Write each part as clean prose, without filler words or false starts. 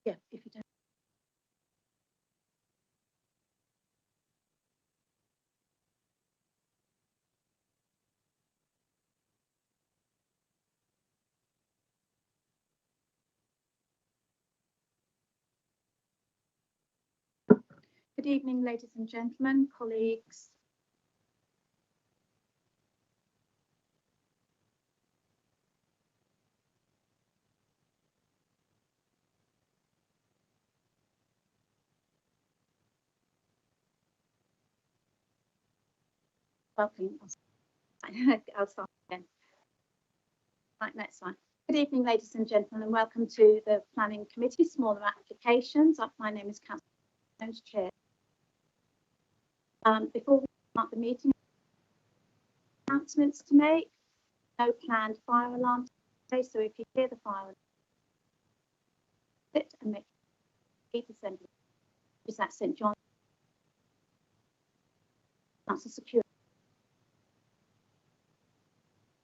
Yeah, if you don't. Good evening, ladies and gentlemen, colleagues. Welcome. I'll start again. Right, next one. Good evening, ladies and gentlemen, and welcome to the Planning Committee, Smaller Applications. My name is Councillor Chair. Before we start the meeting, announcements to make. No planned fire alarm today, so if you hear the fire alarm, sit and make sure is at St John. Council security.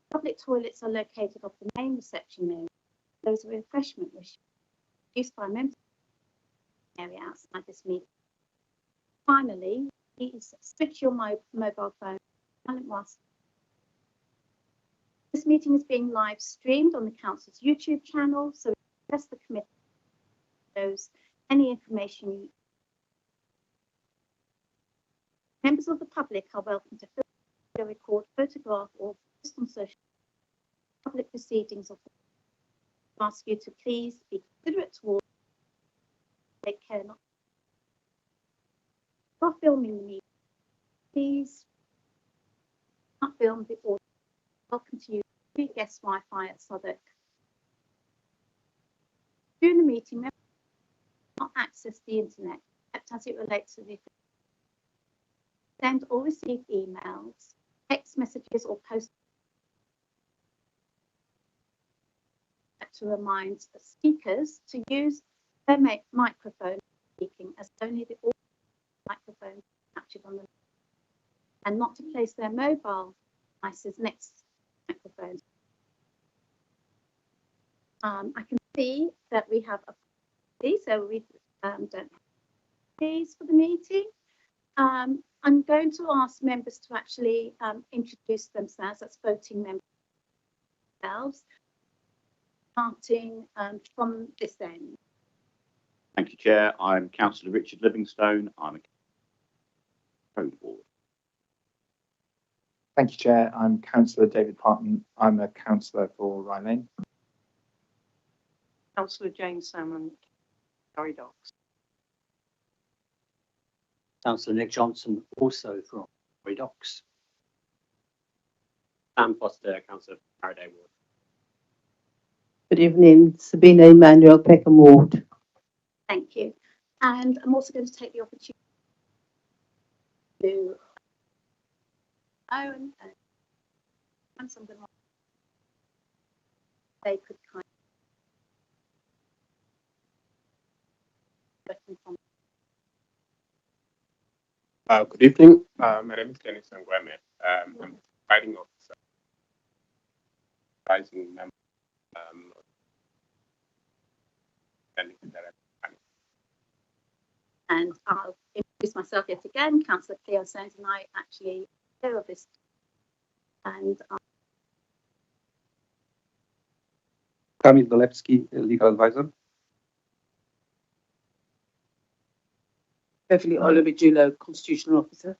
Public toilets are located off the main reception area. Those are refreshment used by members area outside this meeting. Finally, please switch your mobile phone whilst. This meeting is being live streamed on the Council's YouTube channel, so press the committee shows any information you. Members of the public are welcome to record, photograph, or post on social public proceedings of the. I ask you to please be considerate towards. Take care not. While filming the meeting, please not film the audio. Welcome to you, free guest Wi-Fi at Southwark. During the meeting, members cannot access the internet, except as it relates to the send or receive emails, text messages, or post to remind the speakers to use their microphone speaking as only the audio microphone captured on the and not to place their mobile devices next to the microphones. I can see that we have a so we don't have these for the meeting. I'm going to ask members to actually introduce themselves. That's voting members themselves, starting from this end. Thank you, Chair. I'm Councillor Richard Livingstone. I'm a code board. Thank you, Chair. I'm Councillor David Parton. I'm a councillor for Rye Lane. Councillor Jane Salmon, Surrey Docks. Councillor Nick Johnson, also from Surrey Docks. Sam Foster, Councillor Faraday Ward. Good evening, Sabina Emmanuel, Peckham Ward. Thank you. And I'm also going to take the opportunity to Owen and something like they could kind of Good evening. My name is Dennis Ngweme. I'm the presiding officer. Advising member. And I'll introduce myself yet again, Councillor Cleo Sones, and I actually chair of this. And Kamil Dolewski, legal advisor. Beverly Olubijulo, constitutional officer.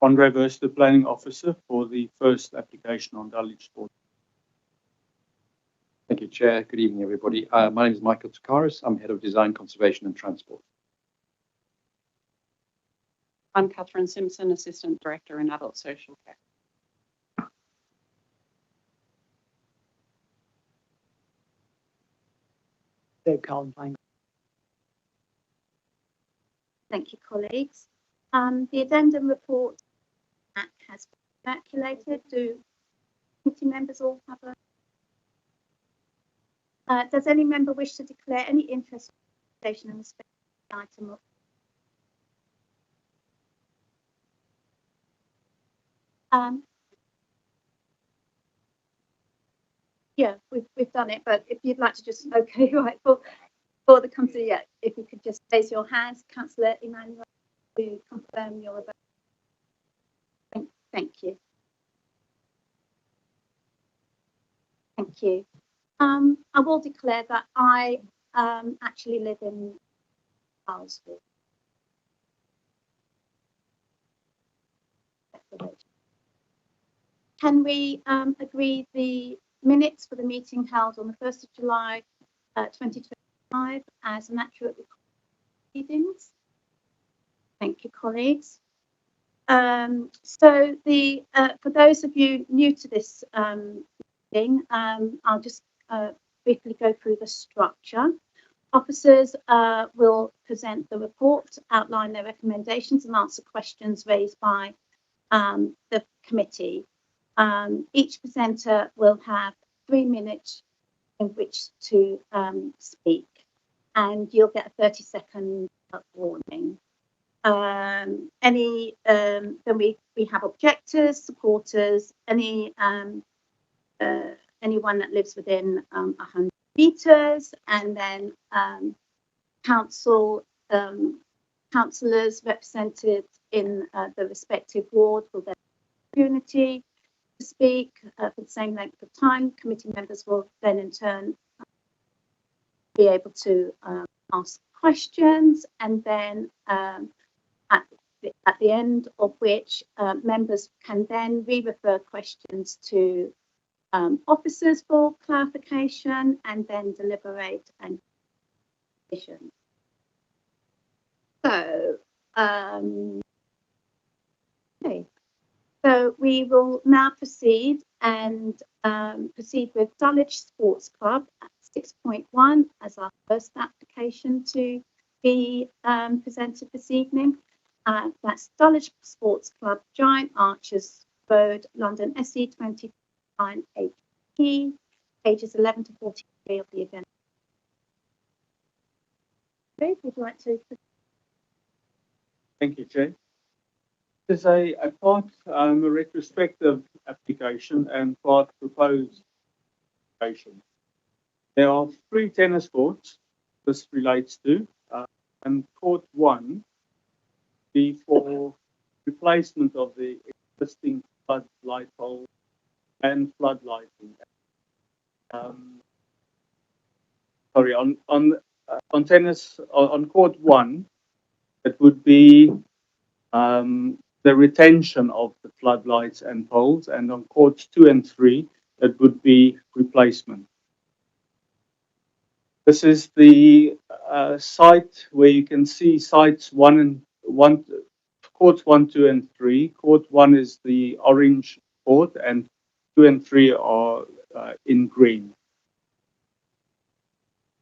Andre Verse, the planning officer for the first application on Dulwich Sport. Thank you, Chair. Good evening, everybody. My name is Michael Tukaris. I'm Head of Design, Conservation and Transport. I'm Catherine Simpson, Assistant Director in Adult Social Care. Dave Carlin. thank you, colleagues. The addendum report has been circulated. Do committee members all have a? Does any member wish to declare any interest in the special item? Yeah, we've done it, but if you'd like to just, okay, right, for the company, yeah, if you could just raise your hands, Councillor Emmanuel, to confirm your vote. Thank you. Thank you. I will declare that I actually live in Southwark. Can we agree the minutes for the meeting held on the 1st of July 2025 as an accurate proceedings? Thank you, colleagues. So for those of you new to this meeting, I'll just briefly go through the structure. Officers will present the report, outline their recommendations and answer questions raised by the committee. Each presenter will have 3 minutes in which to speak, and you'll get a 30-second warning. Then we have objectors, supporters, anyone that lives within 100 meters, and then councillors represented in the respective ward will then have the opportunity to speak for the same length of time. Committee members will then in turn be able to ask questions, and then at the end of which members can then re-refer questions to officers for clarification, and then deliberate and decision. So, okay. So we will now proceed with Dulwich Sports Club at 6.1 as our first application to be presented this evening. That's Dulwich Sports Club, Giant Archers Road, London, SE 29HP, pages 11 to 43 of the event. Would you like to? Thank you, Chair. There's a part a retrospective application and part proposed application. There are 3 tennis courts this relates to, and court 1 be for replacement of the existing floodlight pole and floodlighting. Sorry, on tennis, on court 1, it would be the retention of the floodlights and poles, and on courts 2 and 3, it would be replacement. This is the site where you can see sites courts 1, 2, and 3. Court 1 is the orange court, and 2 and 3 are in green.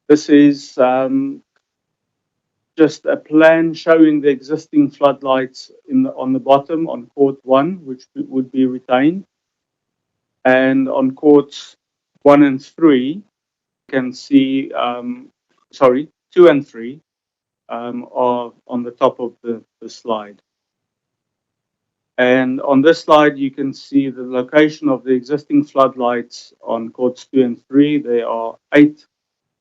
This is just a plan showing the existing floodlights on the bottom on court 1, which would be retained, and on courts 1 and 3, you can see 2 and 3 are on the top of the slide. And on this slide, you can see the location of the existing floodlights on courts 2 and 3. There are 8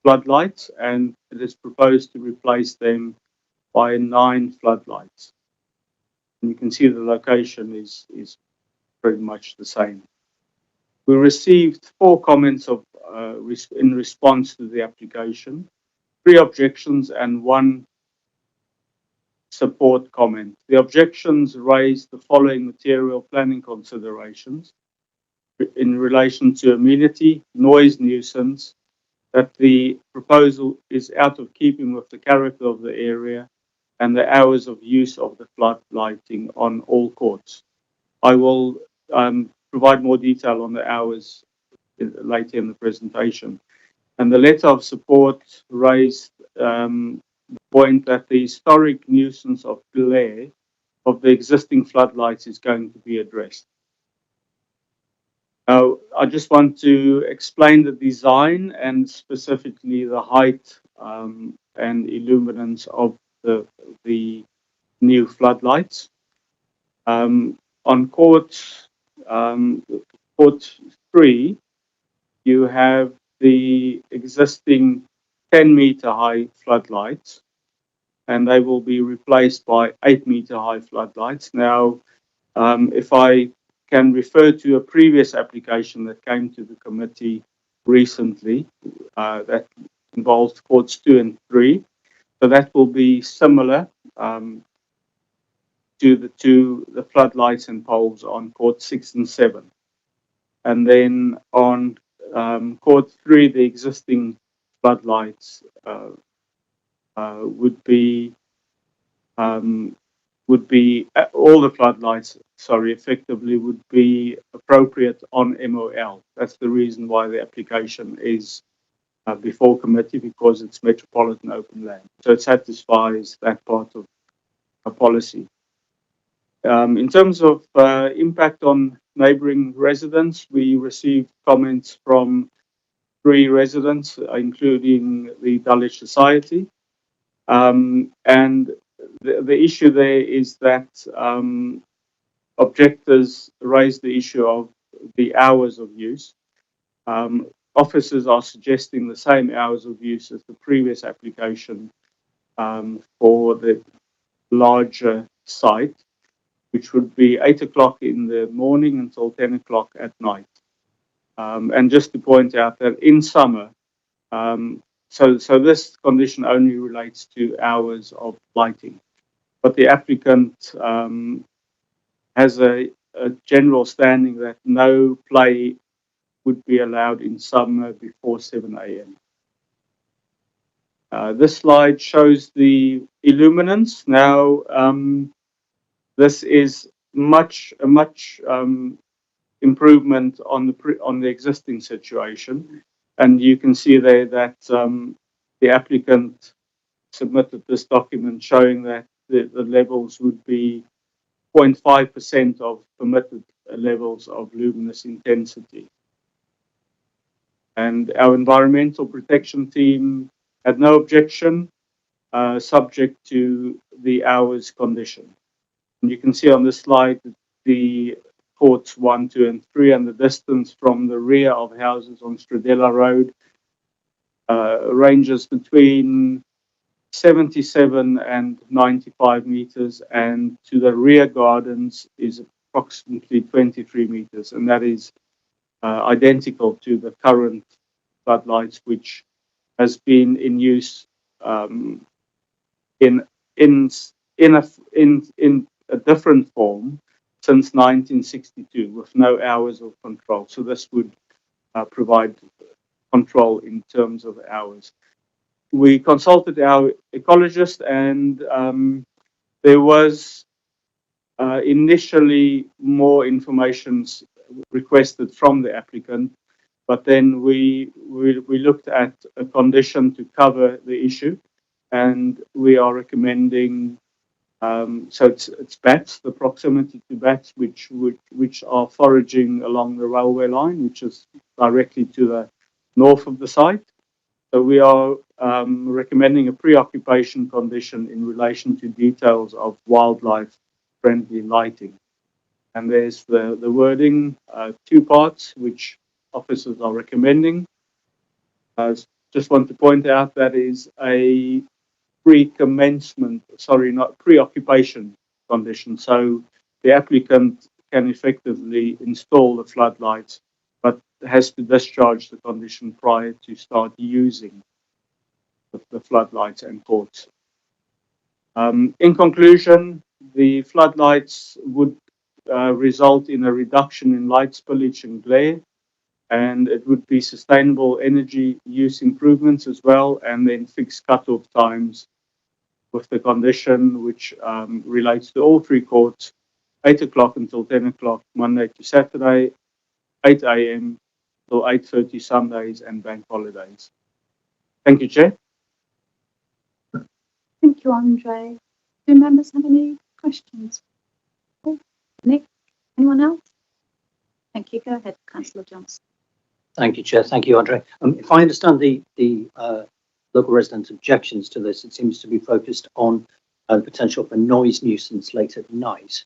floodlights, and it is proposed to replace them by 9 floodlights. And you can see the location is pretty much the same. We received 4 comments in response to the application, 3 objections and 1 support comment. The objections raised the following material planning considerations in relation to amenity, noise nuisance, that the proposal is out of keeping with the character of the area, and the hours of use of the floodlighting on all courts. I will provide more detail on the hours later in the presentation. And the letter of support raised the point that the historic nuisance of glare of the existing floodlights is going to be addressed. Now, I just want to explain the design and specifically the height and illuminance of the new floodlights. On court 3, you have the existing 10-meter high floodlights, and they will be replaced by 8-meter high floodlights. Now, if I can refer to a previous application that came to the committee recently, that involves courts 2 and 3. So that will be similar to the floodlights and poles on court 6 and 7. And then on court 3, the existing floodlights would be all the floodlights, sorry, effectively would be appropriate on MOL. That's the reason why the application is before committee, because it's metropolitan open land. So it satisfies that part of a policy. In terms of impact on neighbouring residents, we received comments from 3 residents, including the Dulwich Society. And the issue there is that objectors raised the issue of the hours of use. Officers are suggesting the same hours of use as the previous application for the larger site, which would be 8 o'clock in the morning until 10 o'clock at night. And just to point out that in summer, so this condition only relates to hours of lighting, but the applicant has a general standing that no play would be allowed in summer before 7 a.m. This slide shows the illuminance. Now, this is a much improvement on the existing situation, and you can see there that the applicant submitted this document showing that the levels would be 0.5% of permitted levels of luminous intensity. And our environmental protection team had no objection, subject to the hours condition. And you can see on this slide the courts 1, 2, and 3, and the distance from the rear of houses on Stradella Road ranges between 77 and 95 meters, and to the rear gardens is approximately 23 meters, and that is identical to the current floodlights, which has been in use in a different form since 1962, with no hours of control. So this would provide control in terms of hours. We consulted our ecologist, and there was initially more information requested from the applicant, but then we looked at a condition to cover the issue, and we are recommending so it's bats, the proximity to bats which are foraging along the railway line, which is directly to the north of the site. So we are recommending a preoccupation condition in relation to details of wildlife-friendly lighting. And there's the wording, 2 parts, which officers are recommending. Just want to point out that is a preoccupation condition. So the applicant can effectively install the floodlights, but has to discharge the condition prior to start using the floodlights and courts. In conclusion, the floodlights would result in a reduction in light spillage and glare, and it would be sustainable energy use improvements as well, and then fixed cutoff times with the condition which relates to all 3 courts, 8 o'clock until 10 o'clock, Monday to Saturday, 8 a.m. till 8:30 Sundays and bank holidays. Thank you, Chair. Thank you, Andre. Do members have any questions? Nick, anyone else? Thank you. Go ahead, Councillor Johnson. Thank you, Chair. Thank you, Andre. If I understand the local residents' objections to this, it seems to be focused on the potential for noise nuisance late at night,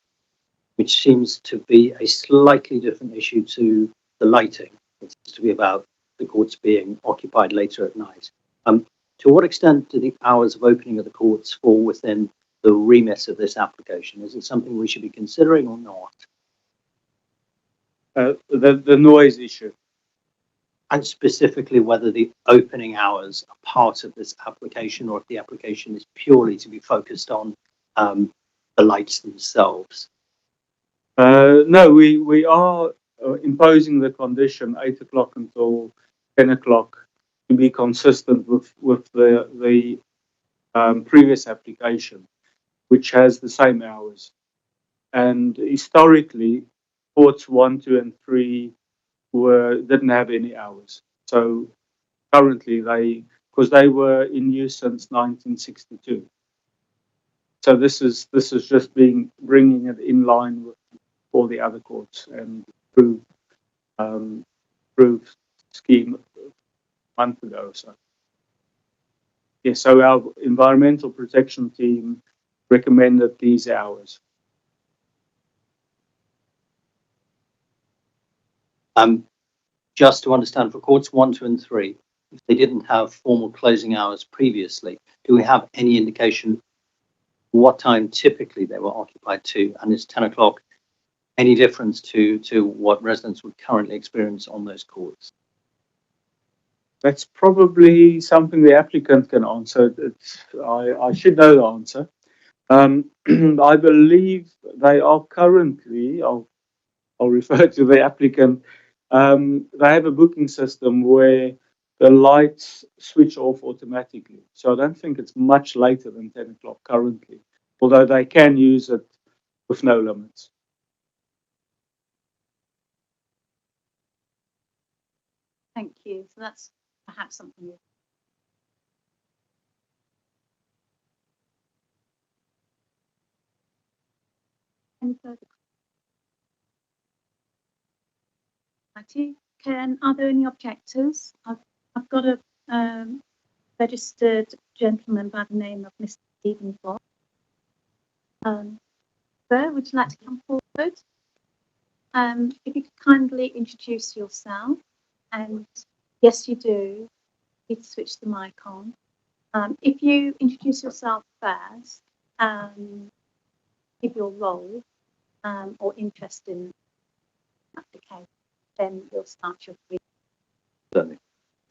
which seems to be a slightly different issue to the lighting. It seems to be about the courts being occupied later at night. To what extent do the hours of opening of the courts fall within the remit of this application? Is it something we should be considering or not? The noise issue. And specifically whether the opening hours are part of this application or if the application is purely to be focused on the lights themselves. No, we are imposing the condition 8 o'clock until 10 o'clock to be consistent with the previous application, which has the same hours. And historically, courts 1, 2, and 3 didn't have any hours. So currently because they were in use since 1962. So this is just bringing it in line with all the other courts and approved scheme a month ago. So yes, so our environmental protection team recommended these hours. Just to understand, for courts 1, 2, and 3, if they didn't have formal closing hours previously, do we have any indication what time typically they were occupied to? And is 10 o'clock any difference to what residents would currently experience on those courts? That's probably something the applicant can answer. I should know the answer. I believe they are currently, I'll refer to the applicant, they have a booking system where the lights switch off automatically. So I don't think it's much later than 10 o'clock currently, although they can use it with no limits. Thank you. So that's perhaps something you. Any further? Are there any objectors? I've got a registered gentleman by the name of Mr. Stephen Voss. Sir, would you like to come forward? If you could kindly introduce yourself, and yes, you do. Please switch the mic on. If you introduce yourself first, give your role or interest in the application, then we'll start your brief. Certainly.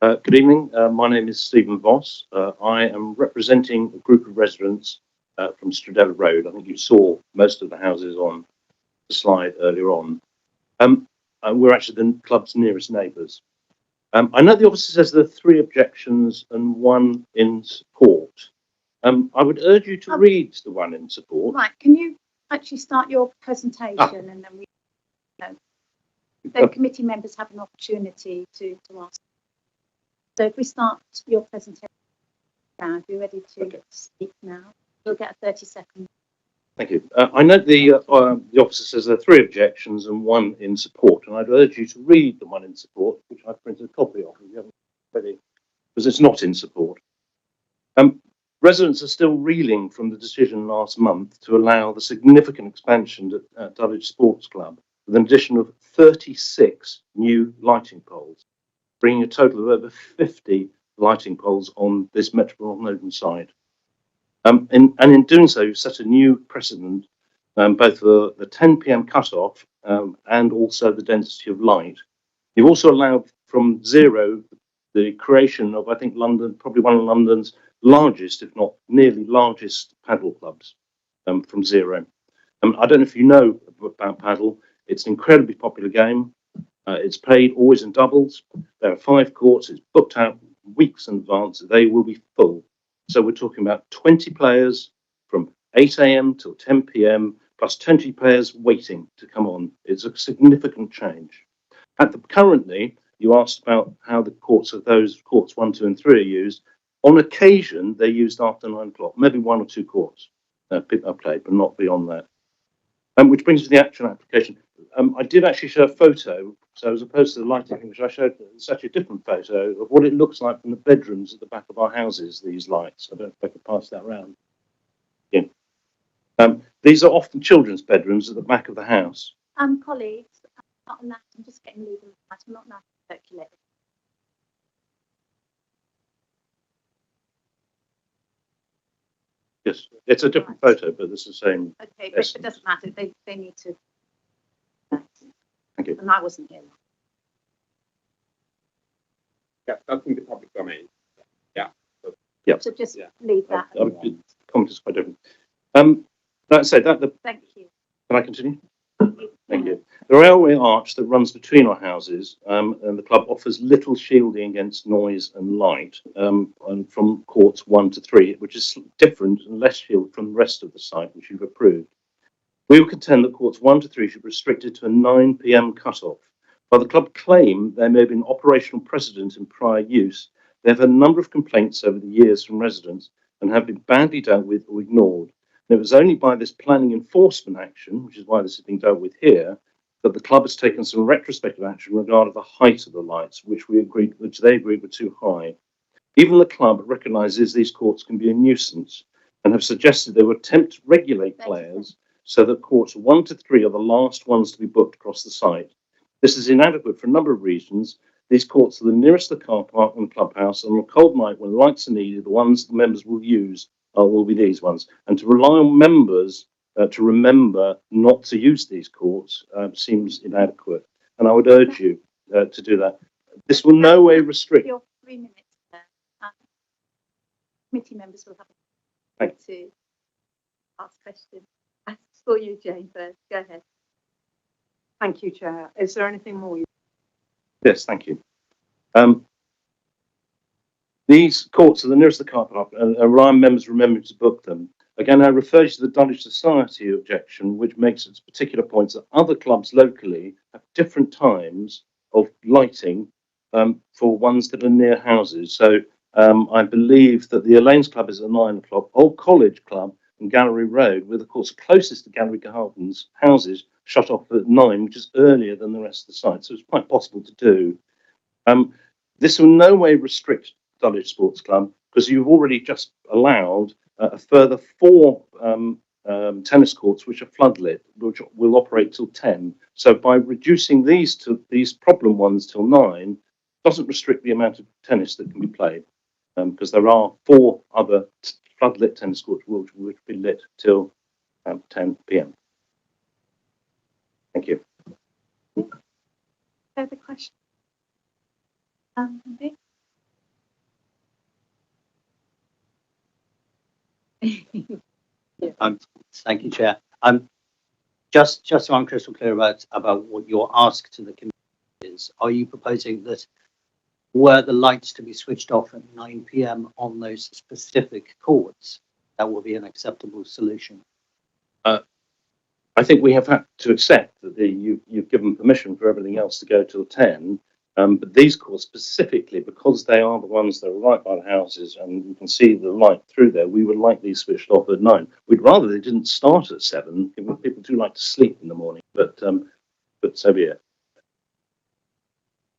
Good evening. My name is Stephen Voss. I am representing a group of residents from Stradella Road. I think you saw most of the houses on the slide earlier on. We're actually the club's nearest neighbours. I know the officer says there are 3 objections and 1 in support. I would urge you to read the 1 in support. Right, can you actually start your presentation and then we then committee members have an opportunity to ask. So if we start your presentation now, if you're ready to speak now, you'll get a 30-second. Thank you. I note the officer says there are 3 objections and 1 in support, and I'd urge you to read the 1 in support, which I've printed a copy of if you haven't already, because it's not in support. Residents are still reeling from the decision last month to allow the significant expansion at Dulwich Sports Club with an addition of 36 new lighting poles, bringing a total of over 50 lighting poles on this metropolitan site. And in doing so, you've set a new precedent, both for the 10 p.m. cut-off and also the density of light. You've also allowed from 0 the creation of, I think, London, probably one of London's largest, if not nearly largest, paddle clubs from 0. I don't know if you know about paddle. It's an incredibly popular game. It's played always in doubles. There are 5 courts. It's booked out weeks in advance. They will be full. So we're talking about 20 players from 8 a.m. till 10 p.m. plus 20 players waiting to come on. It's a significant change. Currently, you asked about how the courts of those courts 1, 2, and 3 are used. On occasion, they're used after 9 o'clock. Maybe 1 or 2 courts are played, but not beyond that. Which brings to the actual application. I did actually show a photo, so as opposed to the lighting, which I showed such a different photo of what it looks like from the bedrooms at the back of our houses, these lights. I don't know if I could pass that around. Yeah. These are often children's bedrooms at the back of the house. Colleagues, not allowed, I'm just getting legal advice, we're not allowed to circulate. Yes, it's a different photo, but it's the same. Okay, but Essence. it doesn't matter. They need to. Thank you. And I wasn't here. Yeah, that's in the public domain. So just Yeah. leave that. The comment is quite different. That said, Thank you. can I continue? Thank you. The railway arch that runs between our houses, and the club offers little shielding against noise and light, and from courts 1 to 3, which is different and less shielded from the rest of the site, which you've approved. We will contend that courts 1 to 3 should be restricted to a 9 p.m. cut-off. While the club claim there may have been operational precedent in prior use, they have had a number of complaints over the years from residents and have been badly dealt with or ignored. And it was only by this planning enforcement action, which is why this is being dealt with here, that the club has taken some retrospective action regarding the height of the lights, which they agreed were too high. Even the club recognises these courts can be a nuisance and have suggested they would attempt to regulate players so that courts 1 to 3 are the last ones to be booked across the site. This is inadequate for a number of reasons. These courts are the nearest to the car park and clubhouse, and on a cold night when lights are needed, the ones the members will use will be these ones. And to rely on members to remember not to use these courts seems inadequate. And I would urge you to do that. This will no way restrict. Your 3 minutes there. Committee members will have a Thank to ask questions. As for you, Jane, first. Go ahead. Thank you, Chair. Is there anything more? Yes, thank you. These courts are the nearest to the car park, and Ryan members remember to book them. Again, I refer you to the Dulwich Society objection, which makes its particular points that other clubs locally have different times of lighting for ones that are near houses. So I believe that the Elaine's Club is at 9 o'clock, Old College Club and Gallery Road, with of course closest to Gallery Gardens houses, shut off at 9, which is earlier than the rest of the site. So it's quite possible to do. This will in no way restrict Dulwich Sports Club, because you've already just allowed a further 4 tennis courts which are floodlit, which will operate till 10. So by reducing these problem ones till 9, doesn't restrict the amount of tennis that can be played, because there are 4 other floodlit tennis courts which will be lit till 10 p.m. Thank you. Further questions? Vic? Thank you, Chair. Just so I'm crystal clear about what your ask to the committee is, are you proposing that were the lights to be switched off at 9 p.m. on those specific courts, that will be an acceptable solution? I think we have had to accept that you've given permission for everything else to go till 10, but these courts specifically, because they are the ones that are right by the houses and you can see the light through there, we would like these switched off at 9. We'd rather they didn't start at 7. People do like to sleep in the morning, but so be it.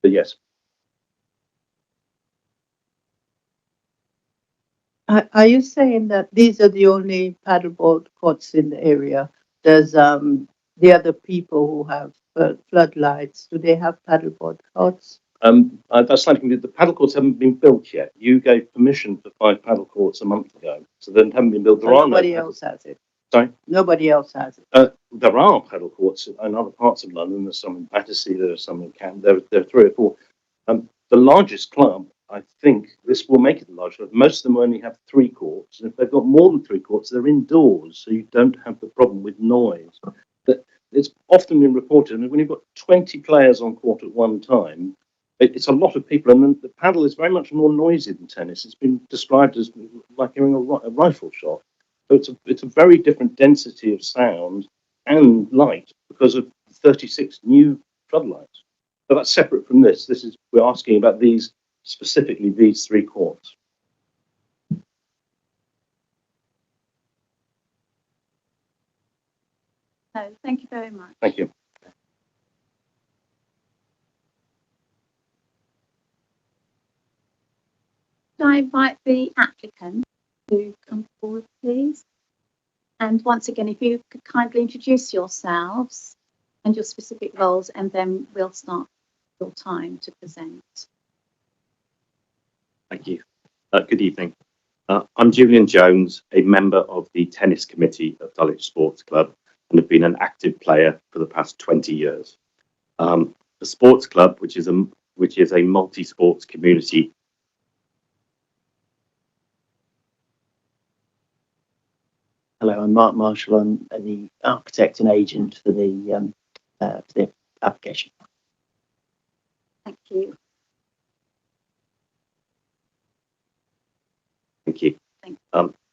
But yes. Are you saying that these are the only paddleboard courts in the area? There's the other people who have floodlights. Do they have paddleboard courts? That's slightly, the paddle courts haven't been built yet. You gave permission for 5 paddle courts a month ago, so they haven't been built. There are nobody else has it. Sorry? Nobody else has it. There are paddle courts in other parts of London. There's some in Battersea, there are some in Camden. There are 3 or 4. The largest club, I think, this will make it the largest club. Most of them only have 3 courts, and if they've got more than 3 courts, they're indoors, so you don't have the problem with noise. But it's often been reported, and when you've got 20 players on court at one time, it's a lot of people, and then the paddle is very much more noisy than tennis. It's been described as like hearing a rifle shot. So it's a very different density of sound and light because of 36 new floodlights. So that's separate from this. We're asking about specifically these 3 courts. No, thank you very much. Thank you. Could I invite the applicant to come forward, please? And once again, if you could kindly introduce yourselves and your specific roles, and then we'll start your time to present. Thank you. Good evening. I'm Julian Jones, a member of the tennis committee of Dulwich Sports Club, and have been an active player for the past 20 years. The sports club, which is a multi-sports community. Hello, I'm Mark Marshall. I'm the architect and agent for the application. Thank you. Thank you. Thank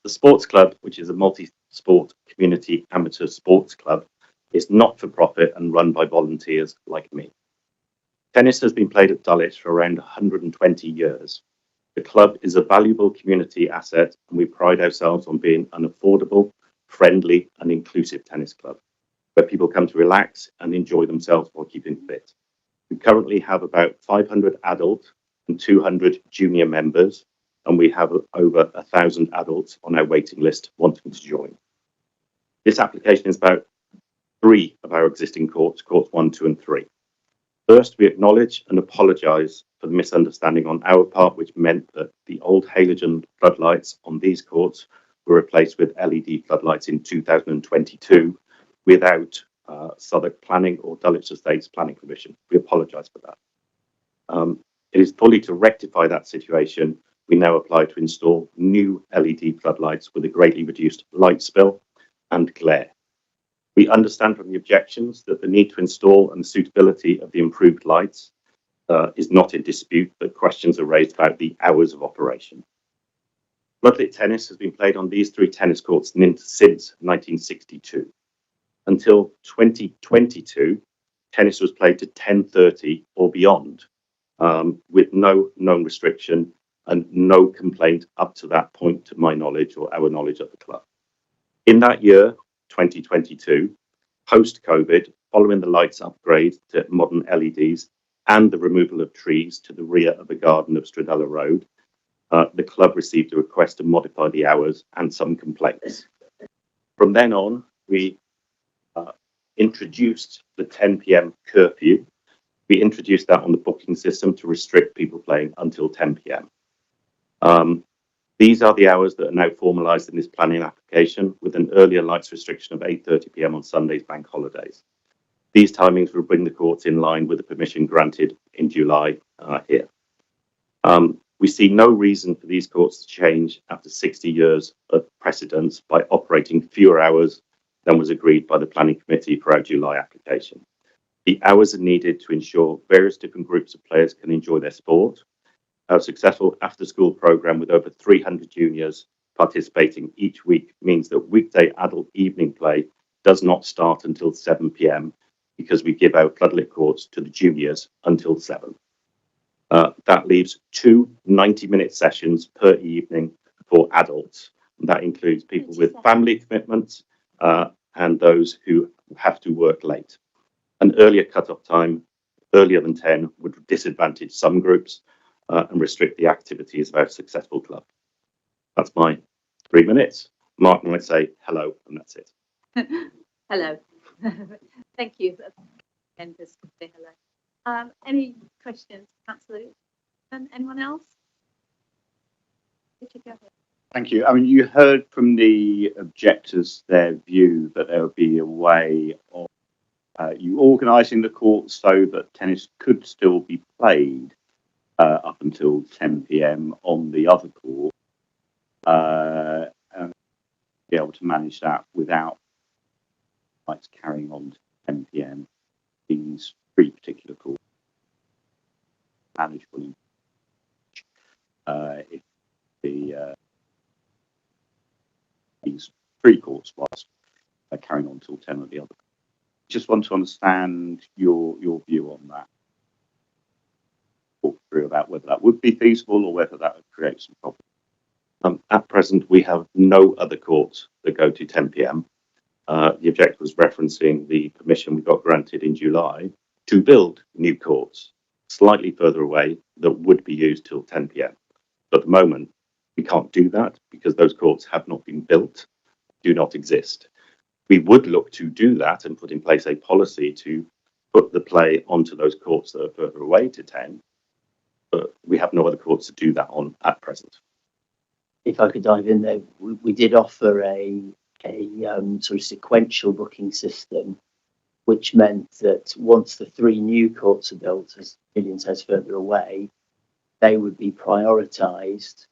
The sports club, which is a multi-sport community amateur sports club, is not for profit and run by volunteers like me. Tennis has been played at Dulwich for around 120 years. The club is a valuable community asset, and we pride ourselves on being an affordable, friendly and inclusive tennis club, where people come to relax and enjoy themselves while keeping fit. We currently have about 500 adult and 200 junior members, and we have over 1,000 adults on our waiting list wanting to join. This application is about 3 of our existing courts, courts 1, 2 and 3. First, we acknowledge and apologise for the misunderstanding on our part, which meant that the old halogen floodlights on these courts were replaced with LED floodlights in 2022 without Southwark planning or Dulwich Estates planning permission. We apologise for that. It is fully to rectify that situation. We now apply to install new LED floodlights with a greatly reduced light spill and glare. We understand from the objections that the need to install and the suitability of the improved lights is not in dispute, but questions are raised about the hours of operation. Floodlit tennis has been played on these 3 tennis courts since 1962. Until 2022, tennis was played to 10:30 or beyond, with no known restriction and no complaint up to that point, to my knowledge or our knowledge of the club. In that year, 2022, post-COVID, following the lights upgrade to modern LEDs and the removal of trees to the rear of the garden of Stradella Road, the club received a request to modify the hours and some complaints. From then on, we introduced the 10 p.m. curfew. We introduced that on the booking system to restrict people playing until 10 p.m. These are the hours that are now formalised in this planning application, with an earlier lights restriction of 8:30 p.m. on Sundays, bank holidays. These timings will bring the courts in line with the permission granted in July here. We see no reason for these courts to change after 60 years of precedence by operating fewer hours than was agreed by the planning committee for our July application. The hours are needed to ensure various different groups of players can enjoy their sport. Our successful after-school programme with over 300 juniors participating each week means that weekday adult evening play does not start until 7 p.m. because we give our floodlit courts to the juniors until 7. That leaves 2 90-minute sessions per evening for adults. And that includes people with family commitments and those who have to work late. An earlier cut-off time, earlier than 10, would disadvantage some groups and restrict the activities of our successful club. That's my 3 minutes. Mark might say hello, and that's it. Hello. Thank you. Members can say hello. Any questions, Councillor? Anyone else? Thank you. I mean, you heard from the objectors their view that there would be a way of you organising the courts so that tennis could still be played up until 10 p.m. on the other court, and be able to manage that without lights carrying on to 10 p.m. These 3 particular courts manageable. If the these 3 courts whilst carrying on till 10 of the other. Just want to understand your view on that. Talk through about whether that would be feasible or whether that would create some problems. At present, we have no other courts that go to 10 p.m. The objector was referencing the permission we got granted in July to build new courts slightly further away that would be used till 10 p.m. But at the moment, we can't do that because those courts have not been built, do not exist. We would look to do that and put in place a policy to put the play onto those courts that are further away to 10, but we have no other courts to do that on at present. if I could dive in there, we did offer a sort of sequential booking system, which meant that once the 3 new courts are built, as Gillian says, further away, they would be prioritised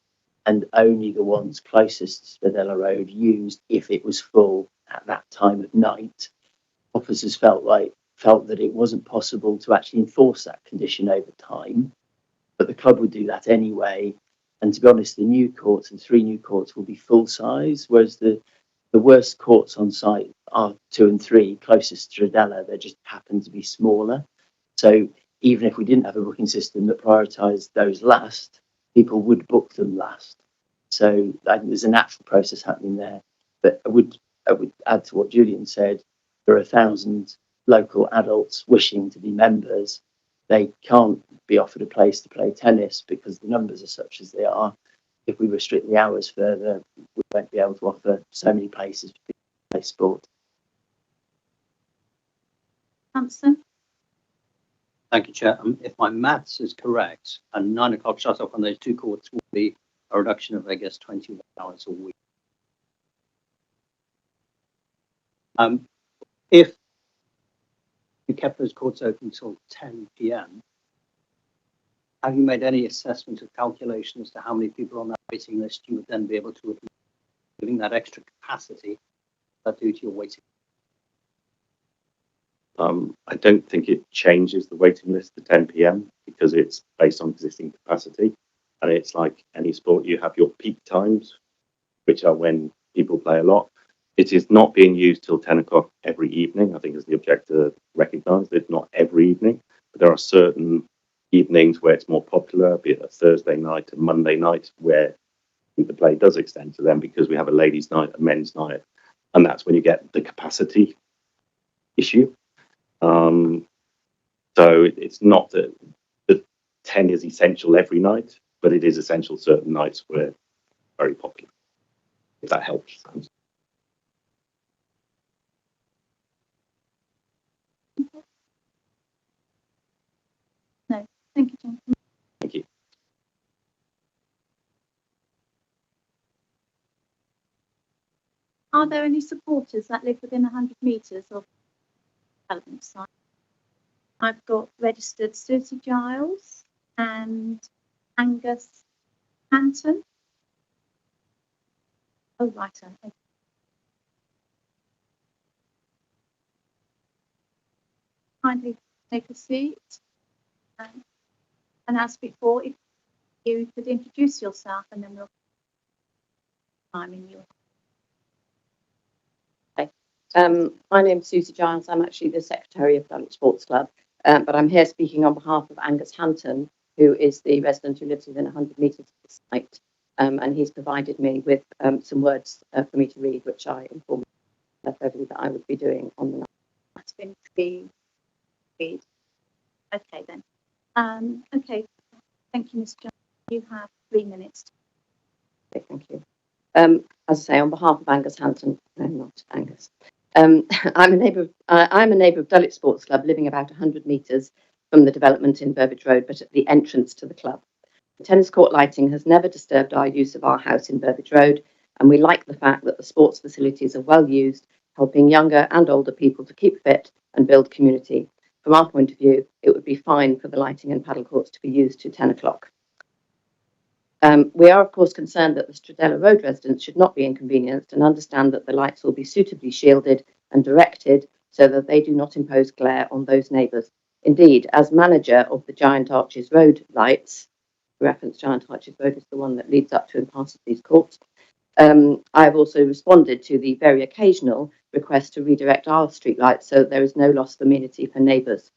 and only the ones closest to Spadella Road used if it was full at that time of night. Officers felt that it wasn't possible to actually enforce that condition over time, but the club would do that anyway. And to be honest, the new courts, the 3 new courts, will be full size, whereas the worst courts on site are 2 and 3, closest to Stradella. They just happen to be smaller. So even if we didn't have a booking system that prioritised those last, people would book them last. So I think there's a natural process happening there. But I would add to what Julian said. There are 1,000 local adults wishing to be members. They can't be offered a place to play tennis because the numbers are such as they are. If we restrict the hours further, we won't be able to offer so many places for people to play sport. Thompson? Thank you, Chair. If my maths is correct, and 9 o'clock shut off on those 2 courts will be a reduction of, I guess, 21 hours a week. If you kept those courts open until 10 p.m., have you made any assessment or calculation as to how many people on that waiting list you would then be able to, giving that extra capacity, that due to your waiting? I don't think it changes the waiting list to 10 p.m. because it's based on existing capacity. And it's like any sport, you have your peak times, which are when people play a lot. It is not being used till 10 o'clock every evening. I think as the objector recognised, it's not every evening, but there are certain evenings where it's more popular, be it a Thursday night, a Monday night, where the play does extend to them because we have a ladies' night, a men's night, and that's when you get the capacity issue. So it's not that the 10 is essential every night, but it is essential certain nights where it's very popular, if that helps. No, thank you, Jonathan. Thank you. Are there any supporters that live within 100 metres of the development site? I've got registered Susie Giles and Angus Hanton. Oh, right. Okay. Kindly take a seat. And as before, if you could introduce yourself and then we'll time in your. My name's Susie Giles. I'm actually the Secretary of Dulwich Sports Club, but I'm here speaking on behalf of Angus Hanton, who is the resident who lives within 100 metres of the site, and he's provided me with some words for me to read, which I informed everybody that I would be doing on the night. That's been read. Okay then. Okay. Thank you, Ms. Jones. You have 3 minutes. Okay, thank you. As I say, on behalf of Angus Hanton, no, not Angus. I'm a neighbour of Dulwich Sports Club, living about 100 metres from the development in Burbage Road, but at the entrance to the club. The tennis court lighting has never disturbed our use of our house in Burbage Road, and we like the fact that the sports facilities are well used, helping younger and older people to keep fit and build community. From our point of view, it would be fine for the lighting and paddle courts to be used to 10 o'clock. We are, of course, concerned that the Stradella Road residents should not be inconvenienced and understand that the lights will be suitably shielded and directed so that they do not impose glare on those neighbours. Indeed, as manager of the Giant Arches Road lights, reference Giant Arches Road is the one that leads up to and passes these courts, I have also responded to the very occasional request to redirect our street lights so that there is no loss of amenity for neighbours.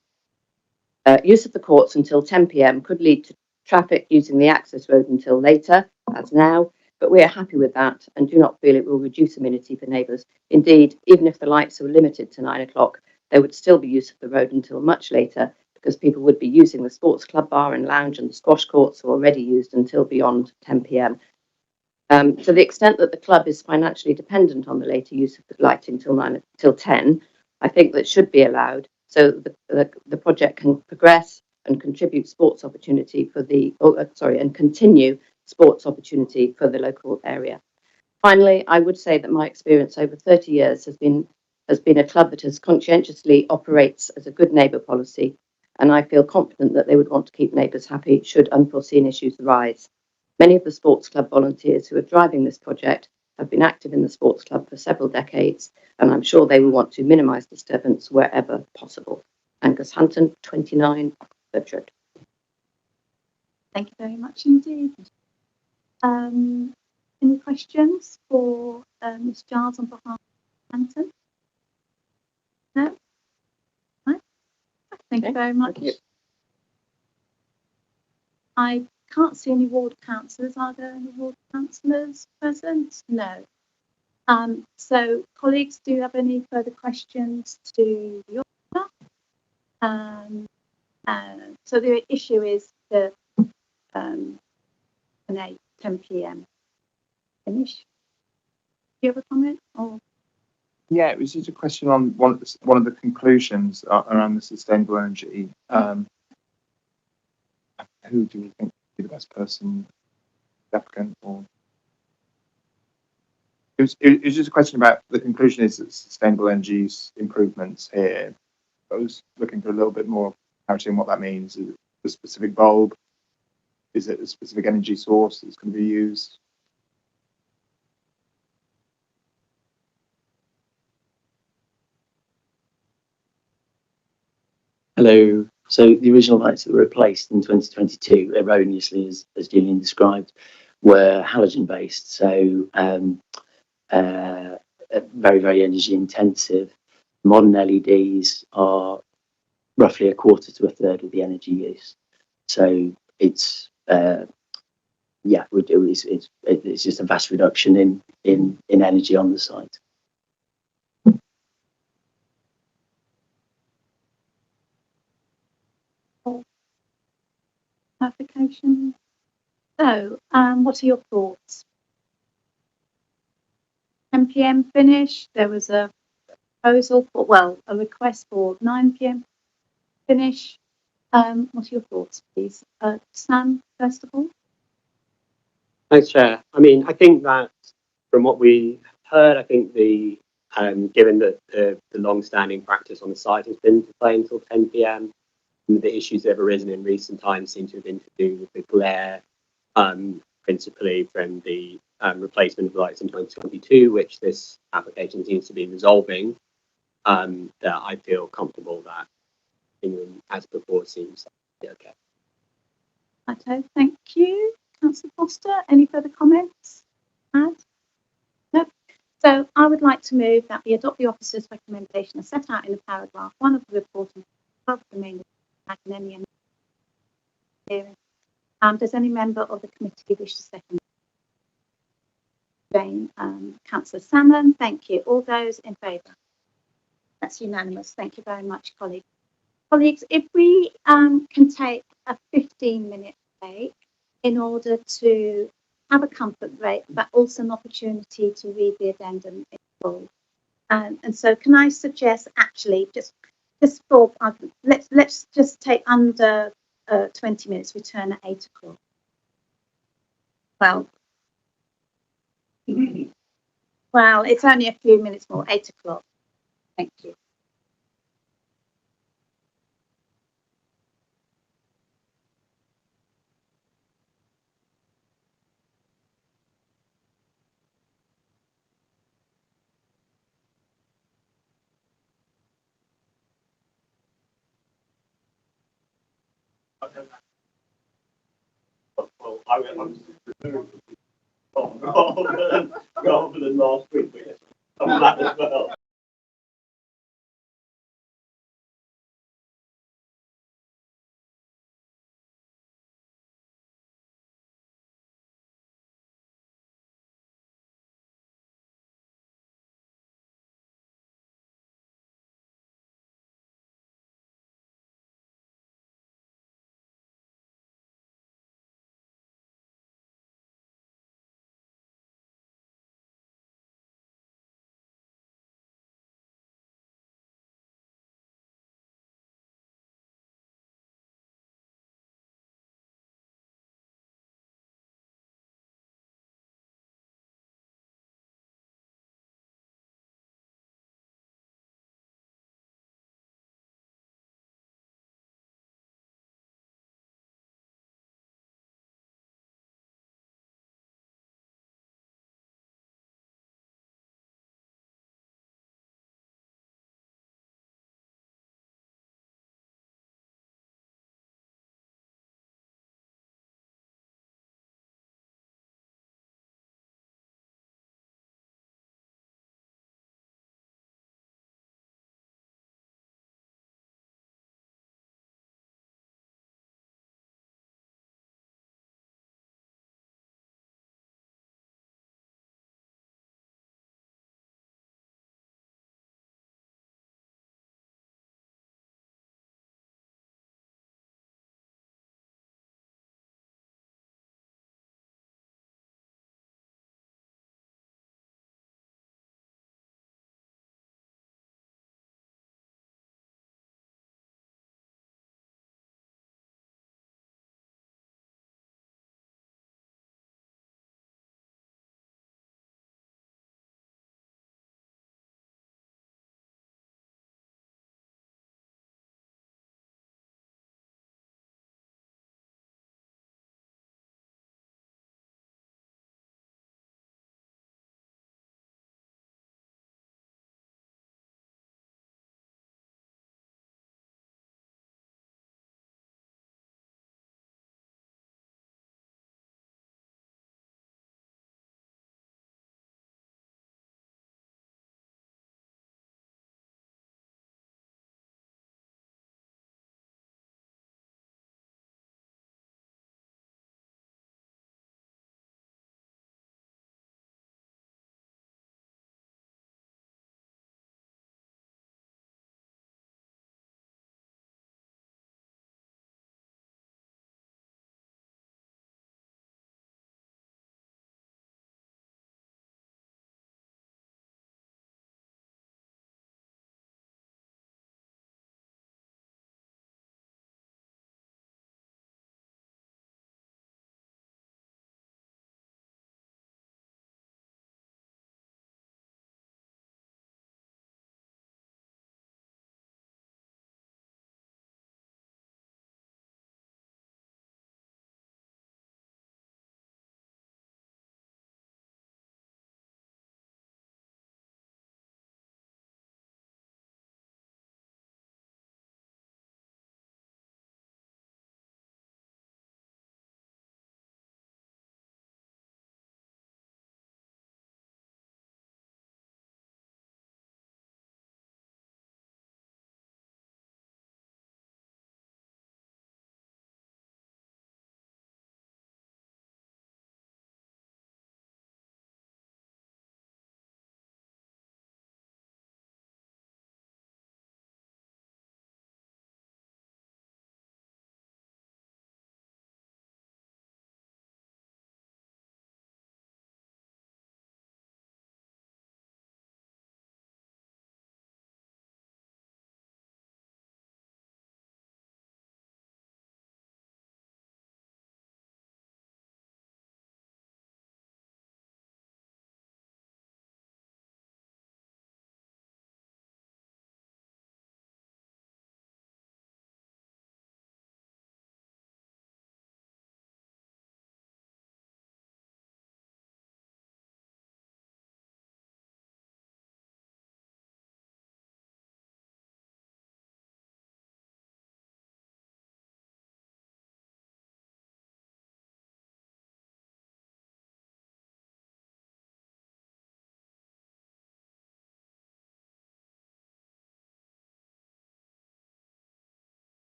Use of the courts until 10 p.m. could lead to traffic using the access road until later, as now, but we are happy with that and do not feel it will reduce amenity for neighbours. Indeed, even if the lights were limited to 9 o'clock, there would still be use of the road until much later because people would be using the sports club bar and lounge and the squash courts are already used until beyond 10 p.m. To the extent that the club is financially dependent on the later use of the lighting till 10, I think that should be allowed so that the project can progress and contribute sports opportunity for and continue sports opportunity for the local area. Finally, I would say that my experience over 30 years has been a club that has conscientiously operates as a good neighbour policy, and I feel confident that they would want to keep neighbours happy should unforeseen issues arise. Many of the sports club volunteers who are driving this project have been active in the sports club for several decades, and I'm sure they will want to minimise disturbance wherever possible. Angus Hunton, 29, Oxford. Thank you very much indeed. Any questions for Ms Giles on behalf of Hampton? No? No? Thank you very much. You. I can't see any ward councillors. Are there any ward councillors present? No. So, colleagues, do you have any further questions to the author? So the issue is the 10 p.m. finish. Do you have a comment? Or Yeah, it was just a question on one of the conclusions around the sustainable energy. Who do we think would be the best person, the applicant, or it was just a question about the conclusion is that sustainable energy improvements here. I was looking for a little bit more clarity on what that means. Is it a specific bulb? Is it a specific energy source that's going to be used? Hello. So the original lights that were replaced in 2022, erroneously, as Julian described, were halogen based. So very, very energy intensive. Modern LEDs are roughly a quarter to a third of the energy use. So it's it's just a vast reduction in energy on the site. application? So, what are your thoughts? 10 p.m. finish. There was a proposal for, well, a request for 9 p.m. finish. What are your thoughts, please? Sam, first of all. Thanks, Chair. I mean, I think that from what we heard, I think the given that the long-standing practice on the site has been to play until 10 p.m. The issues that have arisen in recent times seem to have been to do with the glare, principally from the replacement of lights in 2022, which this application seems to be resolving. That I feel comfortable that as before seems okay. Okay, thank you. Councillor Foster, any further comments? Add? No. So I would like to move that we adopt the officer's recommendation as set out in the paragraph 1 of the report of the main hearing. Does any member of the committee wish to second? Jane, Councillor Salmon, thank you. All those in favour? That's unanimous. Thank you very much, colleagues. Colleagues, if we can take a 15-minute break in order to have a comfort break, but also an opportunity to read the addendum in full. And so can I suggest actually just for let's just take under 20 minutes, return at 8 o'clock. Well, it's only a few minutes more, 8 o'clock. Thank you. Well, I'm rather than last week, but I'm glad as well.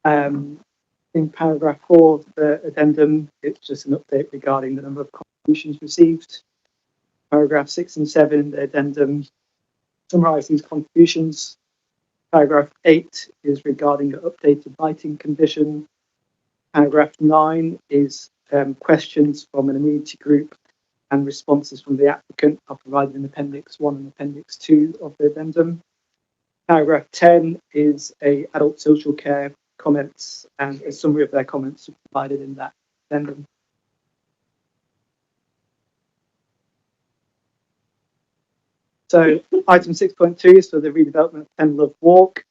In paragraph 4 of the addendum, it's just an update regarding the number of contributions received. Paragraph 6 and 7 in the addendum summarise these contributions. Paragraph 8 is regarding the updated lighting condition. Paragraph 9 is questions from an amenity group, and responses from the applicant are provided in Appendix 1 and Appendix 2 of the addendum. Paragraph 10 is a adult social care comments, and a summary of their comments are provided in that addendum. So item 6.2 is for the redevelopment of Penlove Walk,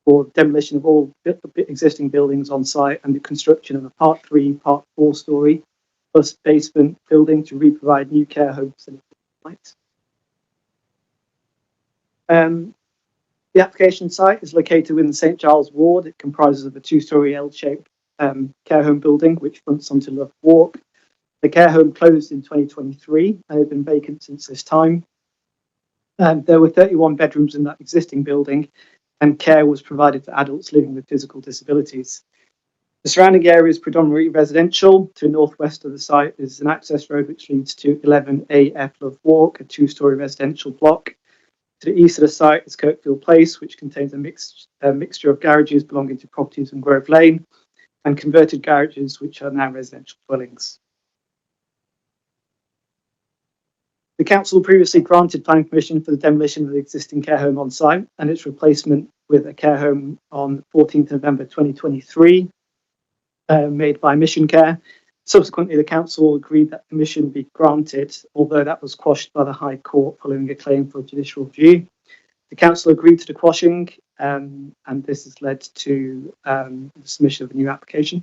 for demolition of all existing buildings on site and the construction of a Part 3, Part 4 story plus basement building to re-provide new care home facilities. The application site is located within the St Giles ward. It comprises of a 2-storey L-shaped care home building which fronts onto Love Walk. The care home closed in 2023 and had been vacant since this time. There were 31 bedrooms in that existing building, and care was provided for adults living with physical disabilities. The surrounding area is predominantly residential. To the northwest of the site is an access road which leads to 11AF Love Walk, a 2-storey residential block. To the east of the site is Kirkfield Place, which contains a mixture of garages belonging to properties in Grove Lane and converted garages which are now residential dwellings. The council previously granted planning permission for the demolition of the existing care home on site and its replacement with a care home on 14th November 2023, made by Mission Care. Subsequently, the council agreed that permission be granted, although that was quashed by the High Court following a claim for judicial review. The council agreed to the quashing, and this has led to the submission of a new application.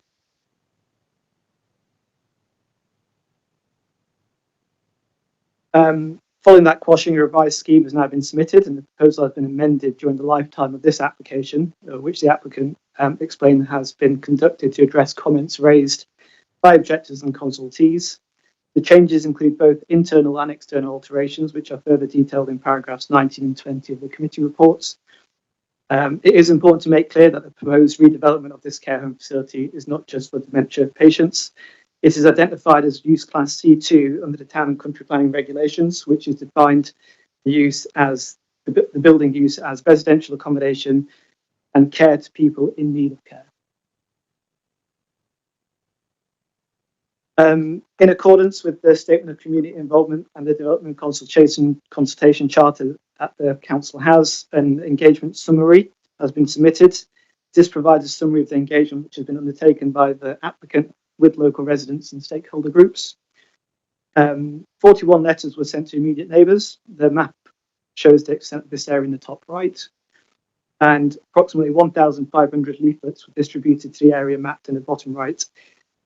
Following that quashing, a revised scheme has now been submitted, and the proposal has been amended during the lifetime of this application, which the applicant explained has been conducted to address comments raised by objectors and consultees. The changes include both internal and external alterations, which are further detailed in paragraphs 19 and 20 of the committee reports. It is important to make clear that the proposed redevelopment of this care home facility is not just for dementia patients. It is identified as use class C2 under the Town and Country Planning Regulations, which is defined the use as the building use as residential accommodation and care to people in need of care. In accordance with the Statement of Community Involvement and the Development Consultation Charter that the Council has, an engagement summary has been submitted. This provides a summary of the engagement which has been undertaken by the applicant with local residents and stakeholder groups. 41 letters were sent to immediate neighbours. The map shows the extent of this area in the top right. And approximately 1,500 leaflets were distributed to the area mapped in the bottom right.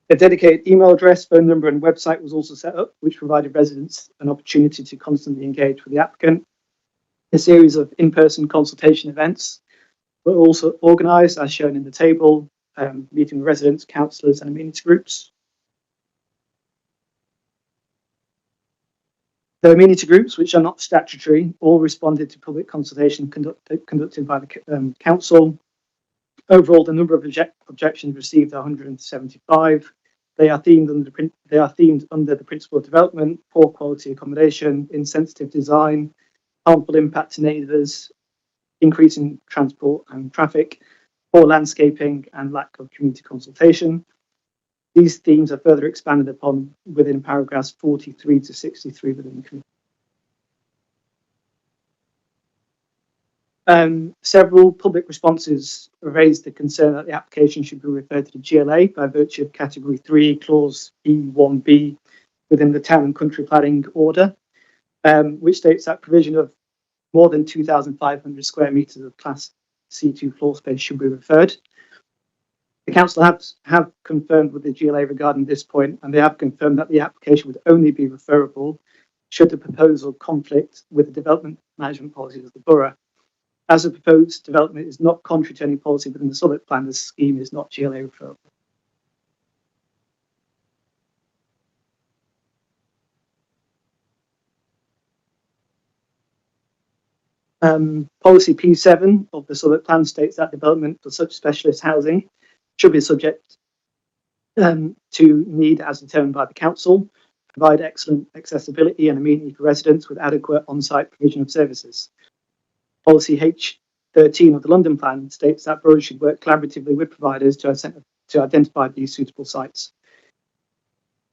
A dedicated email address, phone number and website was also set up, which provided residents an opportunity to constantly engage with the applicant. A series of in-person consultation events were also organised, as shown in the table, meeting with residents, councillors and amenity groups. The amenity groups, which are not statutory, all responded to public consultation conducted by the council. Overall, the number of objections received are 175. They are themed under the principle of development, poor quality accommodation, insensitive design, harmful impact to neighbours, increasing transport and traffic, poor landscaping, and lack of community consultation. These themes are further expanded upon within paragraphs 43 to 63 within the committee. Several public responses raised the concern that the application should be referred to the GLA by virtue of Category 3, Clause E1B within the Town and Country Planning Order, which states that provision of more than 2,500 square metres of Class C2 floor space should be referred. The council have confirmed with the GLA regarding this point, and they have confirmed that the application would only be referable should the proposal conflict with the development management policies of the borough. As the proposed development is not contrary to any policy within the Southwark plan, the scheme is not GLA referable. Policy P7 of the Southwark Plan states that development for such specialist housing should be subject to need as determined by the council, provide excellent accessibility and amenity for residents with adequate on-site provision of services. Policy H13 of the London Plan states that boroughs should work collaboratively with providers to identify these suitable sites.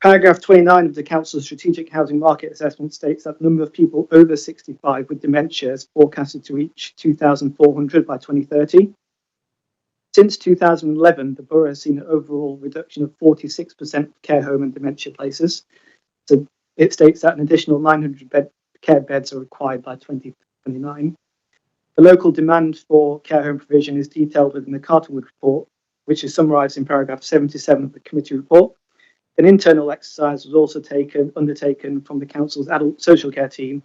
Paragraph 29 of the Council's Strategic Housing Market Assessment states that the number of people over 65 with dementia is forecasted to reach 2,400 by 2030. Since 2011, the borough has seen an overall reduction of 46% of care home and dementia places. So it states that an additional 900 care beds are required by 2029. The local demand for care home provision is detailed within the Carterwood report, which is summarised in paragraph 77 of the committee report. An internal exercise was also undertaken from the council's adult social care team,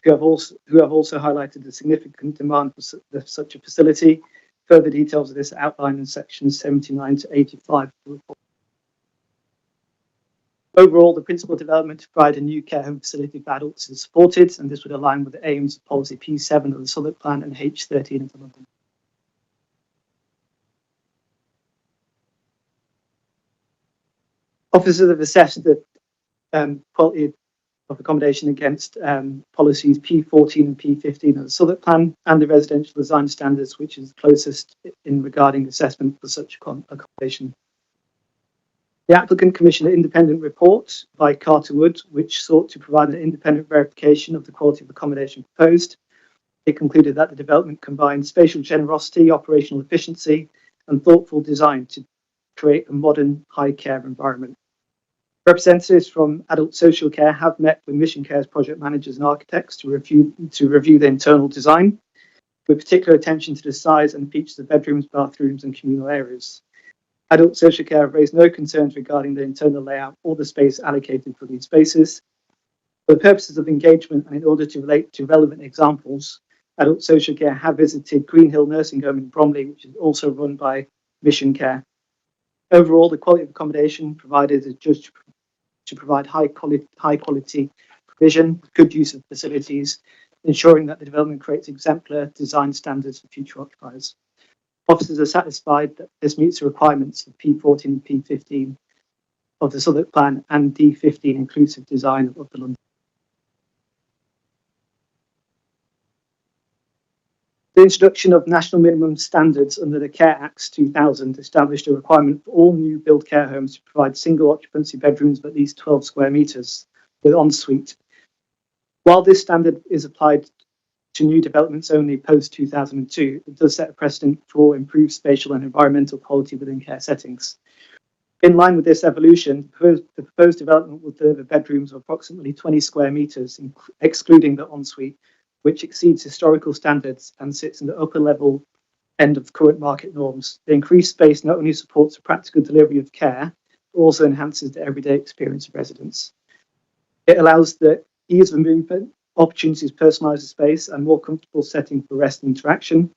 who have also highlighted the significant demand for such a facility. Further details of this are outlined in sections 79 to 85 of the report. Overall, the principal development to provide a new care home facility for adults is supported, and this would align with the aims of policy P7 of the Southwark Plan and H13 of the London. Officers have assessed the quality of accommodation against policies P14 and P15 of the Southwark Plan and the residential design standards, which is closest in regarding assessment for such accommodation. The applicant commissioned an independent report by Carterwood, which sought to provide an independent verification of the quality of accommodation proposed. It concluded that the development combined spatial generosity, operational efficiency, and thoughtful design to create a modern high care environment. Representatives from adult social care have met with Mission Care's project managers and architects to review the internal design, with particular attention to the size and features of bedrooms, bathrooms, and communal areas. Adult social care have raised no concerns regarding the internal layout or the space allocated for these spaces. For the purposes of engagement and in order to relate to relevant examples, adult social care have visited Greenhill Nursing Home in Bromley, which is also run by Mission Care. Overall, the quality of accommodation provided is judged to provide high quality provision, good use of facilities, ensuring that the development creates exemplar design standards for future occupiers. Officers are satisfied that this meets the requirements of P14 and P15 of the Southwark Plan and D15 inclusive design of the London. The introduction of national minimum standards under the Care Acts 2000 established a requirement for all new build care homes to provide single occupancy bedrooms of at least 12 square metres with ensuite. While this standard is applied to new developments only post 2002, it does set a precedent for improved spatial and environmental quality within care settings. In line with this evolution, the proposed development will deliver bedrooms of approximately 20 square metres, excluding the ensuite, which exceeds historical standards and sits in the upper level end of current market norms. The increased space not only supports the practical delivery of care, but also enhances the everyday experience of residents. It allows the ease of movement, opportunities to personalise the space, and more comfortable setting for rest and interaction.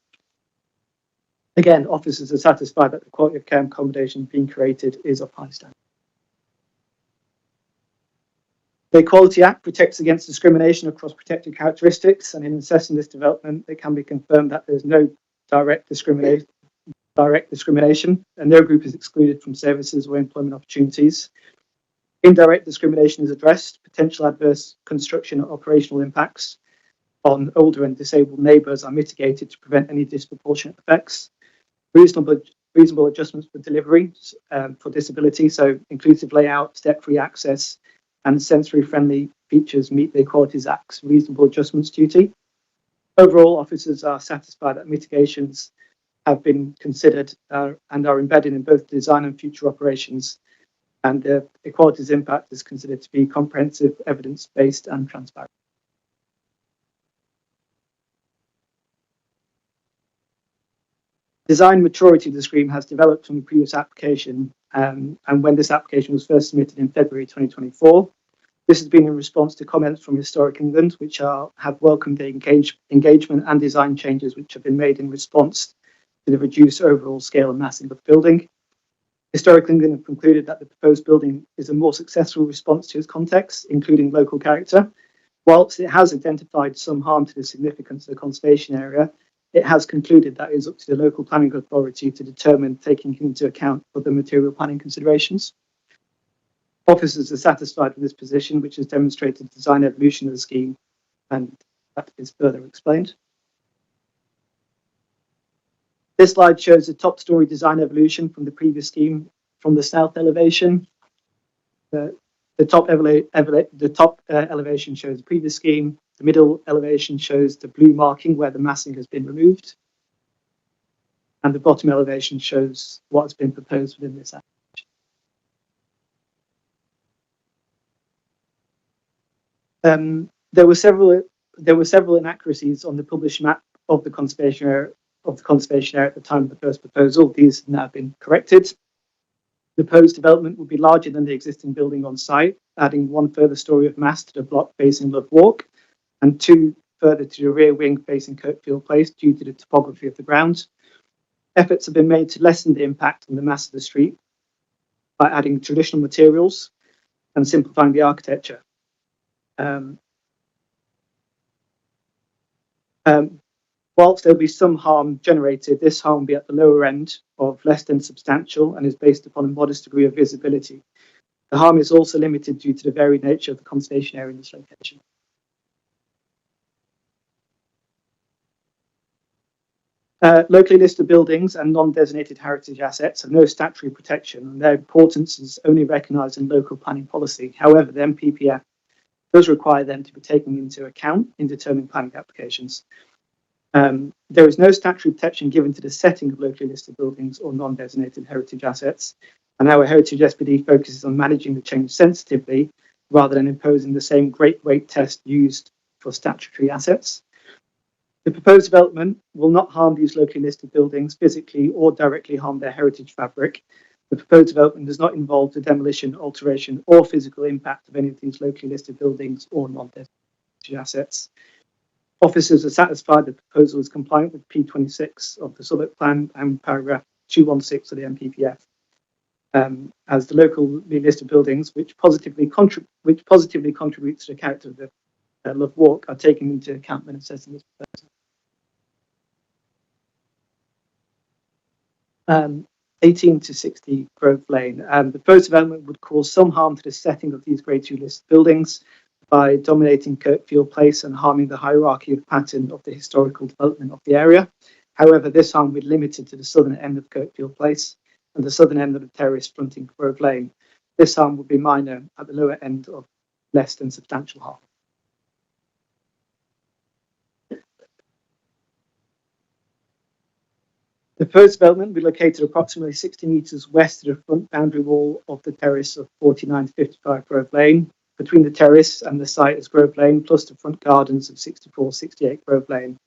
Again, officers are satisfied that the quality of care accommodation being created is of high standard. The Equality Act protects against discrimination across protected characteristics, and in assessing this development, it can be confirmed that there is no direct discrimination, and no group is excluded from services or employment opportunities. Indirect discrimination is addressed. Potential adverse construction and operational impacts on older and disabled neighbours are mitigated to prevent any disproportionate effects. Reasonable adjustments for delivery for disability, so inclusive layout, step-free access, and sensory-friendly features meet the Equalities Act's reasonable adjustments duty. Overall, officers are satisfied that mitigations have been considered and are embedded in both design and future operations, and the equalities impact is considered to be comprehensive, evidence-based, and transparent. Design maturity of the scheme has developed from the previous application, and when this application was first submitted in February 2024. This has been in response to comments from Historic England, which have welcomed the engagement and design changes which have been made in response to the reduced overall scale and massing of the building. Historic England have concluded that the proposed building is a more successful response to its context, including local character, Whilst it has identified some harm to the significance of the conservation area, it has concluded that it is up to the local planning authority to determine, taking into account other material planning considerations. Officers are satisfied with this position, which has demonstrated design evolution of the scheme, and that is further explained. This slide shows the top story design evolution from the previous scheme from the south elevation. The top elevation shows the previous scheme. The middle elevation shows the blue marking where the massing has been removed. And the bottom elevation shows what has been proposed within this application. There were several inaccuracies on the published map of the conservation area at the time of the first proposal. These have now been corrected. The proposed development would be larger than the existing building on site, adding one further story of mass to the block facing Love Walk, and two further to the rear wing facing Kirkfield Place due to the topography of the ground. Efforts have been made to lessen the impact on the mass of the street by adding traditional materials and simplifying the architecture. Whilst there will be some harm generated, this harm will be at the lower end of less than substantial and is based upon a modest degree of visibility. The harm is also limited due to the varied nature of the conservation area in this location. Locally listed buildings and non-designated heritage assets have no statutory protection, and their importance is only recognised in local planning policy. However, the MPPF does require them to be taken into account in determining planning applications. There is no statutory protection given to the setting of locally listed buildings or non-designated heritage assets, and our heritage SPD focuses on managing the change sensitively rather than imposing the same great weight test used for statutory assets. The proposed development will not harm these locally listed buildings physically or directly harm their heritage fabric. The proposed development does not involve the demolition, alteration, or physical impact of any of these locally listed buildings or non-designated assets. Officers are satisfied that the proposal is compliant with P26 of the Southwark Plan and paragraph 216 of the MPPF, as the locally listed buildings which positively contribute to the character of the Love Walk are taken into account when assessing this proposal. 18 to 60 Grove Lane. The proposed development would cause some harm to the setting of these Grade 2 listed buildings by dominating Kirkfield Place and harming the hierarchy of pattern of the historical development of the area. However, this harm would be limited to the southern end of Kirkfield Place and the southern end of the terrace fronting Grove Lane. This harm would be minor at the lower end of less than substantial harm. The proposed development will be located approximately 60 metres west of the front boundary wall of the terrace of 49 to 55 Grove Lane. Between the terrace and the site is Grove Lane, plus the front gardens of 64-68 Grove Lane.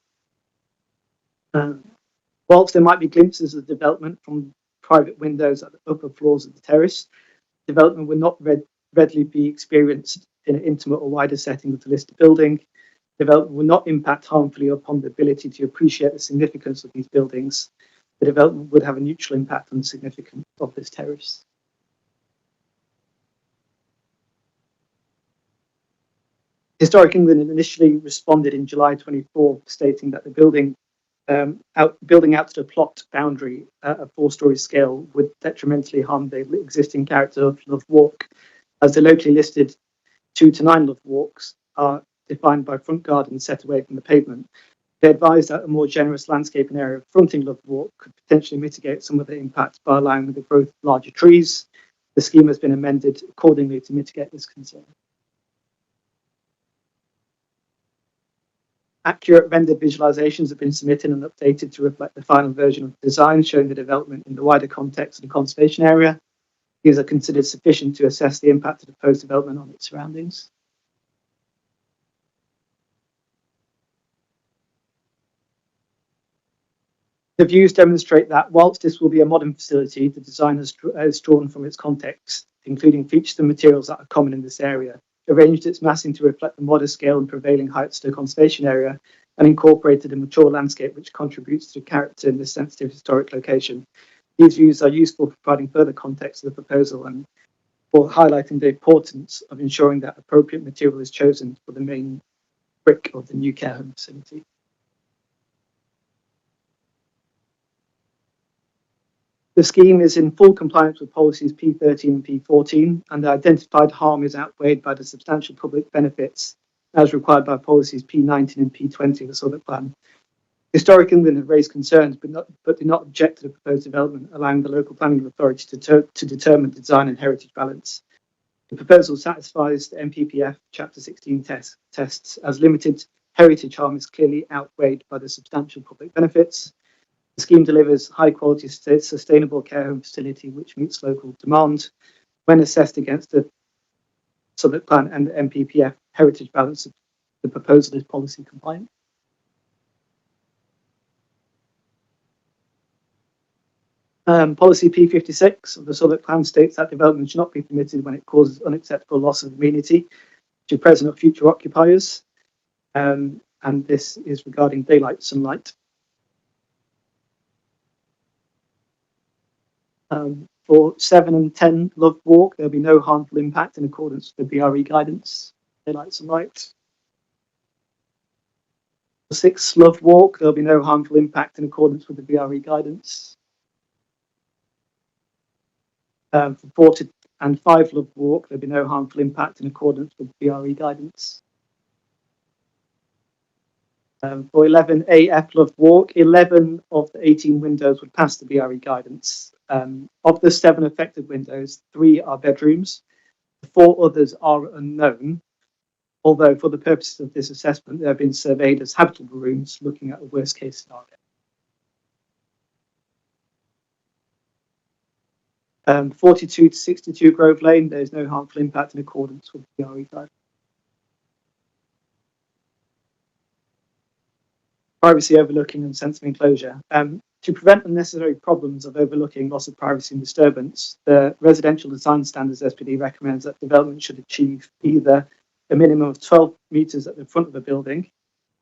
Whilst there might be glimpses of the development from private windows at the upper floors of the terrace, development will not readily be experienced in an intimate or wider setting of the listed building. Development will not impact harmfully upon the ability to appreciate the significance of these buildings. The development would have a neutral impact on the significance of this terrace. Historic England initially responded in July 24, stating that the building out to the plot boundary at a 4-storey scale would detrimentally harm the existing character of Love Walk, as the locally listed 2 to 9 Love Walks are defined by front gardens set away from the pavement. They advised that a more generous landscaping area fronting Love Walk could potentially mitigate some of the impact by allowing the growth of larger trees. The scheme has been amended accordingly to mitigate this concern. Accurate rendered visualizations have been submitted and updated to reflect the final version of the design, showing the development in the wider context of the conservation area. These are considered sufficient to assess the impact of the proposed development on its surroundings. The views demonstrate that whilst this will be a modern facility, the design has drawn from its context, including features and materials that are common in this area, arranged its massing to reflect the modest scale and prevailing heights of the conservation area, and incorporated a mature landscape which contributes to the character in this sensitive historic location. These views are useful for providing further context to the proposal and for highlighting the importance of ensuring that appropriate material is chosen for the main brick of the new care home facility. The scheme is in full compliance with policies P13 and P14, and the identified harm is outweighed by the substantial public benefits as required by policies P19 and P20 of the Southwark Plan. Historic England have raised concerns but do not object to the proposed development, allowing the local planning authority to determine the design and heritage balance. The proposal satisfies the MPPF Chapter 16 tests as limited heritage harm is clearly outweighed by the substantial public benefits. The scheme delivers high-quality, sustainable care home facility which meets local demand. When assessed against the Southwark Plan and the MPPF heritage balance, the proposal is policy compliant. Policy P56 of the Southwark Plan states that development should not be permitted when it causes unacceptable loss of amenity to present or future occupiers, and this is regarding daylight sunlight. For 7 and 10 Love Walk, there'll be no harmful impact in accordance with the BRE guidance, daylight sunlight. For 6 Love Walk, there'll be no harmful impact in accordance with the BRE guidance. For 4 and 5 Love Walk, there'll be no harmful impact in accordance with the BRE guidance. For 11 AF Love Walk, 11 of the 18 windows would pass the BRE guidance. Of the 7 affected windows, 3 are bedrooms, the 4 others are unknown, although for the purposes of this assessment, they have been surveyed as habitable rooms, looking at a worst case scenario. 42 to 62 Grove Lane, there is no harmful impact in accordance with the BRE guidance. Privacy overlooking and sensitive enclosure. To prevent unnecessary problems of overlooking, loss of privacy and disturbance, the Residential Design Standards SPD recommends that development should achieve either a minimum of 12 metres at the front of the building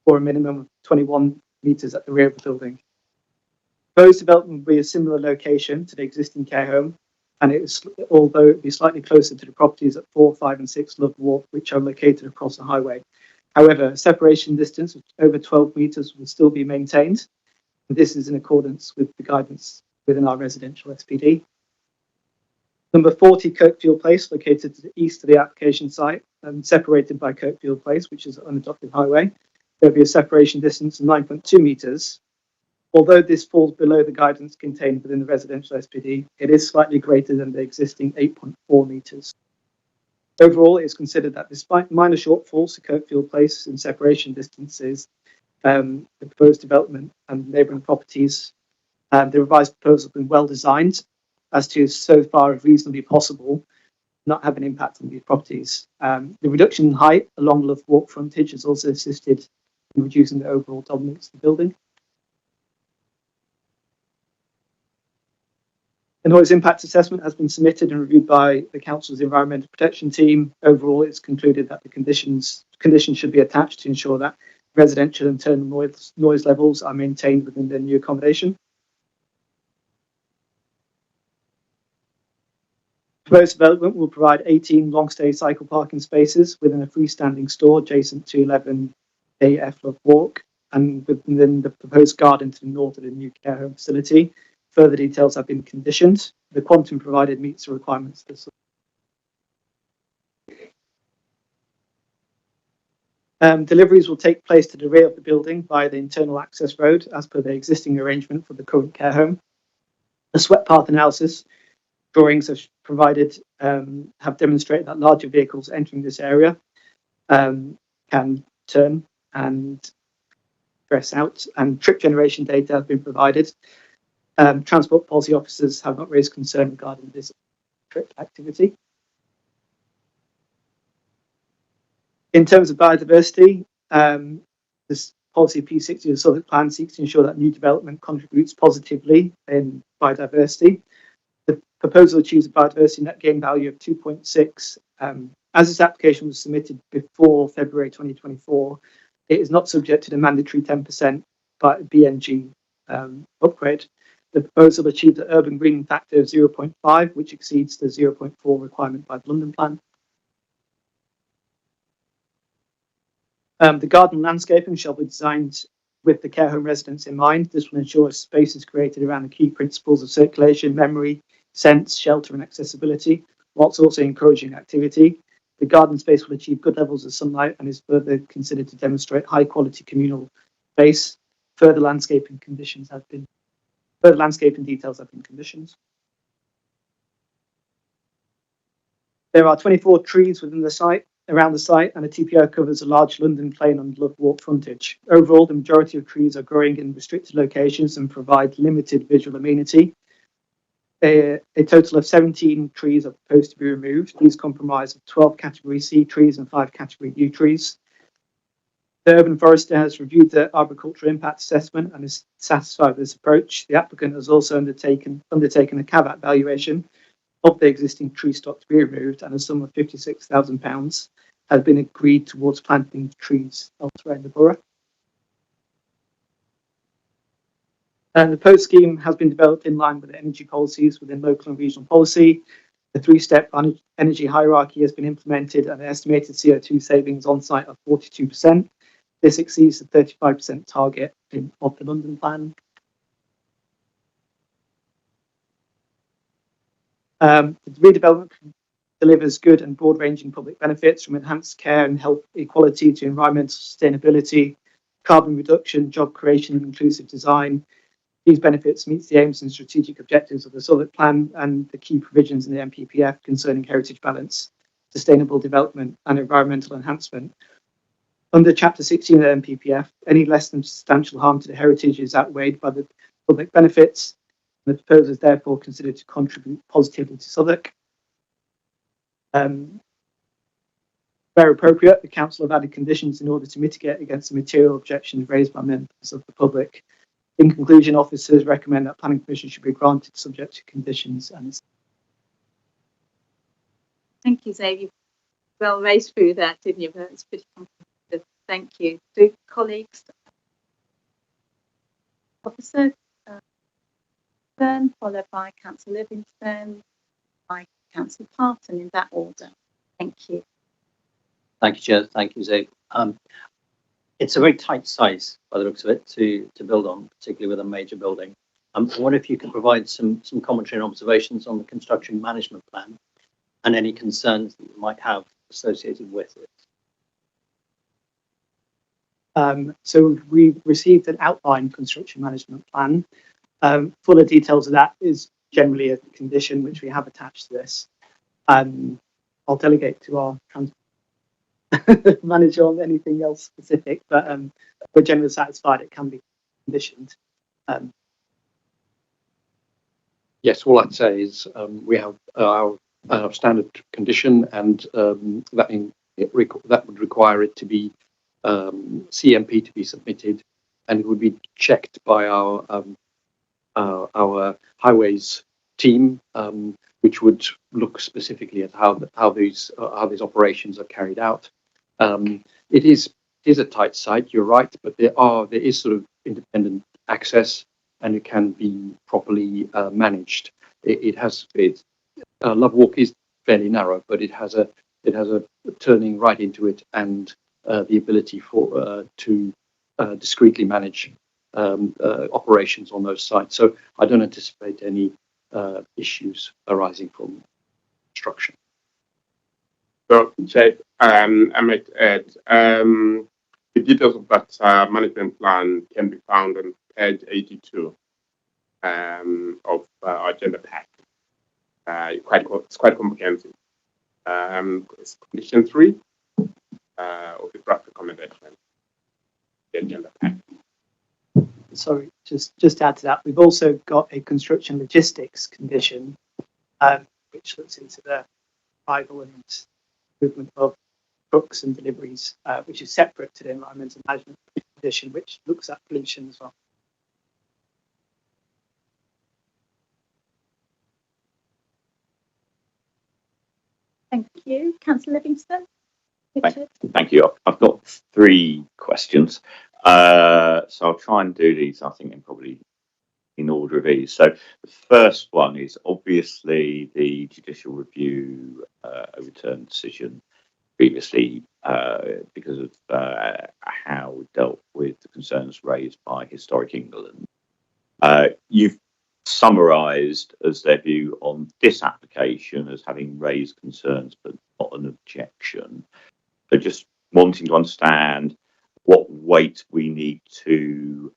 or a minimum of 21 metres at the rear of the building. Proposed development will be a similar location to the existing care home, and although it will be slightly closer to the properties at 4, 5 and 6 Love Walk, which are located across the highway. However, separation distance of over 12 metres will still be maintained. And this is in accordance with the guidance within our residential SPD. Number 40 Kirkfield Place, located to the east of the application site and separated by Kirkfield Place, which is an unadopted highway. There will be a separation distance of 9.2 metres. Although this falls below the guidance contained within the residential SPD, it is slightly greater than the existing 8.4 metres. Overall, it is considered that despite minor shortfalls to Kirkfield Place in separation distances, the proposed development and neighbouring properties, the revised proposal has been well designed as to so far as reasonably possible not have an impact on these properties. The reduction in height along Love Walk frontage has also assisted in reducing the overall dominance of the building. The noise impact assessment has been submitted and reviewed by the Council's Environmental Protection Team. Overall, it's concluded that the conditions should be attached to ensure that residential internal noise levels are maintained within the new accommodation. Proposed development will provide 18 long-stay cycle parking spaces within a freestanding store adjacent to 11 AF Love Walk and within the proposed garden to the north of the new care home facility. Further details have been conditioned. The quantum provided meets the requirements. Deliveries will take place to the rear of the building via the internal access road as per the existing arrangement for the current care home. The sweat path analysis drawings have provided have demonstrated that larger vehicles entering this area can turn and dress out, and trip generation data have been provided. Transport policy officers have not raised concern regarding this trip activity. In terms of biodiversity, this policy P60 of the Southwark Plan seeks to ensure that new development contributes positively in biodiversity. The proposal achieves a biodiversity net gain value of 2.6. As this application was submitted before February 2024, it is not subject to the mandatory 10% BNG upgrade. The proposal achieved an urban greening factor of 0.5, which exceeds the 0.4 requirement by the London Plan. The garden landscaping shall be designed with the care home residents in mind. This will ensure a space is created around the key principles of circulation, memory, sense, shelter and accessibility, whilst also encouraging activity. The garden space will achieve good levels of sunlight and is further considered to demonstrate high quality communal space. Further landscaping details have been commissioned. There are 24 trees within the site, around the site, and the TPO covers a large London plain on Love Walk frontage. Overall, the majority of trees are growing in restricted locations and provide limited visual amenity. A total of 17 trees are proposed to be removed. These comprise of 12 Category C trees and 5 Category U trees. The Urban Forester has reviewed the arboricultural impact assessment and is satisfied with this approach. The applicant has also undertaken a caveat valuation of the existing tree stock to be removed, and a sum of £56,000 has been agreed towards planting trees elsewhere in the borough. And the post scheme has been developed in line with the energy policies within local and regional policy. The three-step energy hierarchy has been implemented, and the estimated CO2 savings on site are 42%. This exceeds the 35% target of the London plan. The redevelopment delivers good and broad-ranging public benefits, from enhanced care and health equality to environmental sustainability, carbon reduction, job creation and inclusive design. These benefits meet the aims and strategic objectives of the Southwark Plan and the key provisions in the MPPF concerning heritage balance, sustainable development and environmental enhancement. Under Chapter 16 of the MPPF, any less than substantial harm to the heritage is outweighed by the public benefits. The proposal is therefore considered to contribute positively to Southwark. Where appropriate, the council have added conditions in order to mitigate against the material objections raised by members of the public. In conclusion, officers recommend that planning permission should be granted subject to conditions. And thank you, Xavier. Well raced through that, didn't you? But it's pretty comprehensive. Thank you. Do colleagues, officer, followed by Councillor Livingston, by Councillor Parton, in that order. Thank you. Thank you, Chair. Thank you, Zabe. It's a very tight size, by the looks of it, to build on, particularly with a major building. I wonder if you could provide some commentary and observations on the construction management plan and any concerns that you might have associated with it. So we received an outline construction management plan. Fuller details of that is generally a condition which we have attached to this. I'll delegate to our manager on anything else specific, but we're generally satisfied it can be conditioned. Yes, all I'd say is we have our standard condition, and that would require it to be CMP to be submitted, and it would be checked by our highways team, which would look specifically at how these operations are carried out. It is a tight site, you're right, but there is sort of independent access, and it can be properly managed. Love Walk is fairly narrow, but it has a turning right into it, and the ability to discreetly manage operations on those sites. So I don't anticipate any issues arising from construction. So, Chair, I might add, the details of that management plan can be found on page 82 of our agenda pack. It's quite comprehensive. It's condition 3 of the draft recommendation, the agenda pack. Sorry, just to add to that, we've also got a construction logistics condition, which looks into the arrival and movement of trucks and deliveries, which is separate to the environmental management condition, which looks at pollution as well. Thank you. Councillor Livingston. Thank you. I've got 3 questions. So I'll try and do these, I think, in order of ease. So the first one is obviously the judicial review overturned decision previously because of how we dealt with the concerns raised by Historic England. You've summarised as their view on this application as having raised concerns but not an objection. So just wanting to understand what weight we need to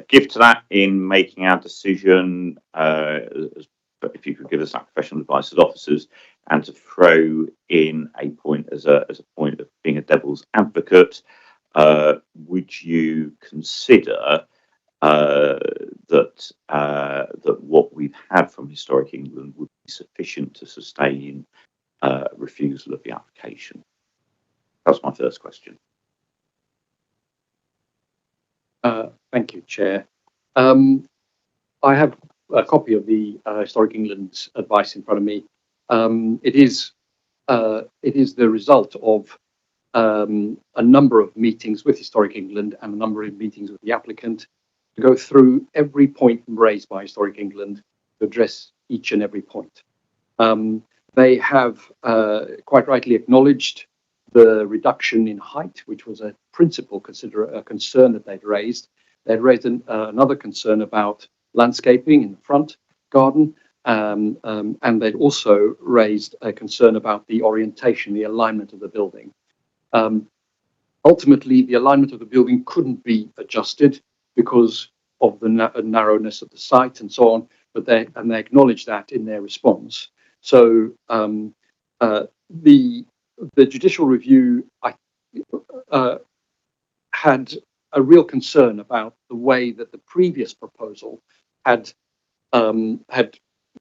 give to that in making our decision, if you could give us that professional advice as officers, and to throw in a point as a point of being a devil's advocate, would you consider that what we've had from Historic England would be sufficient to sustain refusal of the application? That's my first question. Thank you, Chair. I have a copy of the Historic England's advice in front of me. It is the result of a number of meetings with Historic England and a number of meetings with the applicant to go through every point raised by Historic England to address each and every point. They have quite rightly acknowledged the reduction in height, which was a principal concern that they'd raised. They'd raised another concern about landscaping in the front garden, and they'd also raised a concern about the orientation, the alignment of the building. Ultimately, the alignment of the building couldn't be adjusted because of the narrowness of the site and so on, but they acknowledged that in their response. So the judicial review had a real concern about the way that the previous proposal had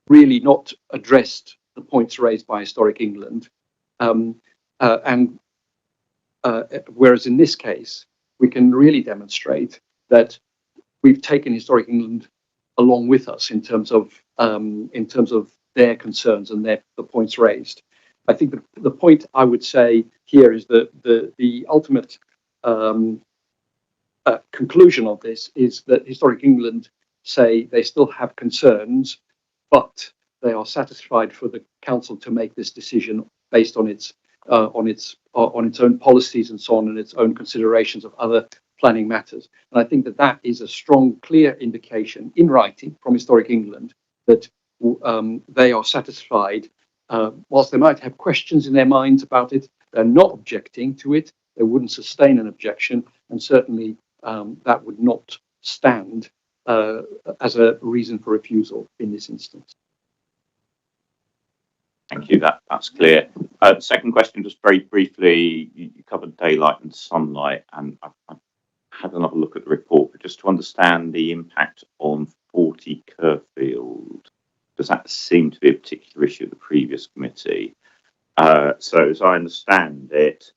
really not addressed the points raised by Historic England, whereas in this case we can really demonstrate that we've taken Historic England along with us in terms of their concerns and the points raised. I think the point I would say here is that the ultimate conclusion of this is that Historic England say they still have concerns, but they are satisfied for the council to make this decision based on its own policies and so on, and its own considerations of other planning matters. And I think that is a strong, clear indication in writing from Historic England that they are satisfied. Whilst they might have questions in their minds about it, they're not objecting to it. They wouldn't sustain an objection, and certainly that would not stand as a reason for refusal in this instance. Thank you. That's clear. Second question, just very briefly, you covered daylight and sunlight, and I've had another look at the report, but just to understand the impact on 40 Kerfield, does that seem to be a particular issue of the previous committee? So as I understand it,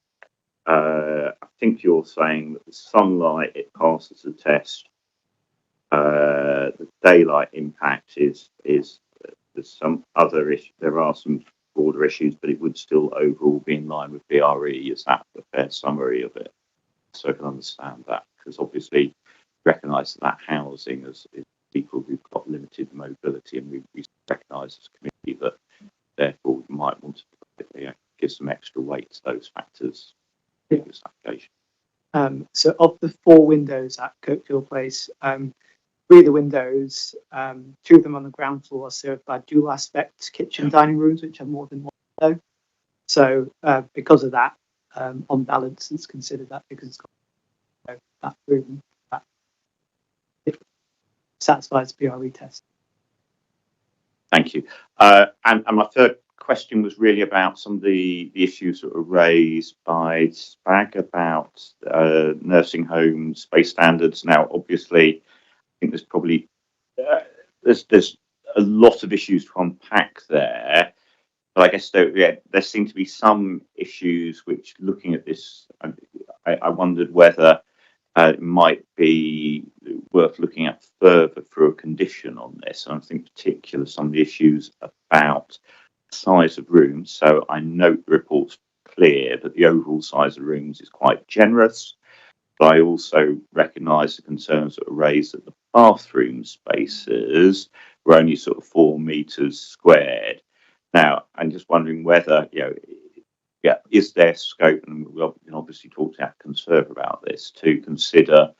I think you're saying that the sunlight, it passes the test. The daylight impact is there's some other issue. There are some broader issues, but it would still overall be in line with BRE. Is that a fair summary of it? So I can understand that, because obviously recognise that housing is people who've got limited mobility, and we recognise as a committee that therefore we might want to give some extra weight to those factors in this application. So of the 4 windows at Kirkfield Place, 3 of the windows, 2 of them on the ground floor, are served by dual aspect kitchen dining rooms, which have more than 1 window. So because of that, on balance, it's considered that because it's got that room that it satisfies the BRE test. Thank you. And my third question was really about some of the issues that were raised by SPAG about nursing home space standards. Now, obviously, I think there's probably there's a lot of issues to unpack there, but I guess there seem to be some issues which, looking at this, I wondered whether it might be worth looking at further for a condition on this. And I think particularly some of the issues about size of rooms. So I note the report's clear that the overall size of rooms is quite generous, but I also recognise the concerns that were raised that the bathroom spaces were only sort of 4 metres squared. Now, I'm just wondering whether, yeah, is there scope, and we can obviously talk to applicants further about this, to consider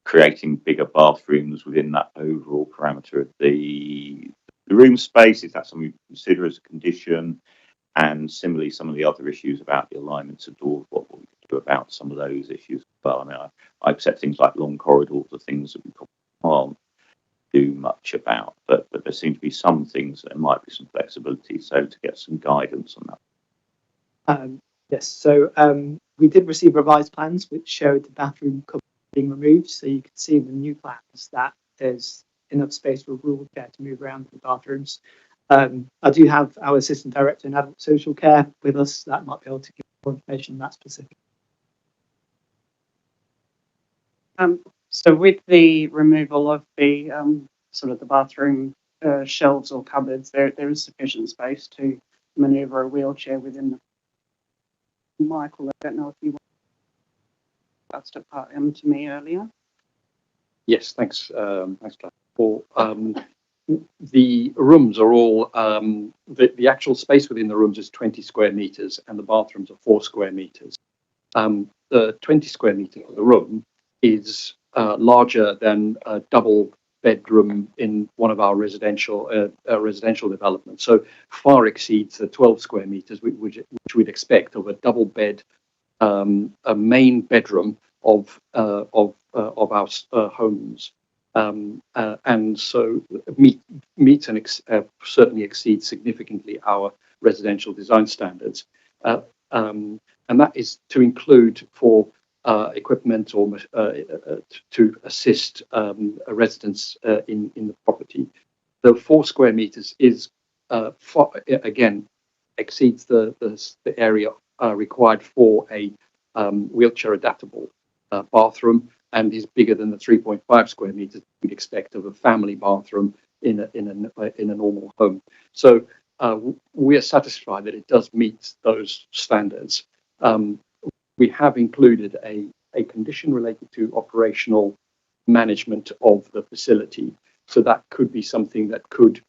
creating bigger bathrooms within that overall parameter of the room space? Is that something you consider as a condition? And similarly, some of the other issues about the alignments of doors, what we could do about some of those issues as well. I mean, I accept things like long corridors are things that we probably can't do much about, but there seem to be some things that there might be some flexibility. So to get some guidance on that. Yes, so we did receive revised plans which showed the bathroom cupboard being removed. So you can see in the new plans that there's enough space for a wheelchair to move around the bathrooms. I do have our assistant director in adult social care with us that might be able to give more information on that specific. So with the removal of the sort of the bathroom shelves or cupboards, there is sufficient space to manoeuvre a wheelchair within them. Michael, I don't know if you want to part to me earlier. Yes, thanks, thanks, Paul. The rooms are all, the actual space within the rooms is 20 square meters and the bathrooms are 4 square meters. The 20 square meter of the room is larger than a double bedroom in one of our residential developments. So far exceeds the 12 square meters, which we'd expect of a double bed, a main bedroom of our homes. And so meets and certainly exceeds significantly our residential design standards. And that is to include for equipment or to assist residents in the property. The 4 square meters is again exceeds the area required for a wheelchair adaptable bathroom, and is bigger than the 3.5 square meters we'd expect of a family bathroom in a normal home. So we are satisfied that it does meet those standards. We have included a condition related to operational management of the facility. So that could be something that could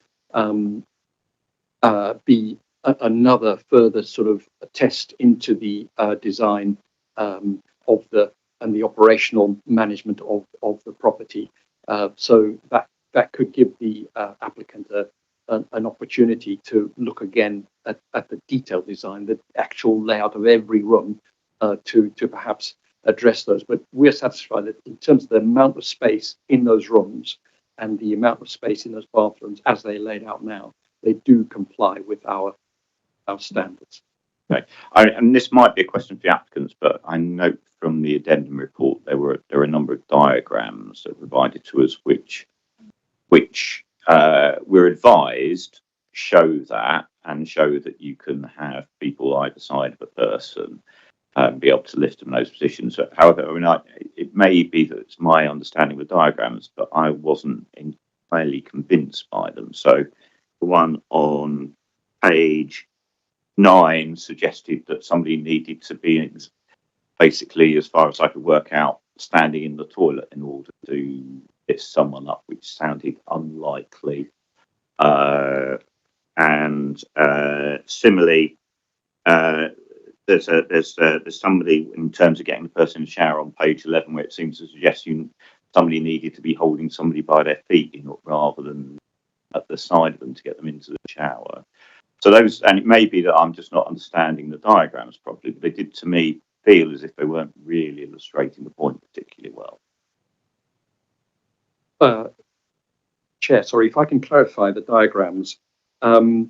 be another further sort of test into the design of the operational management of the property. So that could give the applicant an opportunity to look again at the detailed design, the actual layout of every room, to perhaps address those. But we're satisfied that in terms of the amount of space in those rooms and the amount of space in those bathrooms as they're laid out now, they do comply with our standards. Okay, and this might be a question for the applicants, but I note from the addendum report there were a number of diagrams that were provided to us, which we're advised show that you can have people either side of a person be able to lift them in those positions. However, I mean, it may be that it's my understanding of the diagrams, but I wasn't entirely convinced by them. So the one on page 9 suggested that somebody needed to be basically, as far as I could work out, standing in the toilet in order to lift someone up, which sounded unlikely. And similarly, there's somebody in terms of getting the person in the shower on page 11, where it seems to suggest somebody needed to be holding somebody by their feet rather than at the side of them to get them into the shower. So those, and it may be that I'm just not understanding the diagrams properly, but they did to me feel as if they weren't really illustrating the point particularly well. Chair, sorry, if I can clarify the diagrams. The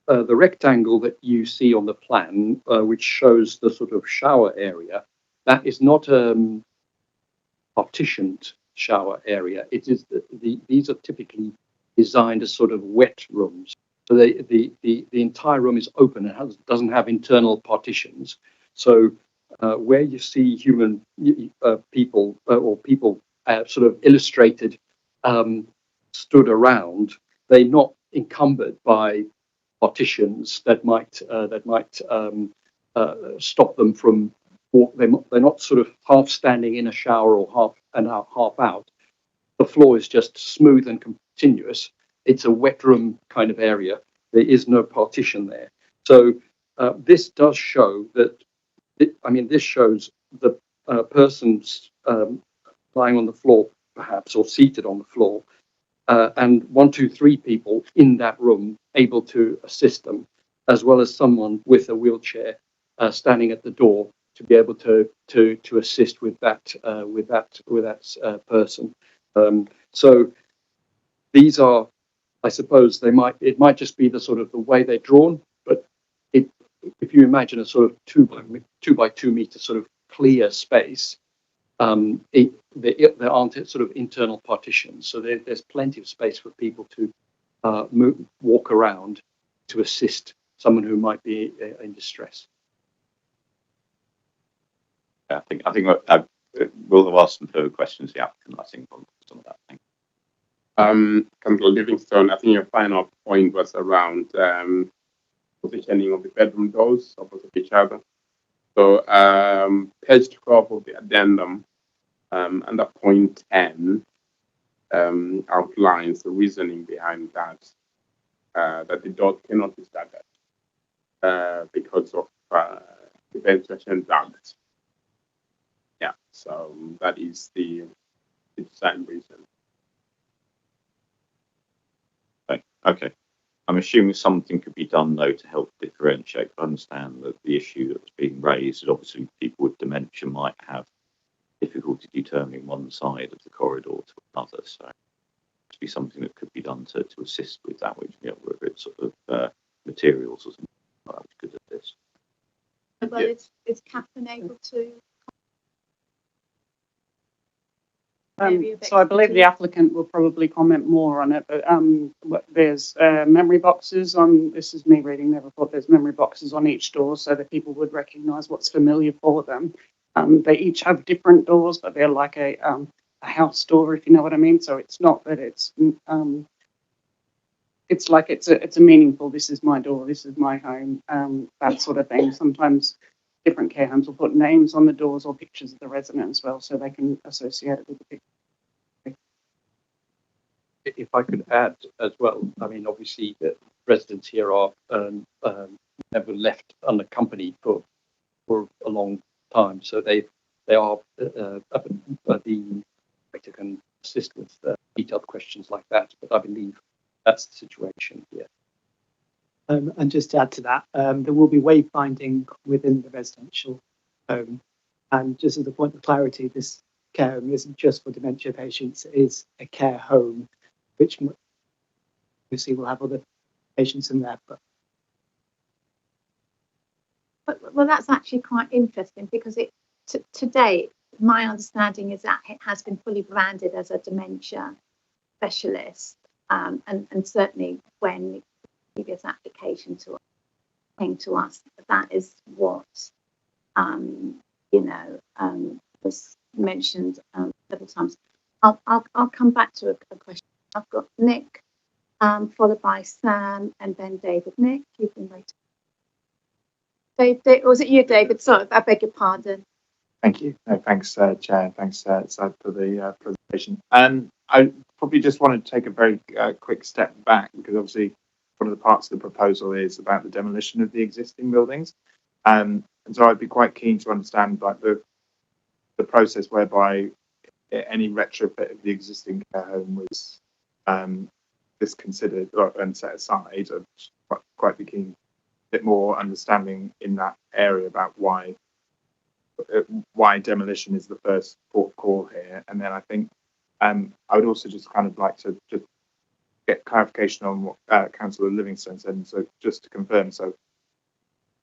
rectangle that you see on the plan, which shows the sort of shower area, that is not a partitioned shower area. It is these are typically designed as sort of wet rooms. So the entire room is open and doesn't have internal partitions. So where you see human people or people sort of illustrated stood around, they're not encumbered by partitions that might stop them from they're not sort of half standing in a shower or half out. The floor is just smooth and continuous. It's a wet room kind of area. There is no partition there. So this does show that, this shows the persons lying on the floor, perhaps, or seated on the floor, and 1, 2, 3 people in that room able to assist them, as well as someone with a wheelchair standing at the door to be able to assist with that person. So these are, I suppose, it might just be the sort of the way they're drawn, but if you imagine a sort of 2 by 2 meter sort of clear space, there aren't sort of internal partitions, so there's plenty of space for people to walk around to assist someone who might be in distress. I think we'll have asked some further questions to the applicant, I think, on some of that. Thank you. Councillor Livingstone, I think your final point was around positioning of the bedroom doors opposite each other. So page 12 of the addendum, under point 10, outlines the reasoning behind that, that the doors cannot be staggered because of the ventilation ducts. Yeah, so that is the design reason. Okay. I'm assuming something could be done, though, to help differentiate. I understand that the issue that was being raised is obviously people with dementia might have difficulty determining one side of the corridor to another. So it be something that could be done to assist with that, which, whether it's sort of materials or something like that, which could assist. Well, Yeah. is Catherine able to? So I believe the applicant will probably comment more on it, but there's memory boxes on, this is me reading their report, there's memory boxes on each door so that people would recognise what's familiar for them. They each have different doors, but they're like a house door, if you know what I mean. So it's not that it's like it's a meaningful, this is my door, this is my home, that sort of thing. Sometimes different care homes will put names on the doors or pictures of the resident as well, so they can associate it with the picture. If I could add as well, obviously the residents here are never left unaccompanied for a long time, so they are the operator can assist with detailed questions like that. But I believe that's the situation here. And just to add to that, there will be wayfinding within the residential home. And just as a point of clarity, this care home isn't just for dementia patients, it is a care home, which obviously will have other patients in there. Well, that's actually quite interesting because to date, my understanding is that it has been fully branded as a dementia specialist. And certainly when the previous application came to us, that is what was mentioned several times. I'll come back to a question. I've got Nick, followed by Sam, and then David. Nick, you've been waiting. Dave, was it you, David? Sorry, I beg your pardon. Thank you. No, thanks, Chair. Thanks, Sad, for the presentation. I probably just wanted to take a very quick step back because obviously one of the parts of the proposal is about the demolition of the existing buildings. And so I'd be quite keen to understand like the process whereby any retrofit of the existing care home was disconsidered and set aside. I'd quite be keen a bit more understanding in that area about why demolition is the first port of call here. And then I think I would also just kind of like to just get clarification on what Councillor Livingstone said. And so just to confirm, so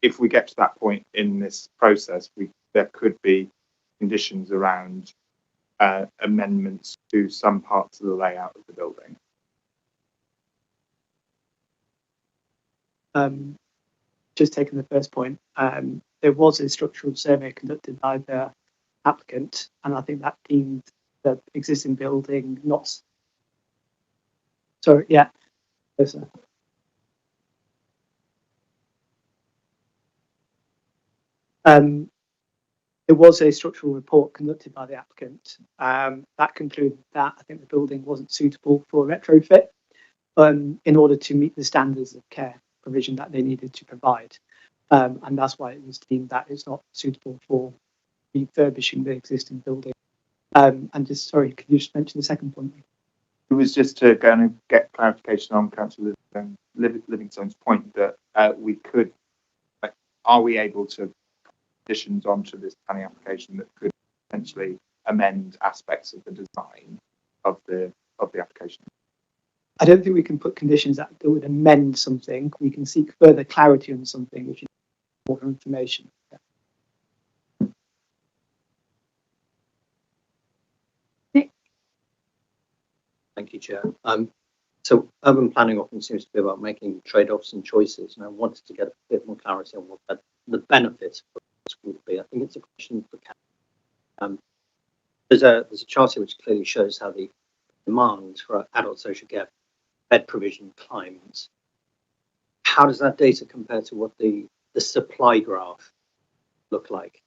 if we get to that point in this process, there could be conditions around amendments to some parts of the layout of the building. Just taking the first point, there was a structural survey conducted by the applicant, and I think that deemed the existing building not. Sorry, yeah. Yes, sir. There was a structural report conducted by the applicant that concluded that I think the building wasn't suitable for a retrofit in order to meet the standards of care provision that they needed to provide. and that's why it was deemed that it's not suitable for refurbishing the existing building. And just, sorry, could you just mention the second point? It was just to kind of get clarification on Councillor Livingstone's point that we could, are we able to put conditions onto this planning application that could potentially amend aspects of the design of the application? I don't think we can put conditions that would amend something. We can seek further clarity on something, which is more information. Thank you, Chair. So urban planning often seems to be about making trade-offs and choices, and I wanted to get a bit more clarity on what the benefit of this would be. I think it's a question for Kat. There's a chart here which clearly shows how the demand for adult social care bed provision climbs. How does that data compare to what the supply graph look like?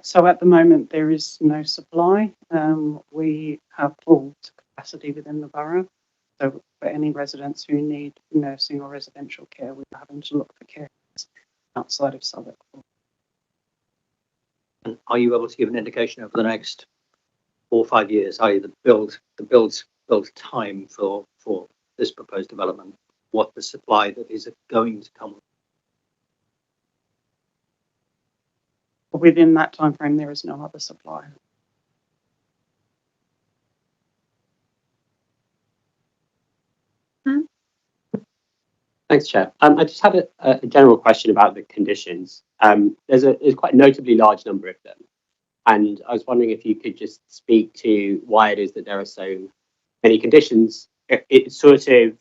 So at the moment, there is no supply. We have full capacity within the borough. So for any residents who need nursing or residential care, we're having to look for care outside of Southwark. And are you able to give an indication over the next 4 or 5 years, i.e. the build time for this proposed development, what the supply that is going to come? Within that time frame, there is no other supply. Thanks, Chair. I just had a general question about the conditions. There's quite a notably large number of them, and I was wondering if you could just speak to why it is that there are so many conditions. It sort of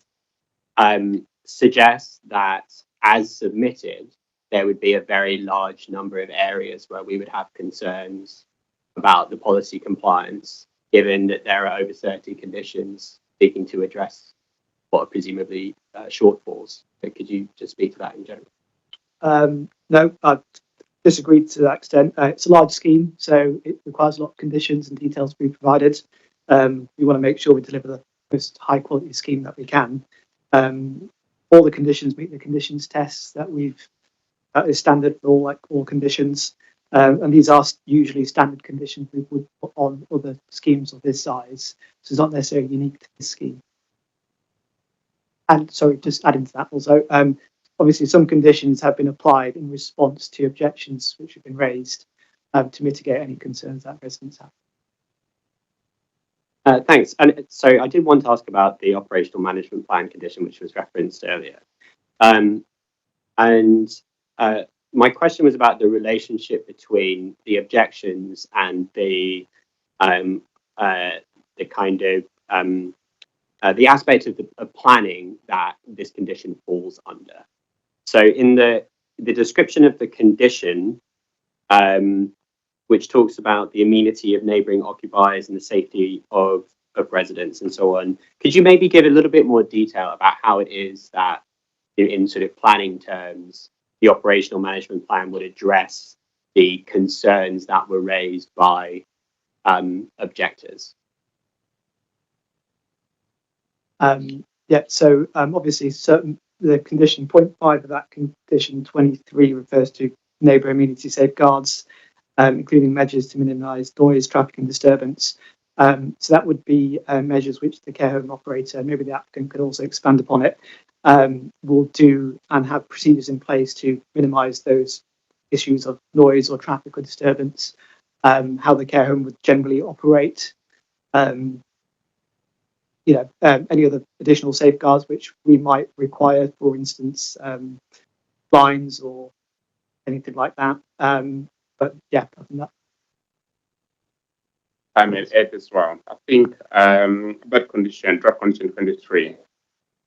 suggests that, as submitted, there would be a very large number of areas where we would have concerns about the policy compliance, given that there are over 30 conditions seeking to address what are presumably shortfalls. But could you just speak to that in general? No, I disagree to that extent. It's a large scheme, so it requires a lot of conditions and details to be provided. We want to make sure we deliver the most high quality scheme that we can. All the conditions meet the conditions tests that is standard for all conditions. And these are usually standard conditions we would put on other schemes of this size. So it's not necessarily unique to this scheme. And sorry, just adding to that also, obviously some conditions have been applied in response to objections which have been raised to mitigate any concerns that residents have. Thanks. And so I did want to ask about the operational management plan condition, which was referenced earlier. My question was about the relationship between the objections and the kind of the aspect of planning that this condition falls under. So in the description of the condition, which talks about the amenity of neighbouring occupiers and the safety of residents and so on, could you maybe give a little bit more detail about how it is that, in sort of planning terms, the operational management plan would address the concerns that were raised by objectors? So obviously the condition 0.5 of that condition 23 refers to neighbour amenity safeguards, including measures to minimise noise, traffic and disturbance. So that would be measures which the care home operator, maybe the applicant could also expand upon it, will do and have procedures in place to minimise those issues of noise or traffic or disturbance, how the care home would generally operate, any other additional safeguards which we might require, for instance, lines or anything like that. But yeah, I think that. I may add as well. I think that condition, draft condition 23,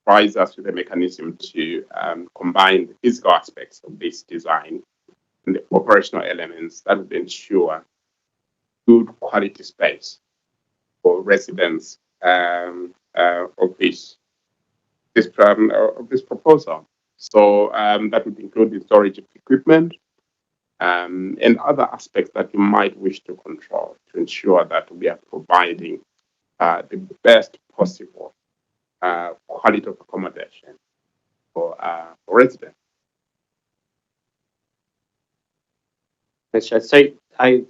provides us with a mechanism to combine the physical aspects of this design and the operational elements that would ensure good quality space for residents of this proposal. So that would include the storage of equipment and other aspects that you might wish to control to ensure that we are providing the best possible quality of accommodation for residents. So I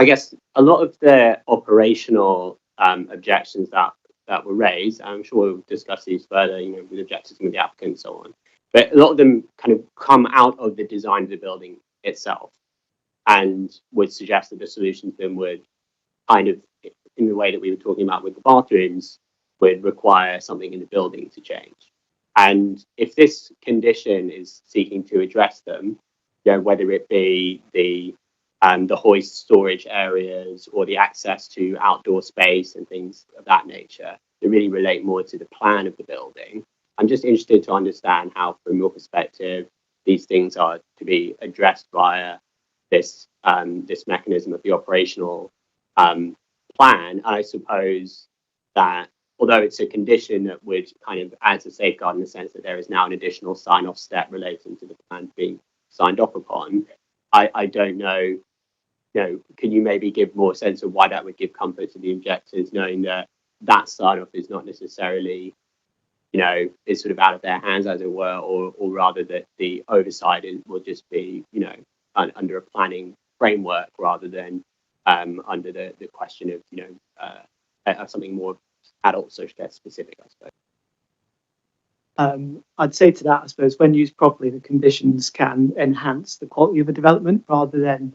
guess a lot of the operational objections that were raised, I'm sure we'll discuss these further, with objectives with the applicant and so on. But a lot of them kind of come out of the design of the building itself, and would suggest that the solutions then would kind of, in the way that we were talking about with the bathrooms, would require something in the building to change. And if this condition is seeking to address them, whether it be the hoist storage areas or the access to outdoor space and things of that nature, that really relate more to the plan of the building, I'm just interested to understand how, from your perspective, these things are to be addressed via this mechanism of the operational plan. And I suppose that although it's a condition that would kind of adds a safeguard in the sense that there is now an additional sign-off step relating to the plan being signed off upon, I don't know, can you maybe give more sense of why that would give comfort to the objectors, knowing that that sign-off is not necessarily, is sort of out of their hands, as it were, or rather that the oversight will just be, under a planning framework rather than under the question of, something more adult social care specific, I suppose. I'd say to that, I suppose, when used properly, the conditions can enhance the quality of a development rather than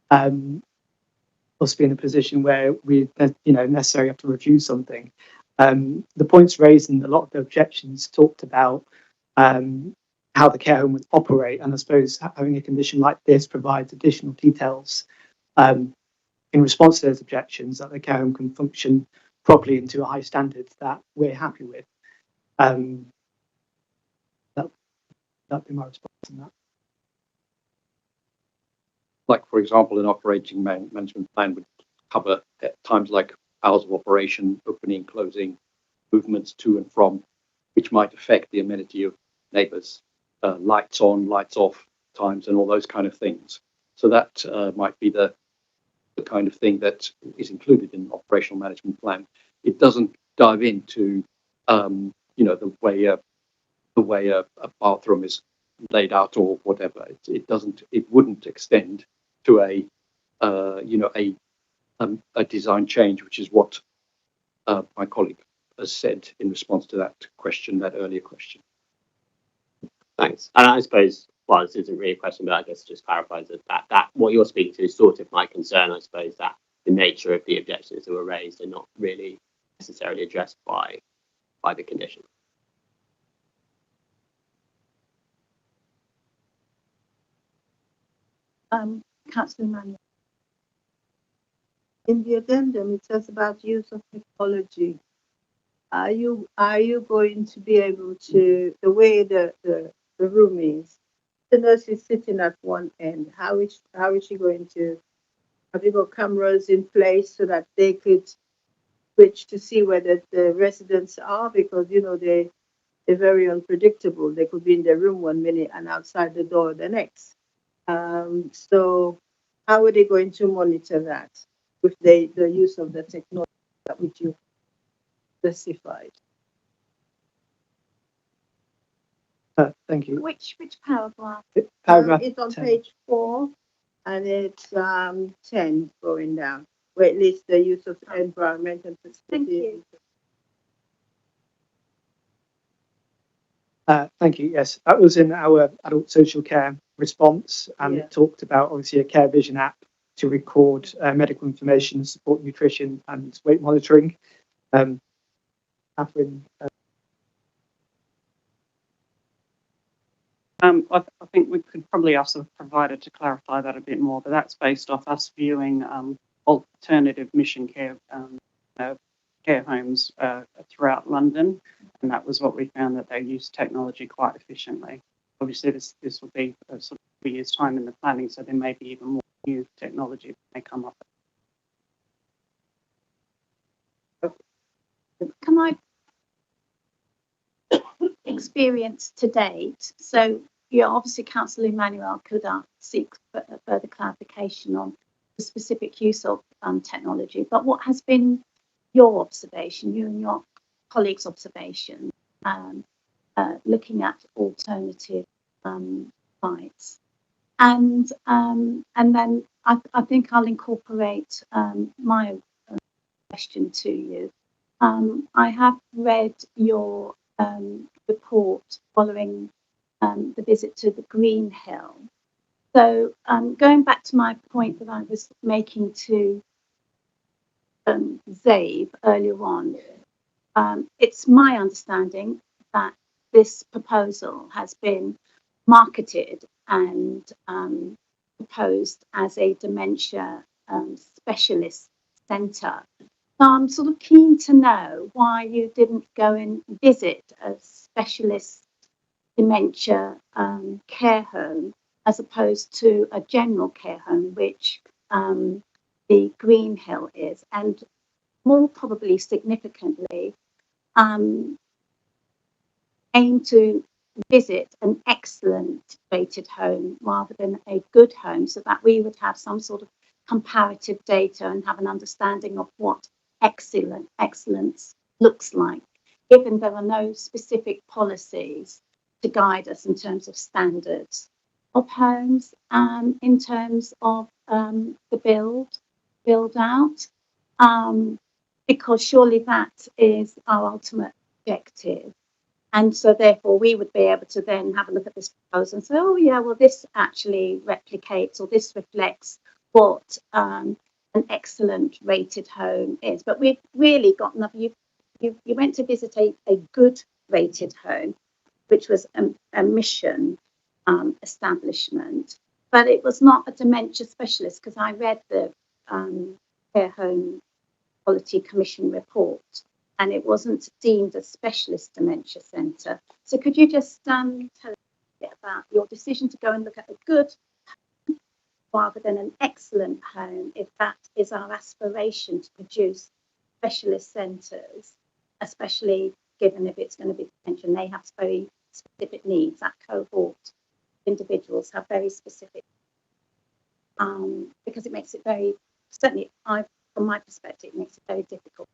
us be in a position where we, necessarily have to refuse something. The points raised and a lot of the objections talked about how the care home would operate, and I suppose having a condition like this provides additional details in response to those objections, that the care home can function properly and to a high standard that we're happy with. That'd be my response on that. Like, for example, an operating management plan would cover at times like hours of operation, opening, closing, movements to and from, which might affect the amenity of neighbours, lights on, lights off times, and all those kind of things. So that might be the kind of thing that is included in an operational management plan. It doesn't dive into, the way a bathroom is laid out or whatever. It wouldn't extend to a design change, which is what my colleague has said in response to that earlier question. Thanks. And I suppose, well, this isn't really a question, but I guess it just clarifies that what you're speaking to is sort of my concern, I suppose, that the nature of the objections that were raised are not really necessarily addressed by the condition. Councillor Manuel. In the addendum, it says about use of technology. Are you going to be able to, the way the room is, the nurse is sitting at one end, how is she going to, have you got cameras in place so that they could switch to see where the residents are? Because, they're very unpredictable. They could be in their room 1 minute and outside the door the next. So how are they going to monitor that with the use of the technology that which you specified? Thank you. Which paragraph? Paragraph It's on 10. page 4 and it's 10 going down, where it lists the use of environmental facilities. Thank you. Thank you. Yes, that was in our adult social care response, and it talked about obviously a Care Vision app to record medical information, support nutrition and weight monitoring. Catherine. I think we could probably ask the provider to clarify that a bit more, but that's based off us viewing alternative mission care care homes throughout London, and that was what we found, that they use technology quite efficiently. Obviously, this will be sort of 3 years' time in the planning, so there may be even more new technology that may come up. Can I experience to date? So, obviously, Councillor Emmanuel could seek further clarification on the specific use of technology. But what has been your observation, you and your colleagues' observations, looking at alternative sites. And then I think I'll incorporate my question to you. I have read your report following the visit to the Green Hill. So going back to my point that I was making to Zabe earlier on, it's my understanding that this proposal has been marketed and proposed as a dementia specialist centre. So I'm sort of keen to know why you didn't go and visit a specialist dementia care home as opposed to a general care home, which the Green Hill is, and more probably significantly, aim to visit an excellent rated home rather than a good home, so that we would have some sort of comparative data and have an understanding of what excellence looks like, given there are no specific policies to guide us in terms of standards of homes, in terms of the build out, because surely that is our ultimate objective. And so therefore we would be able to then have a look at this proposal and say, oh yeah, well this actually replicates or this reflects what an excellent rated home is. But we've really got enough. You went to visit a good rated home, which was a mission establishment, but it was not a dementia specialist, because I read the Care Home Quality Commission report, and it wasn't deemed a specialist dementia centre. So could you just tell us a bit about your decision to go and look at a good home rather than an excellent home, if that is our aspiration to produce specialist centres, especially given if it's going to be dementia, and they have very specific needs. That cohort of individuals have very specific, because it makes it very, certainly from my perspective, it makes it very difficult.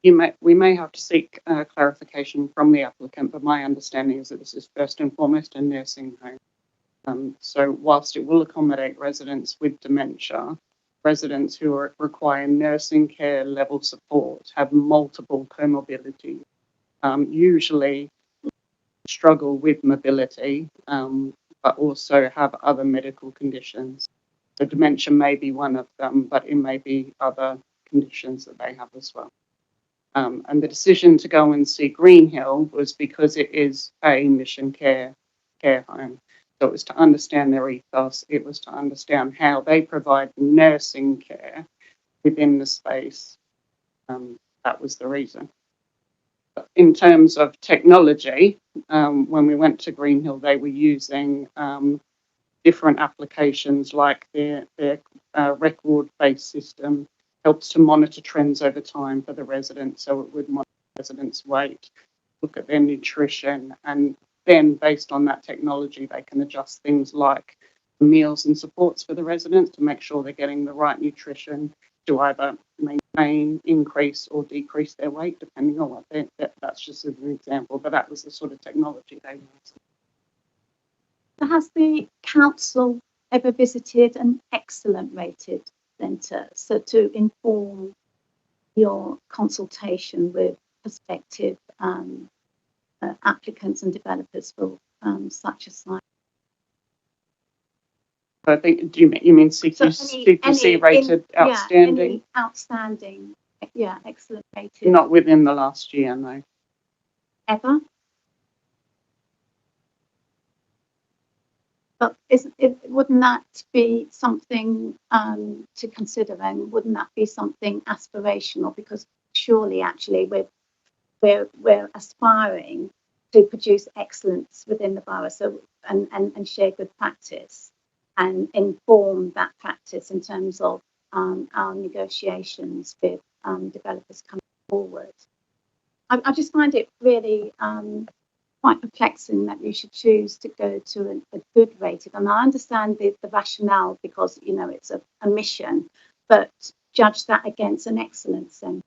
We may have to seek clarification from the applicant, but my understanding is that this is first and foremost a nursing home. So whilst it will accommodate residents with dementia, residents who require nursing care level support have multiple comorbidities, usually struggle with mobility, but also have other medical conditions. So dementia may be one of them, but it may be other conditions that they have as well. And the decision to go and see Green Hill was because it is a mission care home. So it was to understand their ethos. It was to understand how they provide nursing care within the space. That was the reason. But in terms of technology, when we went to Green Hill, they were using different applications, like their record-based system helps to monitor trends over time for the residents. So it would monitor residents' weight, look at their nutrition, and then based on that technology, they can adjust things like meals and supports for the residents to make sure they're getting the right nutrition to either maintain, increase or decrease their weight, depending on what that's just as an example, but that was the sort of technology they were using. So has the council ever visited an excellent rated centre, so to inform your consultation with prospective applicants and developers for such a site? I think, do you mean CQC rated outstanding? Yeah, outstanding, yeah, excellent rated. Not within the last year, no. Ever? But wouldn't that be something to consider then? Wouldn't that be something aspirational? Because surely, actually, we're aspiring to produce excellence within the borough, so and share good practice and inform that practice in terms of our negotiations with developers coming forward. I just find it really quite perplexing that you should choose to go to a good rated, and I understand the rationale, because it's a mission, but judge that against an excellence centre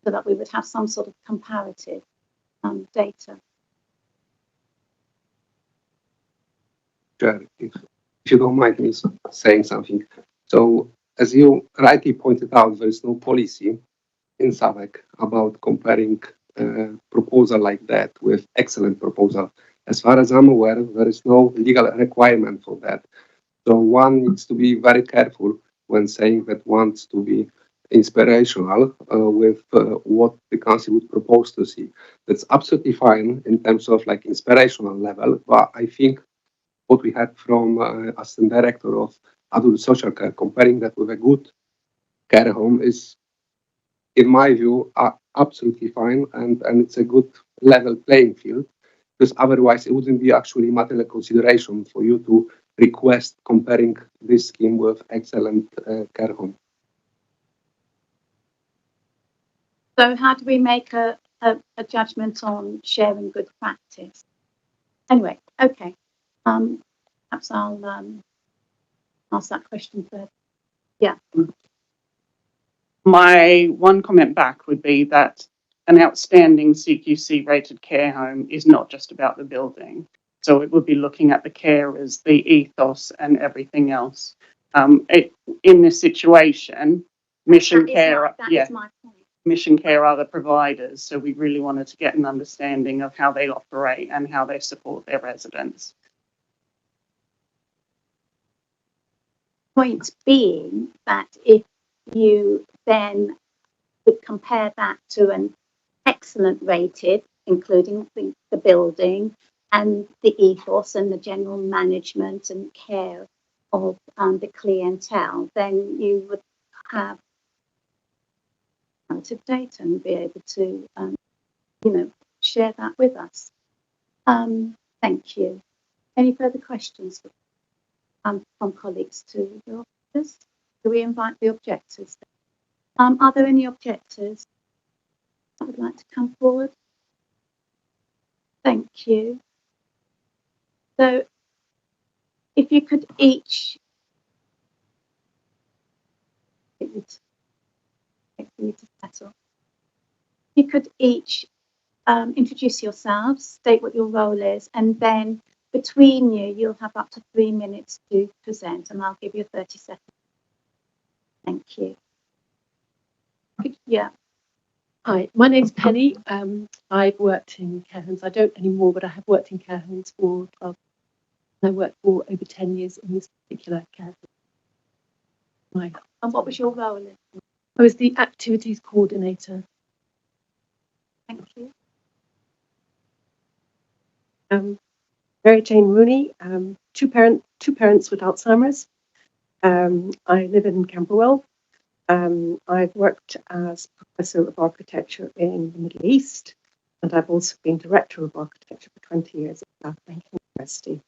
so that we would have some sort of comparative data. Sure, if you don't mind me saying something. So, as you rightly pointed out, there is no policy in Southwark about comparing proposal like that with excellent proposal. As far as I'm aware, there is no legal requirement for that. So one needs to be very careful when saying that wants to be inspirational with what the council would propose to see. That's absolutely fine in terms of like inspirational level, but I think what we had from assistant director of adult social care, comparing that with a good care home is, in my view, absolutely fine, and it's a good level playing field, because otherwise it wouldn't be actually material consideration for you to request comparing this scheme with excellent care home. So how do we make a judgment on sharing good practice? Anyway, okay. Perhaps I'll ask that question first. Yeah. My one comment back would be that an outstanding CQC rated care home is not just about the building. So it would be looking at the carers, the ethos and everything else. In this situation, Mission Care, Mission Care are the providers. So we really wanted to get an understanding of how they operate and how they support their residents. Point being that if you then would compare that to an excellent rated, including the building and the ethos and the general management and care of the clientele, then you would have relative data and be able to, share that with us. Thank you. Any further questions from colleagues to the officers? Do we invite the objectors? Are there any objectors that would like to come forward? Thank you. So, if you could each, you could each introduce yourselves, state what your role is, and then between you, you'll have up to 3 minutes to present, and I'll give you 30 seconds. Thank you. Yeah. Hi, my name's Penny. I've worked in care homes. I don't anymore, but I have worked in care homes for 12 years. I worked for over 10 years in this particular care home. And what was your role in? I was the activities coordinator. Thank you. Mary Jane Rooney, two parents with Alzheimer's. I live in Camberwell. I've worked as Professor of Architecture in the Middle East, and I've also been Director of Architecture for 20 years at Southwark University.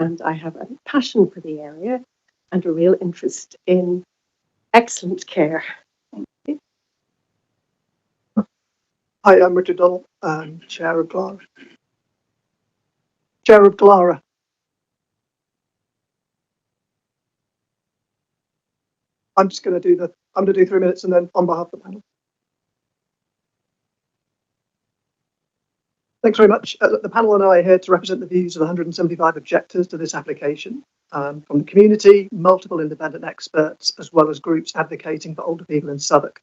And I have a passion for the area and a real interest in excellent care. Thank you. Hi, I'm Richard Donald, Chair of GLARA. Chair of GLARA. I'm just going to do 3 minutes and then on behalf of the panel. Thanks very much. The panel and I are here to represent the views of 175 objectors to this application from the community, multiple independent experts, as well as groups advocating for older people in Southwark.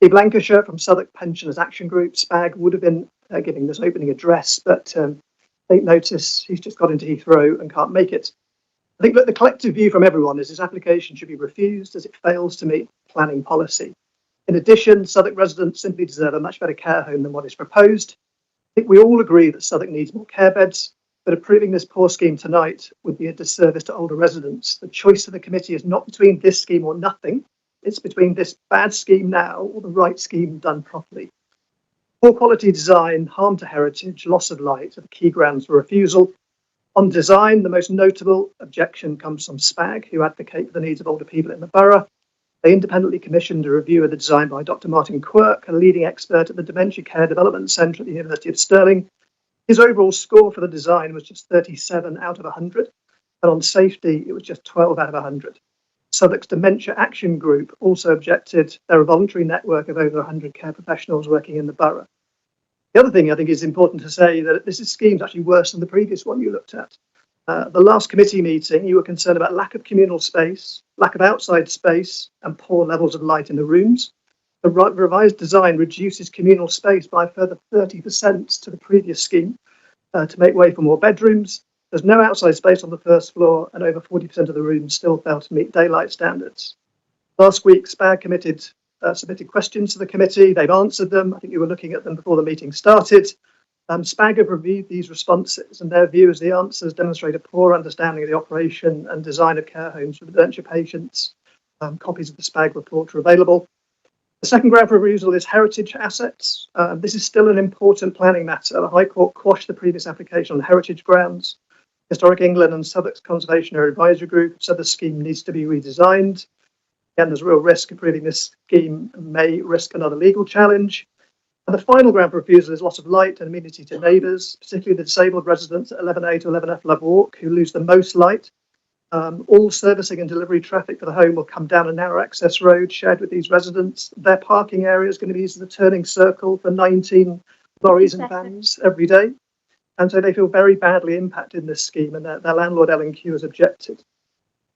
Steve Lancashire from Southwark Pensioners Action Group, SPAG, would have been giving this opening address, but late notice, he's just got into Heathrow and can't make it. I think that the collective view from everyone is this application should be refused as it fails to meet planning policy. In addition, Southwark residents simply deserve a much better care home than what is proposed. I think we all agree that Southwark needs more care beds, but approving this poor scheme tonight would be a disservice to older residents. The choice of the committee is not between this scheme or nothing. It's between this bad scheme now or the right scheme done properly. Poor quality design, harm to heritage, loss of light are the key grounds for refusal. On design, the most notable objection comes from SPAG, who advocate for the needs of older people in the borough. They independently commissioned a review of the design by Dr. Martin Quirk, a leading expert at the Dementia Care Development Centre at the University of Stirling. His overall score for the design was just 37 out of 100, and on safety, it was just 12 out of 100. Southwark's Dementia Action Group also objected. They're a voluntary network of over 100 care professionals working in the borough. The other thing I think is important to say that this scheme's actually worse than the previous one you looked at. The last committee meeting, you were concerned about lack of communal space, lack of outside space, and poor levels of light in the rooms. The revised design reduces communal space by a further 30% to the previous scheme to make way for more bedrooms. There's no outside space on the first floor, and over 40% of the rooms still fail to meet daylight standards. Last week, SPAG submitted questions to the committee. They've answered them. I think you were looking at them before the meeting started. SPAG have reviewed these responses, and their view is the answers demonstrate a poor understanding of the operation and design of care homes for dementia patients. Copies of the SPAG report are available. The second ground for refusal is heritage assets. This is still an important planning matter. The High Court quashed the previous application on heritage grounds. Historic England and Southwark's Conservation Area Advisory Group said the scheme needs to be redesigned. Again, there's real risk approving this scheme may risk another legal challenge. And the final ground for refusal is loss of light and amenity to neighbours, particularly the disabled residents at 11A to 11F Love Walk, who lose the most light. All servicing and delivery traffic for the home will come down a narrow access road shared with these residents. Their parking area is going to be used as a turning circle for 19 lorries and vans every day. And so they feel very badly impacted in this scheme, and their landlord L&Q has objected.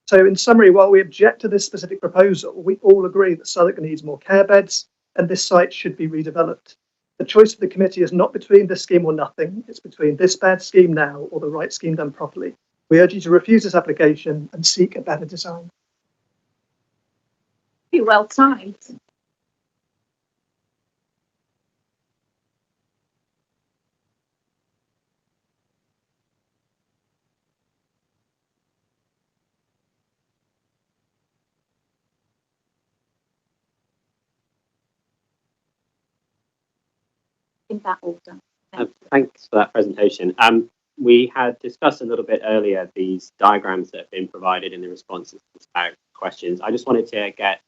So in summary, while we object to this specific proposal, we all agree that Southwark needs more care beds and this site should be redeveloped. The choice of the committee is not between this scheme or nothing. It's between this bad scheme now or the right scheme done properly. We urge you to refuse this application and seek a better design. Well timed. In that order. Thanks for that presentation. We had discussed a little bit earlier these diagrams that have been provided in the responses to questions. I just wanted to get a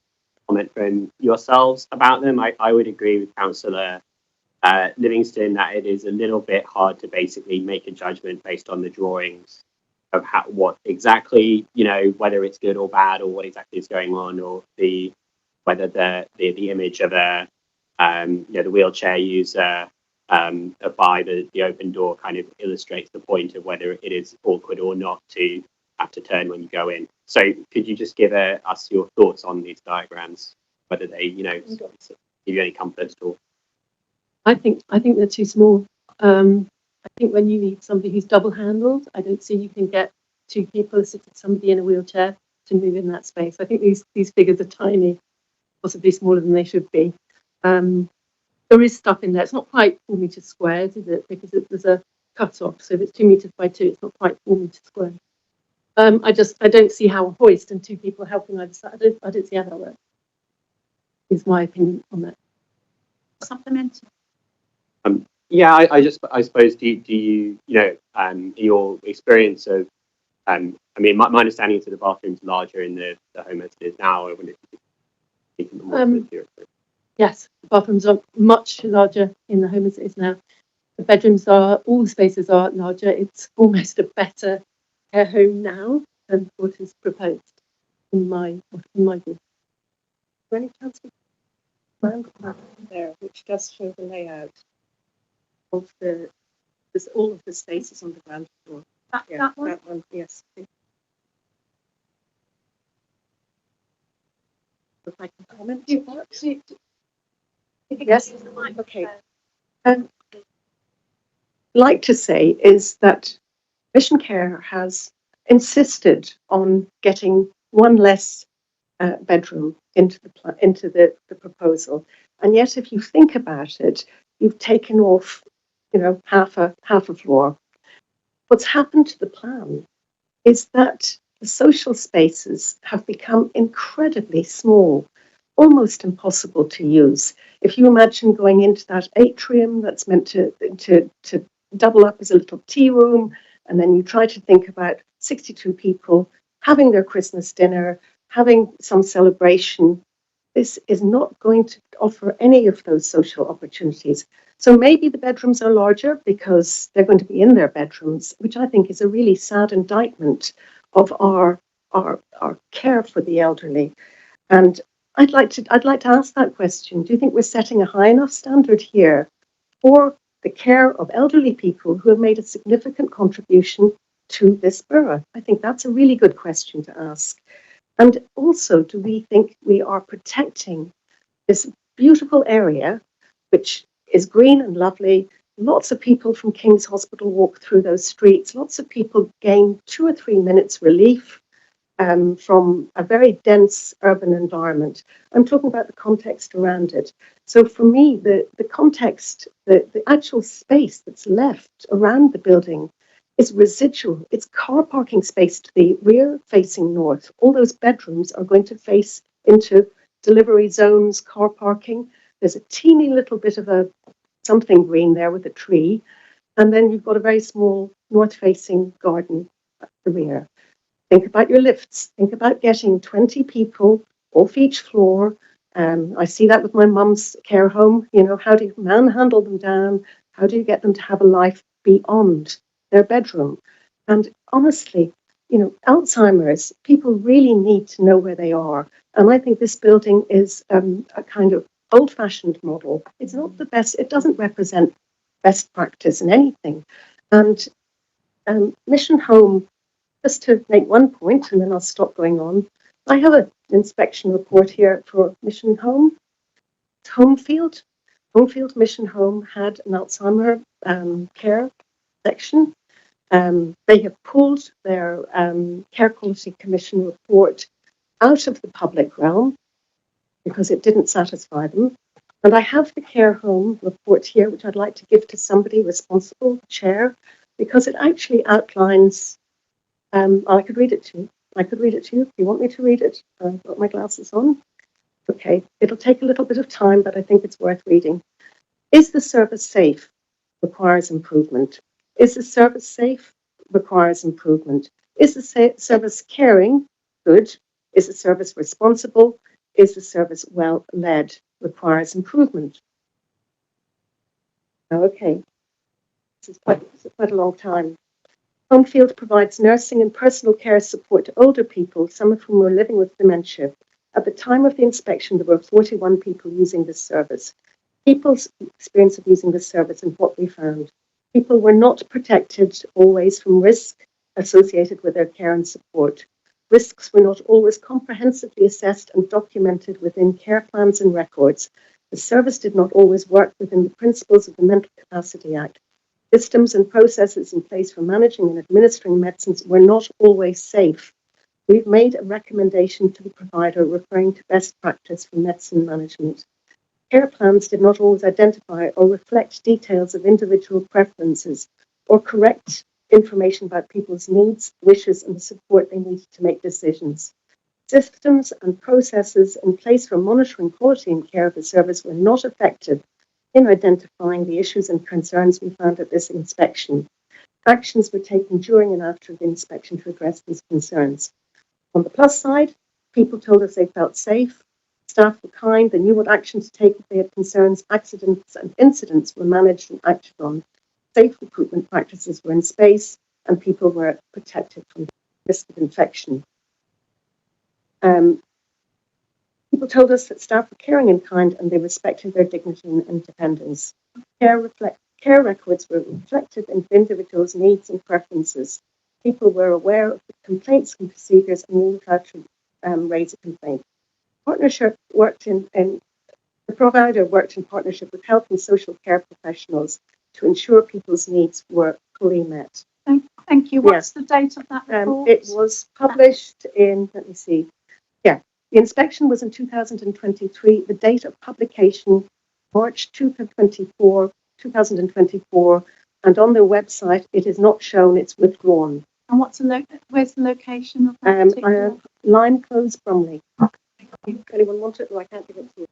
comment from yourselves about them. I would agree with Councillor Livingston that it is a little bit hard to basically make a judgment based on the drawings of what exactly, whether it's good or bad, or what exactly is going on, or whether the image of the wheelchair user by the open door kind of illustrates the point of whether it is awkward or not to have to turn when you go in. So could you just give us your thoughts on these diagrams, whether they, give you any comfort at all? I think they're too small. I think when you need somebody who's double-handled, I don't see you can get two people, somebody in a wheelchair, to move in that space. I think these figures are tiny, possibly smaller than they should be. There is stuff in there. It's not quite 4 meters squared, is it? Because there's a cut-off. So if it's 2 meters by 2, it's not quite 4 meters squared. I don't see how a hoist and two people helping either side. I don't see how that works. Is my opinion on that. Supplementary. Yeah, I suppose do you your experience of my understanding is that the bathroom's larger in the home as it is now. I wonder if you can Yes, the bathrooms are much larger in the home as it is now. The bedrooms all the spaces are larger. It's almost a better care home now than what is proposed in my view. Is there any chance we there, which does show the layout of all of the spaces on the ground floor. That one? That one, yes. If I can comment. Yes. Okay. Like to say is that Mission Care has insisted on getting one less bedroom into the proposal, and yet if you think about it, you've taken off, half a floor. What's happened to the plan is that the social spaces have become incredibly small, almost impossible to use. If you imagine going into that atrium that's meant to double up as a little tea room, and then you try to think about 62 people having their Christmas dinner, having some celebration, this is not going to offer any of those social opportunities. So maybe the bedrooms are larger because they're going to be in their bedrooms, which I think is a really sad indictment of our our care for the elderly. And I'd like to ask that question. Do you think we're setting a high enough standard here for the care of elderly people who have made a significant contribution to this borough? I think that's a really good question to ask. And also, do we think we are protecting this beautiful area, which is green and lovely? Lots of people from King's Hospital walk through those streets. Lots of people gain 2 or 3 minutes relief from a very dense urban environment. I'm talking about the context around it. So for me, the context, the actual space that's left around the building is residual. It's car parking space to the rear facing north. All those bedrooms are going to face into delivery zones, car parking. There's a teeny little bit of a something green there with a tree. And then you've got a very small north facing garden at the rear. Think about your lifts. Think about getting 20 people off each floor. I see that with my mum's care home. You know, how do you manhandle them down? How do you get them to have a life beyond their bedroom? And honestly, you know, Alzheimer's, people really need to know where they are. And I think this building is a kind of old-fashioned model. It's not the best. It doesn't represent best practice in anything. And Mission Home, just to make one point, and then I'll stop going on. I have an inspection report here for Mission Home. Homefield Mission Home had an Alzheimer care section. They have pulled their Care Quality Commission report out of the public realm because it didn't satisfy them. And I have the care home report here, which I'd like to give to somebody responsible, chair, because it actually outlines. I could read it to you. If you want me to read it. I've got my glasses on. Okay, it'll take a little bit of time, but I think it's worth reading. Is the service safe? Requires improvement. Is the service safe? Requires improvement. Is the service caring? Good. Is the service responsible? Is the service well led? Requires improvement. Okay, this is quite a long time. Homefield provides nursing and personal care support to older people, some of whom were living with dementia. At the time of the inspection, there were 41 people using this service. People's experience of using this service and what we found. People were not protected always from risk associated with their care and support. Risks were not always comprehensively assessed and documented within care plans and records. The service did not always work within the principles of the Mental Capacity Act. Systems and processes in place for managing and administering medicines were not always safe. We've made a recommendation to the provider referring to best practice for medicine management. Care plans did not always identify or reflect details of individual preferences or correct information about people's needs, wishes, and the support they needed to make decisions. Systems and processes in place for monitoring quality and care of the service were not effective in identifying the issues and concerns we found at this inspection. Actions were taken during and after the inspection to address these concerns. On the plus side, people told us they felt safe, staff were kind, they knew what action to take if they had concerns, accidents and incidents were managed and acted on, safe recruitment practices were in space, and people were protected from the risk of infection. People told us that staff were caring and kind and they respected their dignity and independence. Care records were reflective in the individual's needs and preferences. People were aware of the complaints and procedures and knew how to raise a complaint. The provider worked in partnership with health and social care professionals to ensure people's needs were fully met. Thank you. What's the date of that report? It was published in, let me see, the inspection was in 2023. The date of publication, March 2024, and on their website, it is not shown, it's withdrawn. And where's the location of that? Lime Close, Bromley. Anyone want it? No, I can't give it to you.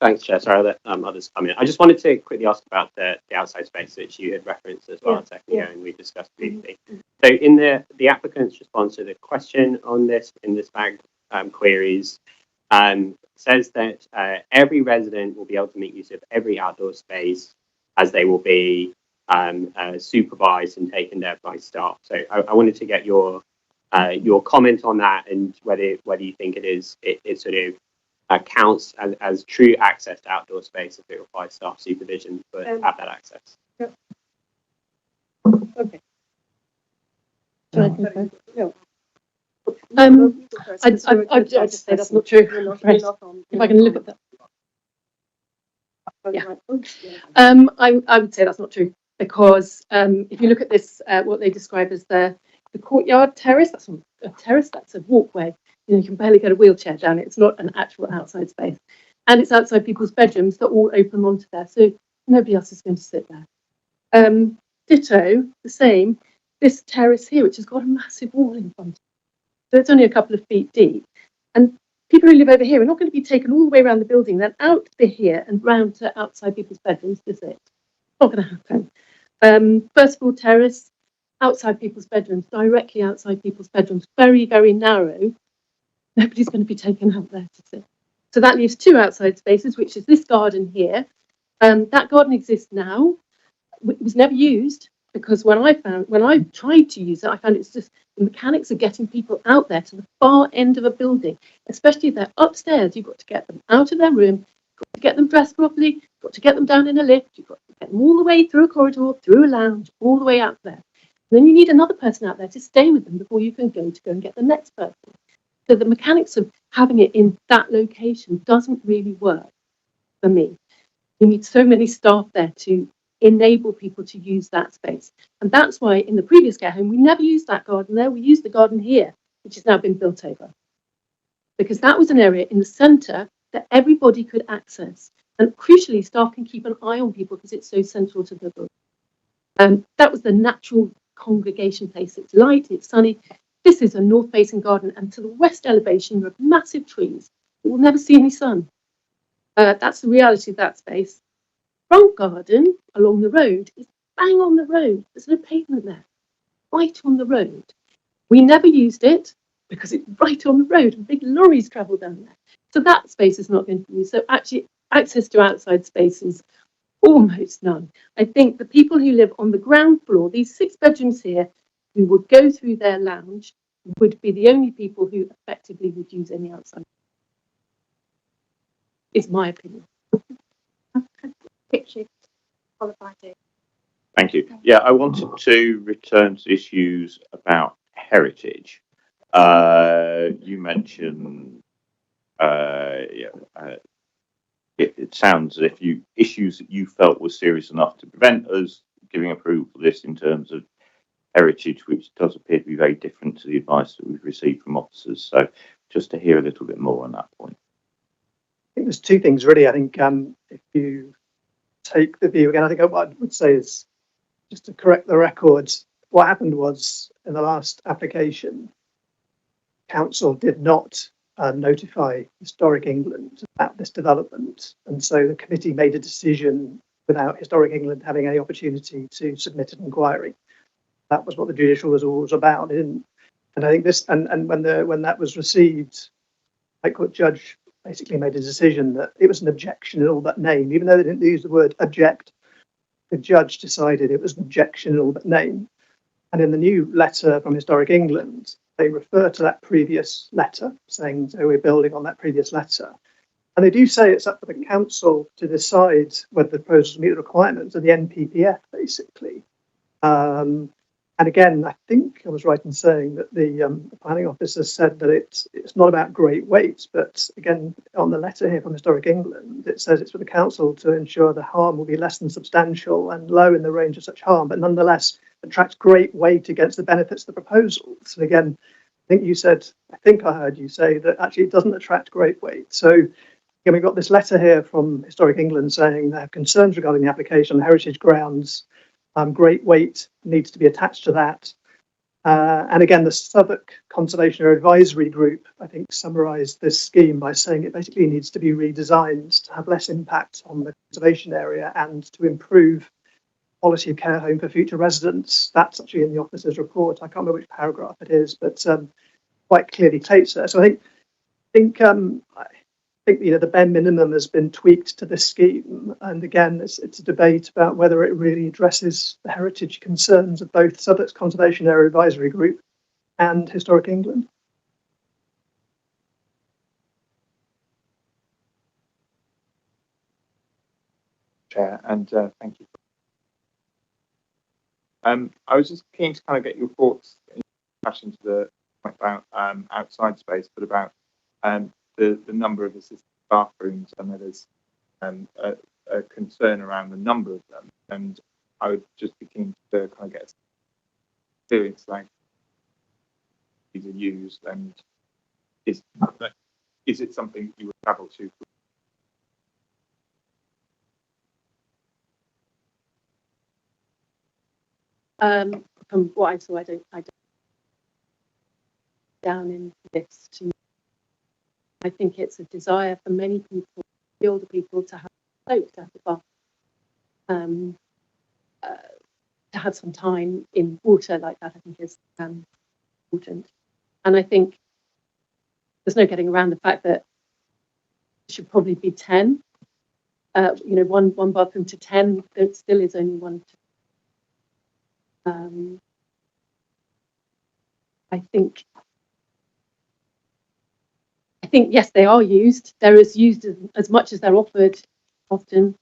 Thanks, Chair. Sorry that others come in. I just wanted to quickly ask about the outside space which you had referenced as well a second ago, and we discussed briefly. So in the applicant's response to the question on this in this bag queries, says that every resident will be able to make use of every outdoor space as they will be supervised and taken there by staff. So I wanted to get your comment on that, and whether you think it sort of counts as true access to outdoor space if it requires staff supervision to have that access. Yeah. Okay. No. I'd just say that's not true. If I can look at that. Yeah. I would say that's not true, because if you look at this, what they describe as the courtyard terrace, that's not a terrace, that's a walkway. You know, you can barely get a wheelchair down it. It's not an actual outside space. And it's outside people's bedrooms that all open onto there. So nobody else is going to sit there. Ditto, the same, this terrace here, which has got a massive wall in front of it. So it's only a couple of feet deep. And people who live over here are not going to be taken all the way around the building, then out to here and round to outside people's bedrooms, is it? Not going to happen. First of all, terrace, outside people's bedrooms, directly outside people's bedrooms, very, very narrow. Nobody's going to be taken out there to sit. So that leaves two outside spaces, which is this garden here. That garden exists now. It was never used, because when I tried to use it, I found it's just the mechanics of getting people out there to the far end of a building, especially if they're upstairs. You've got to get them out of their room, you've got to get them dressed properly, you've got to get them down in a lift, you've got to get them all the way through a corridor, through a lounge, all the way out there. And then you need another person out there to stay with them before you can go and get the next person. So the mechanics of having it in that location doesn't really work for me. You need so many staff there to enable people to use that space. And that's why in the previous care home, we never used that garden there. We used the garden here, which has now been built over. Because that was an area in the centre that everybody could access. And crucially, staff can keep an eye on people because it's so central to the building. That was the natural congregation place. It's light, it's sunny. This is a north-facing garden, and to the west elevation, there are massive trees. It will never see any sun. That's the reality of that space. Front garden along the road is bang on the road. There's no pavement there, right on the road. We never used it because it's right on the road and big lorries travel down there. So that space is not going to be used. So actually, access to outside spaces, almost none. I think the people who live on the ground floor, these 6 bedrooms here, who would go through their lounge, would be the only people who effectively would use any outside. Is my opinion. Thank you. Yeah, I wanted to return to issues about heritage. You mentioned it sounds as if issues that you felt were serious enough to prevent us giving approval for this in terms of heritage, which does appear to be very different to the advice that we've received from officers. So just to hear a little bit more on that point. I think there's 2 things really. I think if you take the view again, I think what I would say is, just to correct the record, what happened was in the last application, council did not notify Historic England about this development, and so the committee made a decision without Historic England having any opportunity to submit an inquiry. That was what the judicial was always about. And I think this, and when that was received, High Court judge basically made a decision that it was an objection in all but name, even though they didn't use the word object. The judge decided it was an objection in all but name. And in the new letter from Historic England, they refer to that previous letter, saying, so we're building on that previous letter. And they do say it's up to the council to decide whether the proposals meet the requirements of the NPPF, basically. And again, I think I was right in saying that the planning officer said that it's not about great weight, but again, on the letter here from Historic England, it says it's for the council to ensure the harm will be less than substantial and low in the range of such harm, but nonetheless attracts great weight against the benefits of the proposals. And again, I think I heard you say that actually it doesn't attract great weight. So again, we've got this letter here from Historic England saying they have concerns regarding the application on heritage grounds. Great weight needs to be attached to that. And again, the Southwark Conservation Advisory Group, I think, summarised this scheme by saying it basically needs to be redesigned to have less impact on the conservation area and to improve quality of care home for future residents. That's actually in the officer's report. I can't remember which paragraph it is, but quite clearly states there. So I think think the bare minimum has been tweaked to this scheme, and again, it's a debate about whether it really addresses the heritage concerns of both Southwark's Conservation Area Advisory Group and Historic England. Chair, and thank you. I was just keen to kind of get your thoughts in relation to the point about outside space, but about the number of assisted bathrooms, and there's a concern around the number of them, and I would just be keen to kind of get experience like these are used, and is it something you would travel to? From what I saw, I don't down in this. I think it's a desire for many people, the older people, to have soaked at the bath. To have some time in water like that, I think is important. And I think there's no getting around the fact that it should probably be 10. One bathroom to 10. There still is only one. I think yes, they are used. They're used as much as they're offered often,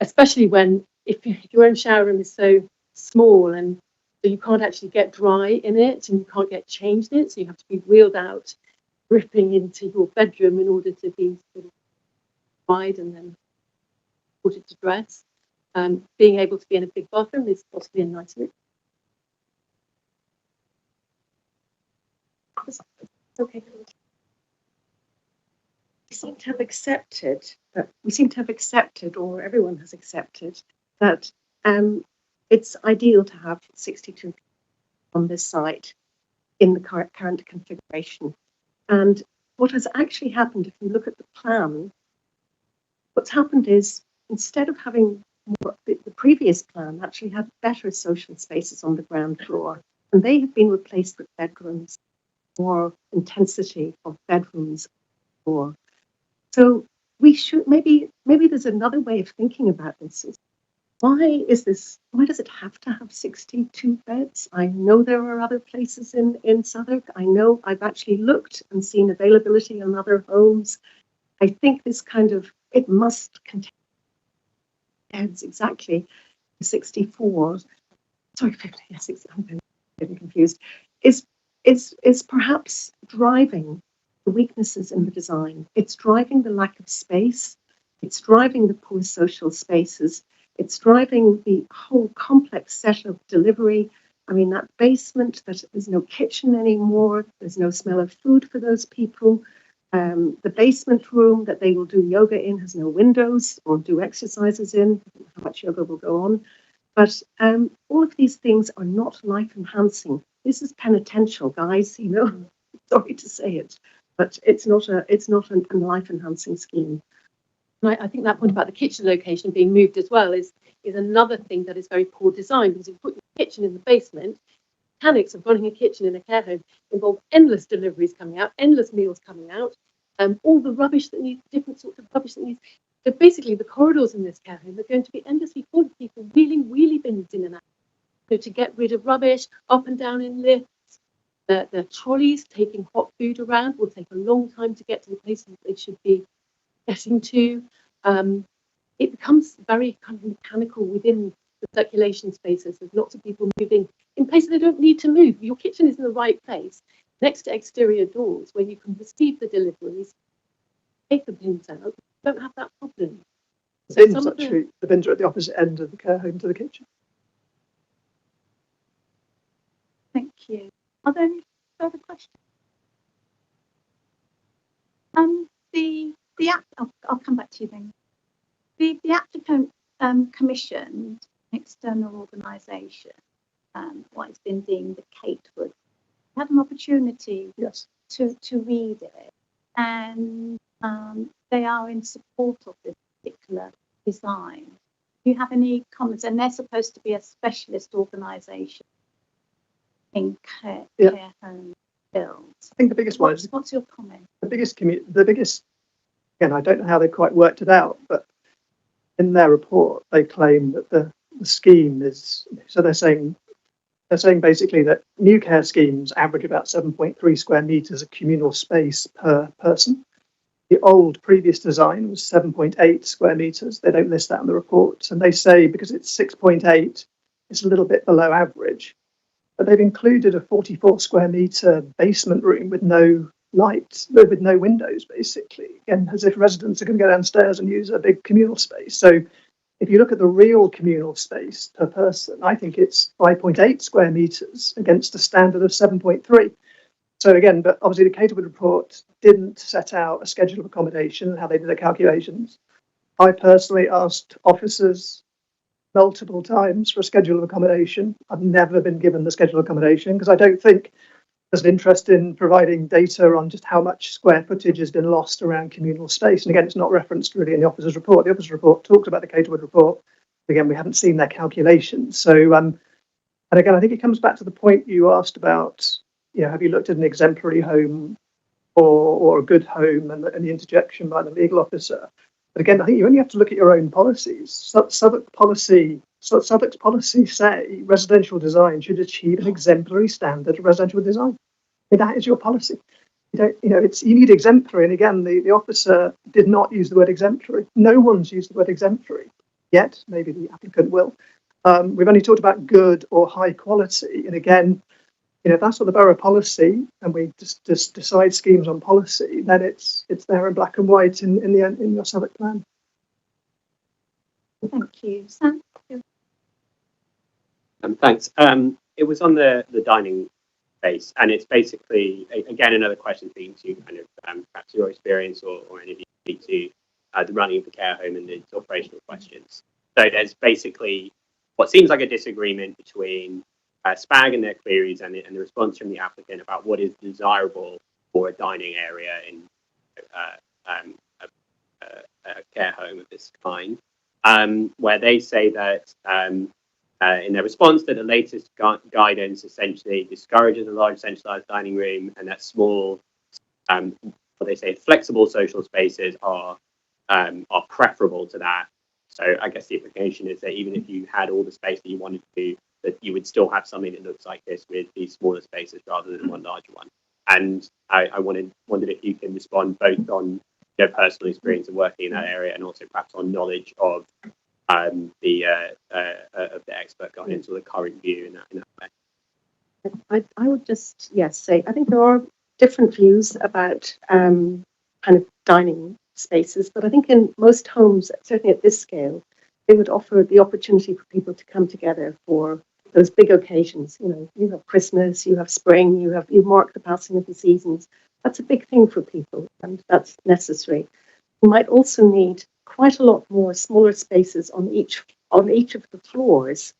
especially when if your own shower room is so small and so you can't actually get dry in it and you can't get changed in it, so you have to be wheeled out, dripping into your bedroom in order to be sort of dried and then put to dress. Being able to be in a big bathroom is possibly a nicer. Okay. We seem to have accepted, or everyone has accepted, that it's ideal to have 62 on this site in the current configuration. And what has actually happened, if you look at the plan, what's happened is instead of having more, the previous plan actually had better social spaces on the ground floor, and they have been replaced with bedrooms, more intensity of bedrooms floor. So we should maybe there's another way of thinking about this. Why does it have to have 62 beds? I know there are other places in Southwark. I know I've actually looked and seen availability in other homes. I think this it must contain beds exactly 64. Sorry, 50. Yes, I'm getting confused. Is perhaps driving the weaknesses in the design. It's driving the lack of space. It's driving the poor social spaces. It's driving the whole complex set of delivery. I mean, that basement, that there's no kitchen anymore. There's no smell of food for those people. The basement room that they will do yoga in has no windows or do exercises in. I don't know how much yoga will go on. But all of these things are not life enhancing. This is penitential, guys, sorry to say it, but it's not a life enhancing scheme. And I think that point about the kitchen location being moved as well is another thing that is very poor design, because if you put your kitchen in the basement, mechanics of running a kitchen in a care home involve endless deliveries coming out, endless meals coming out, all the rubbish that needs, different sorts of rubbish that needs. So basically the corridors in this care home are going to be endlessly full of people wheeling wheelie bins in and out. So to get rid of rubbish, up and down in lifts, the trolleys taking hot food around will take a long time to get to the places they should be getting to. It becomes very kind of mechanical within the circulation spaces. There's lots of people moving in places they don't need to move. Your kitchen is in the right place, next to exterior doors where you can receive the deliveries, take the bins out. You don't have that problem. The bins are at the opposite end of the care home to the kitchen. Thank you. Are there any further questions? I'll come back to you then. The applicant commissioned an external organisation, what has been deemed the Catewood. I had an opportunity to read it, and they are in support of this particular design. Do you have any comments? And they're supposed to be a specialist organisation in care homes. build. I think the biggest one is What's your comment? the biggest. Again, I don't know how they quite worked it out, but in their report they claim that the scheme is. So they're saying basically that new care schemes average about 7.3 square meters of communal space per person. The old previous design was 7.8 square meters. They don't list that in the report, and they say because it's 6.8, it's a little bit below average. But they've included a 44 square meter basement room with no lights, with no windows, basically. Again, as if residents are going to go downstairs and use a big communal space. So if you look at the real communal space per person, I think it's 5.8 square meters against a standard of 7.3. So again, but obviously the Caterwood report didn't set out a schedule of accommodation and how they did their calculations. I personally asked officers multiple times for a schedule of accommodation. I've never been given the schedule of accommodation because I don't think there's an interest in providing data on just how much square footage has been lost around communal space. And again, it's not referenced really in the officer's report. The officer's report talks about the Caterwood report. Again, we haven't seen their calculations. So, and again, I think it comes back to the point you asked about, have you looked at an exemplary home or a good home and the interjection by the legal officer? But again, I think you only have to look at your own policies. Southwark's policy say residential design should achieve an exemplary standard of residential design. That is your policy. You need exemplary. And again, the officer did not use the word exemplary. No one's used the word exemplary yet. Maybe the applicant will. We've only talked about good or high quality. And again, if that's what the borough policy, and we just decide schemes on policy, then it's there in black and white in your Southwark plan. Thank you, Sam. Thanks. It was on the dining space, and it's basically again another question being to kind of perhaps your experience or any of you speak to the running of the care home and the operational questions. So there's basically what seems like a disagreement between SPAG and their queries and the response from the applicant about what is desirable for a dining area in a care home of this kind, where they say that in their response that the latest guidance essentially discourages a large centralized dining room and that small, what they say, flexible social spaces are preferable to that. So I guess the implication is that even if you had all the space that you wanted to, that you would still have something that looks like this with these smaller spaces rather than one larger one. And I wondered if you can respond both on your personal experience of working in that area and also perhaps on knowledge of the expert guidance or the current view in that way. I would just say I think there are different views about kind of dining spaces, but I think in most homes, certainly at this scale, they would offer the opportunity for people to come together for those big occasions. You have Christmas, you have spring, you mark the passing of the seasons. That's a big thing for people, and that's necessary. You might also need quite a lot more smaller spaces on each of the floors,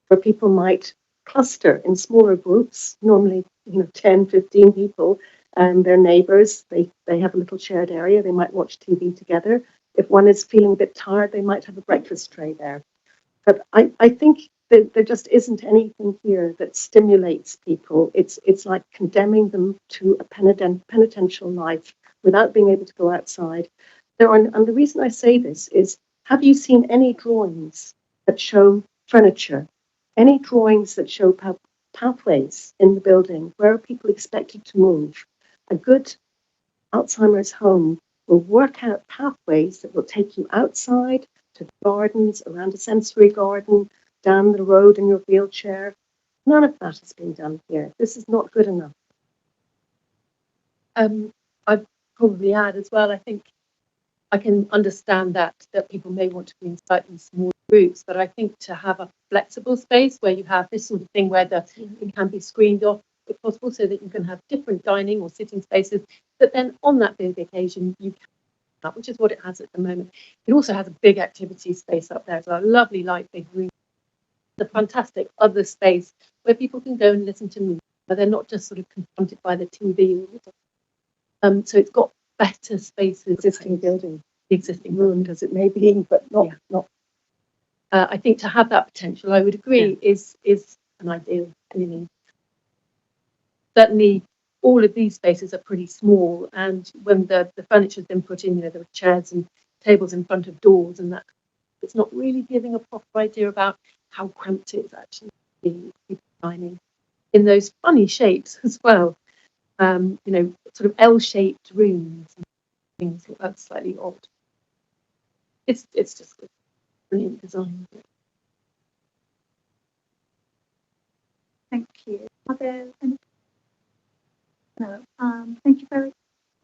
where people might cluster in smaller groups, normally 10, 15 people, and their neighbours. They have a little shared area. They might watch TV together. If one is feeling a bit tired, they might have a breakfast tray there. But I think that there just isn't anything here that stimulates people. It's like condemning them to a penitential life without being able to go outside. And the reason I say this is, have you seen any drawings that show furniture? Any drawings that show pathways in the building? Where are people expected to move? A good Alzheimer's home will work out pathways that will take you outside to gardens, around a sensory garden, down the road in your wheelchair. None of that has been done here. This is not good enough. I'd probably add as well, I think I can understand that people may want to be in slightly smaller groups, but I think to have a flexible space where you have this sort of thing where it can be screened off if possible, so that you can have different dining or sitting spaces, but then on that big occasion you can, which is what it has at the moment. It also has a big activity space up there, so a lovely light big room, the fantastic other space where people can go and listen to music, but they're not just sort of confronted by the TV. So it's got better spaces. Existing room, as it may be, but not. I think to have that potential, I would agree, is an ideal. Really. Certainly, all of these spaces are pretty small, and when the furniture's been put in, there are chairs and tables in front of doors, and that it's not really giving a proper idea about how cramped it is actually people dining in those funny shapes as well. Sort of L-shaped rooms and things that's slightly odd. It's just brilliant design. Thank you. Are there any? No. Thank you very.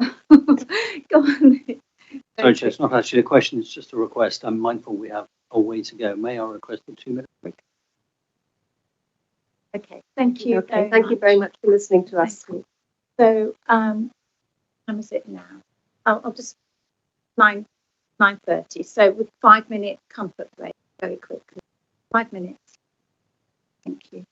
Go on. Sorry, Chair, it's not actually a question, it's just a request. I'm mindful we have a way to go. May I request a 2-minute break? Okay, thank you. Okay, thank you very much for listening to us. So, time is it now? I'll just 9:30. So with 5-minute comfort break, very quickly. 5 minutes. Thank you.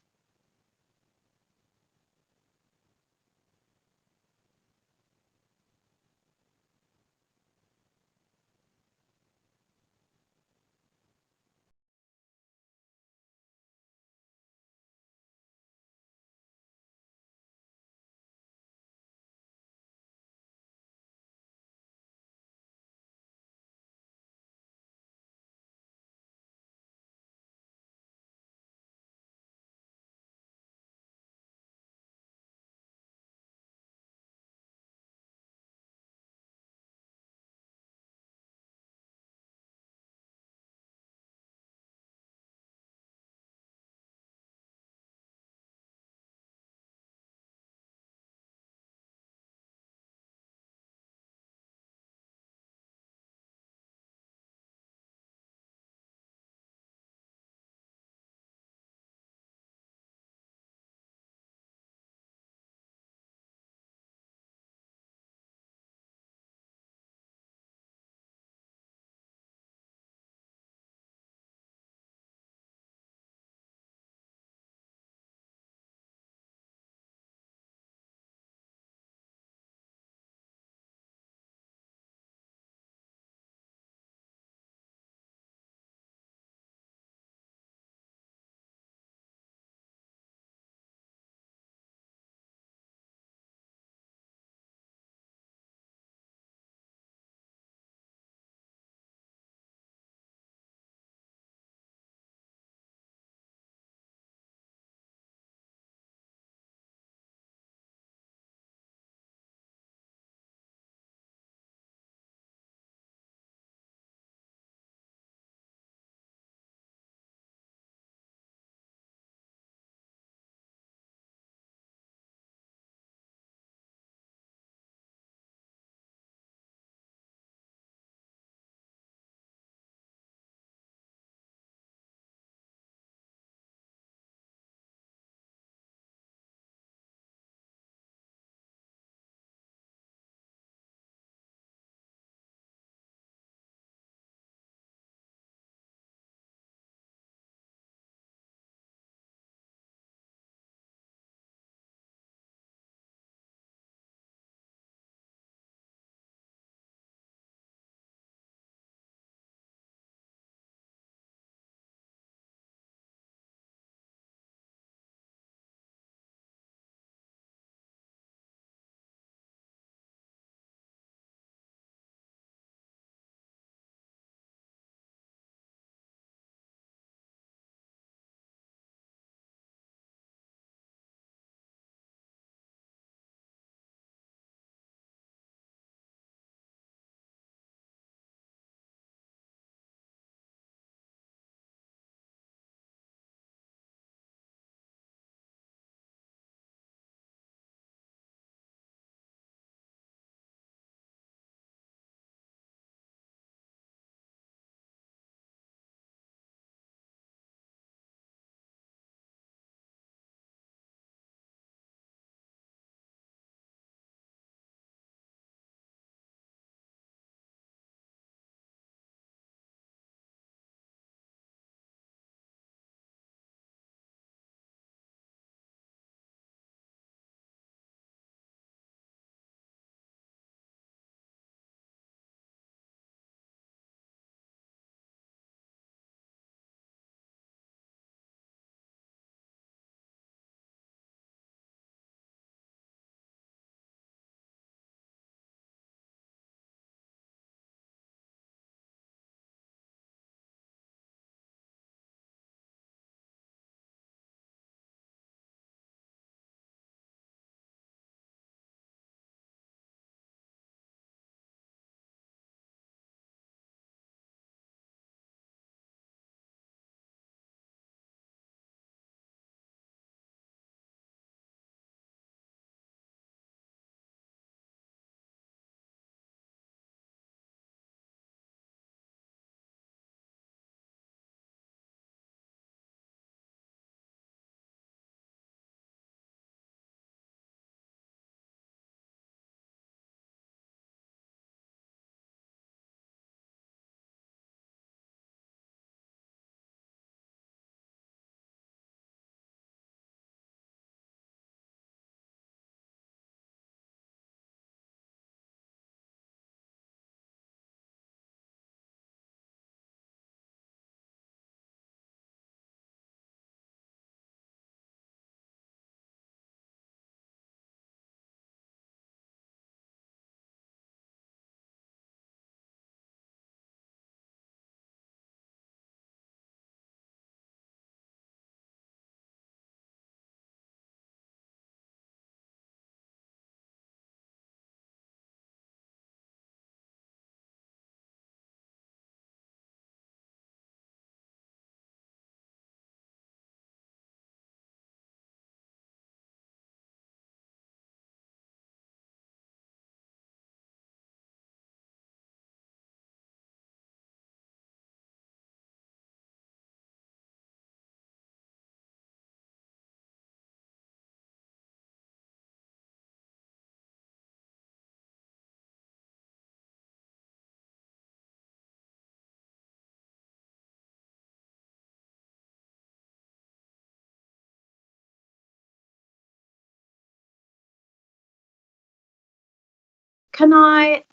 can I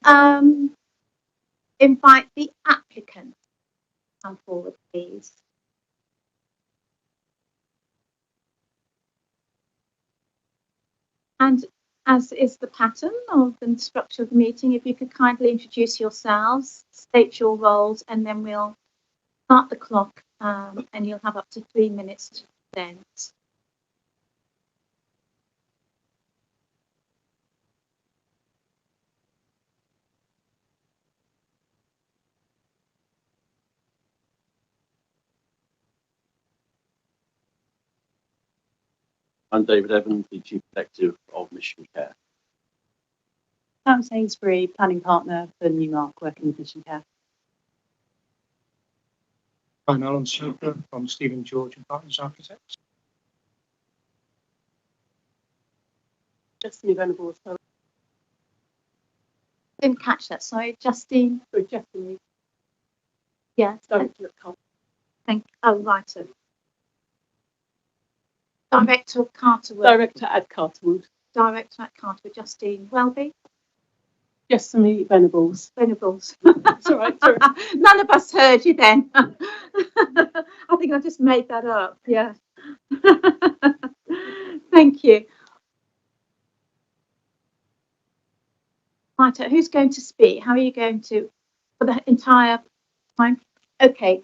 invite the applicant to come forward, please? And as is the pattern of the structure of the meeting, if you could kindly introduce yourselves, state your roles, and then we'll start the clock, and you'll have up to 3 minutes to present. I'm David Evans, the Chief Executive of Mission Care. Sam Sainsbury, planning partner for Newmark, working with Mission Care. I'm Alan Super from Stephen George and Partners Architects. Justine Venables. Didn't catch that. Sorry, Justine. So Justine. Yes. Director at Carter. Oh, right. Director of Carterwood. Director at Carterwood. Director at Carterwood. Justine Welby. Justine Venables. Venables. That's all right. Sorry. None of us heard you then. I think I just made that up. Yeah. Thank you. Right, who's going to speak? How are you going to, for the entire time? Okay,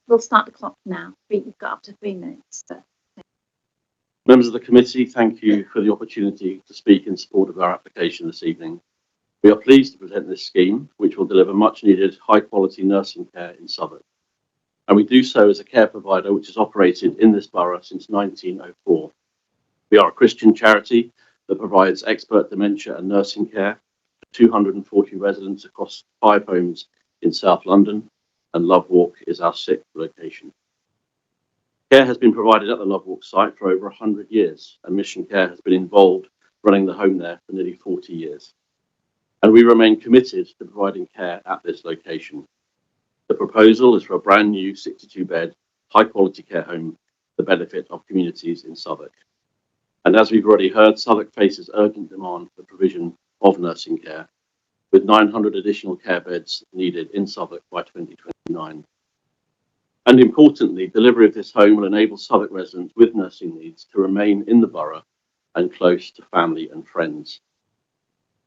we'll start the clock now. We've got up to 3 minutes. So. Members of the committee, thank you for the opportunity to speak in support of our application this evening. We are pleased to present this scheme, which will deliver much needed high quality nursing care in Southwark. And we do so as a care provider which has operated in this borough since 1904. We are a Christian charity that provides expert dementia and nursing care for 240 residents across 5 homes in South London, and Love Walk is our 6th location. Care has been provided at the Love Walk site for over 100 years, and Mission Care has been involved running the home there for nearly 40 years. And we remain committed to providing care at this location. The proposal is for a brand new 62-bed, high-quality care home for the benefit of communities in Southwark. And as we've already heard, Southwark faces urgent demand for the provision of nursing care, with 900 additional care beds needed in Southwark by 2029. And importantly, delivery of this home will enable Southwark residents with nursing needs to remain in the borough and close to family and friends.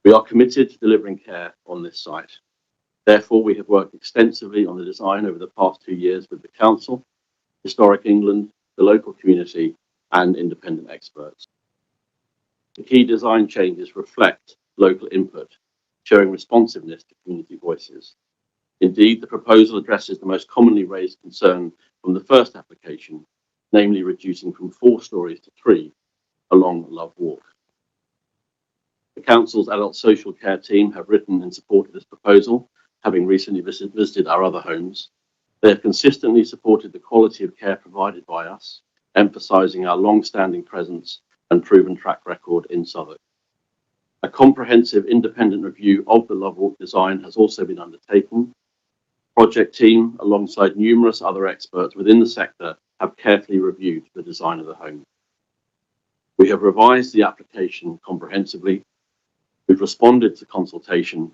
We are committed to delivering care on this site. Therefore, we have worked extensively on the design over the past 2 years with the Council, Historic England, the local community, and independent experts. The key design changes reflect local input, showing responsiveness to community voices. Indeed, the proposal addresses the most commonly raised concern from the first application, namely reducing from 4 stories to 3 along Love Walk. The Council's adult social care team have written in support of this proposal, having recently visited our other homes. They have consistently supported the quality of care provided by us, emphasising our long-standing presence and proven track record in Southwark. A comprehensive independent review of the Love Walk design has also been undertaken. The project team, alongside numerous other experts within the sector, have carefully reviewed the design of the home. We have revised the application comprehensively. We've responded to consultation,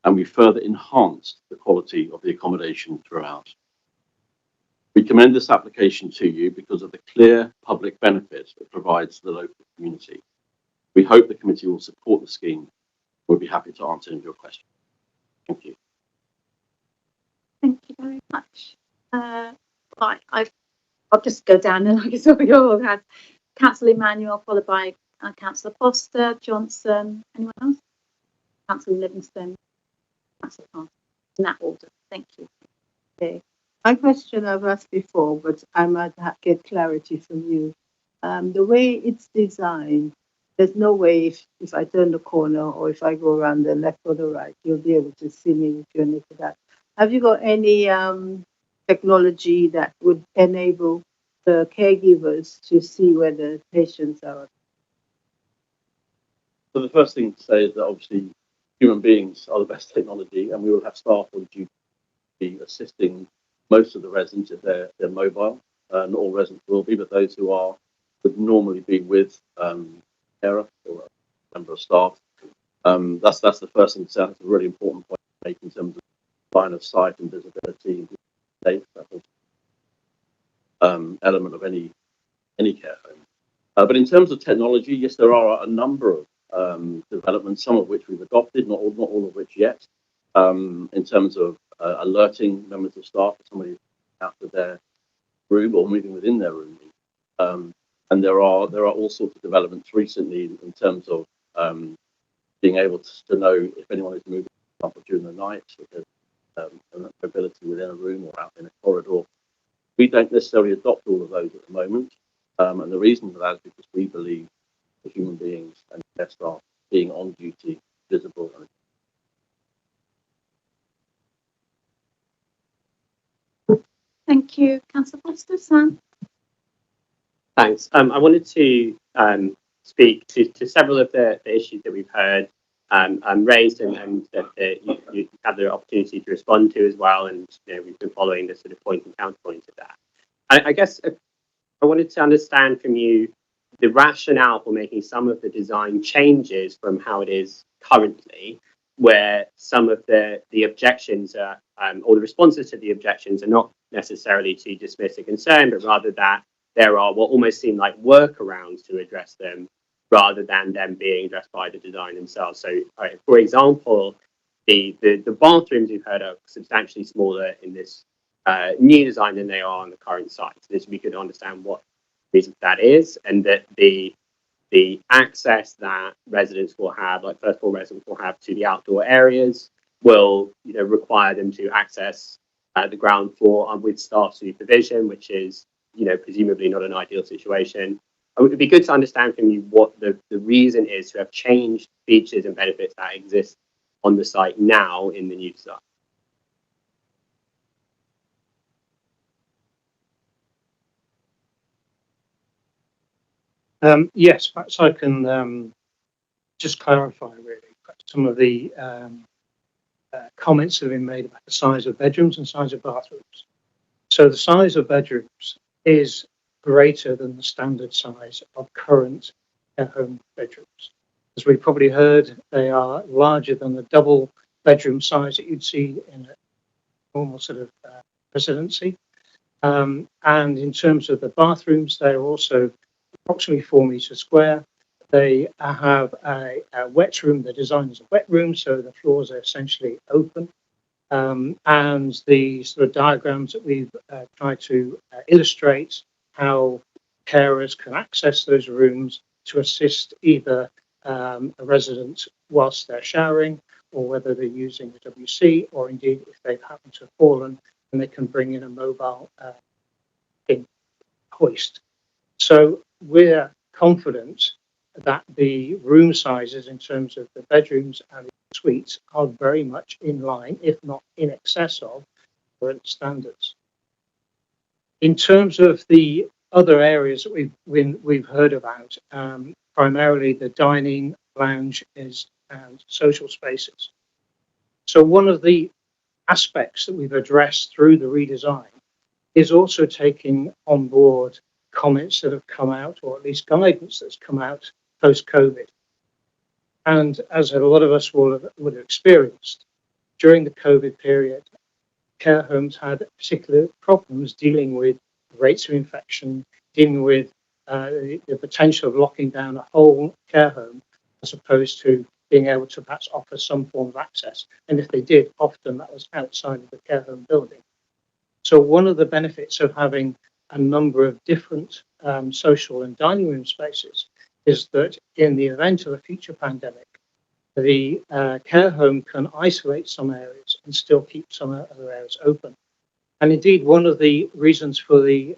and we further enhanced the quality of the accommodation throughout. We commend this application to you because of the clear public benefit it provides to the local community. We hope the committee will support the scheme. We'll be happy to answer any of your questions. Thank you. Thank you very much. Right, I'll just go down and like I saw you all had Councillor Emmanuel, followed by Councillor Foster, Johnson, anyone else? Councillor Livingston, Councillor Parker, in that order. Thank you. Okay. My question I've asked before, but I might get clarity from you. The way it's designed, there's no way if I turn the corner or if I go around the left or the right, you'll be able to see me if you're near to that. Have you got any technology that would enable the caregivers to see where the patients are? So the first thing to say is that obviously human beings are the best technology, and we will have staff on duty to be assisting most of the residents if they're mobile. Not all residents will be, but those who are would normally be with carer or a member of staff. That's the first thing to say. That's a really important point to make in terms of line of sight and visibility. Safe, element of any care home. But in terms of technology, yes, there are a number of developments, some of which we've adopted, not all of which yet. In terms of alerting members of staff if somebody out of their room or moving within their room. And there are all sorts of developments recently in terms of being able to know if anyone is moving, for example, during the night, if there's mobility within a room or out in a corridor. We don't necessarily adopt all of those at the moment. And the reason for that is because we believe the human beings and their staff being on duty, visible. Thank you. Councillor Foster, Sam. Thanks. I wanted to speak to several of the issues that we've heard raised and that you had the opportunity to respond to as well. And we've been following the sort of point and counterpoint of that. I guess I wanted to understand from you the rationale for making some of the design changes from how it is currently, where some of the objections are, or the responses to the objections are not necessarily to dismiss a concern, but rather that there are what almost seem like workarounds to address them rather than them being addressed by the design themselves. So, for example, the bathrooms we've heard are substantially smaller in this new design than they are on the current site. So this we could understand what reason that is, and that the access that residents will have, like first floor residents will have to the outdoor areas, will require them to access the ground floor with staff supervision, which is presumably not an ideal situation. It would be good to understand from you what the reason is to have changed features and benefits that exist on the site now in the new design. Yes, perhaps I can just clarify really some of the comments that have been made about the size of bedrooms and size of bathrooms. So the size of bedrooms is greater than the standard size of current care home bedrooms. As we probably heard, they are larger than the double bedroom size that you'd see in a normal sort of residency. And in terms of the bathrooms, they're also approximately 4 meters square. They have a wet room. They're designed as a wet room, so the floors are essentially open. And the sort of diagrams that we've tried to illustrate how carers can access those rooms to assist either a resident whilst they're showering, or whether they're using a WC, or indeed if they've happened to have fallen, and they can bring in a mobile hoist. So we're confident that the room sizes in terms of the bedrooms and the suites are very much in line, if not in excess of, current standards. In terms of the other areas that we've heard about, primarily the dining, lounges, and social spaces. So one of the aspects that we've addressed through the redesign is also taking on board comments that have come out, or at least guidance that's come out post-COVID. And as a lot of us would have experienced, during the COVID period, care homes had particular problems dealing with rates of infection, dealing with the potential of locking down a whole care home, as opposed to being able to perhaps offer some form of access. And if they did, often that was outside of the care home building. So one of the benefits of having a number of different social and dining room spaces is that in the event of a future pandemic, the care home can isolate some areas and still keep some other areas open. And indeed, one of the reasons for the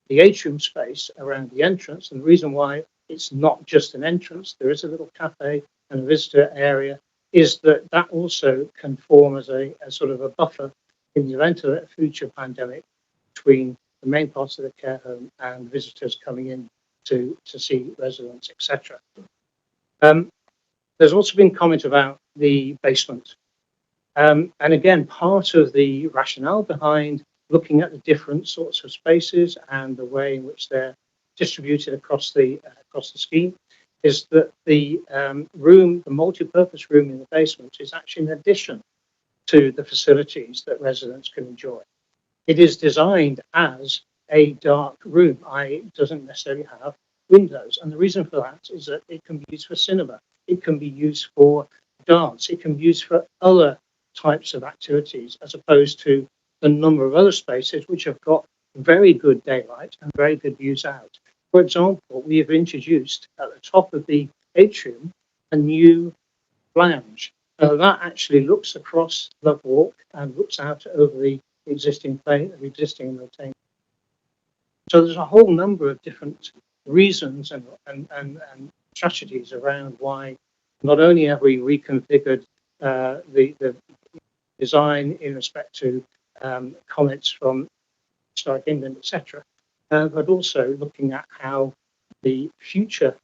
atrium space around the entrance, and the reason why it's not just an entrance, there is a little cafe and a visitor area, is that that also can form as a sort of a buffer in the event of a future pandemic between the main parts of the care home and visitors coming in to see residents, etc. There's also been comment about the basement. And again, part of the rationale behind looking at the different sorts of spaces and the way in which they're distributed across the scheme is that the room, the multi-purpose room in the basement, is actually an addition to the facilities that residents can enjoy. It is designed as a dark room, it doesn't necessarily have windows. And the reason for that is that it can be used for cinema, it can be used for dance, it can be used for other types of activities, as opposed to the number of other spaces which have got very good daylight and very good views out. For example, we have introduced at the top of the atrium a new lounge. That actually looks across the walk and looks out over the existing entertainment. So there's a whole number of different reasons and strategies around why not only have we reconfigured the design in respect to comments from historic England, etc., but also looking at how the future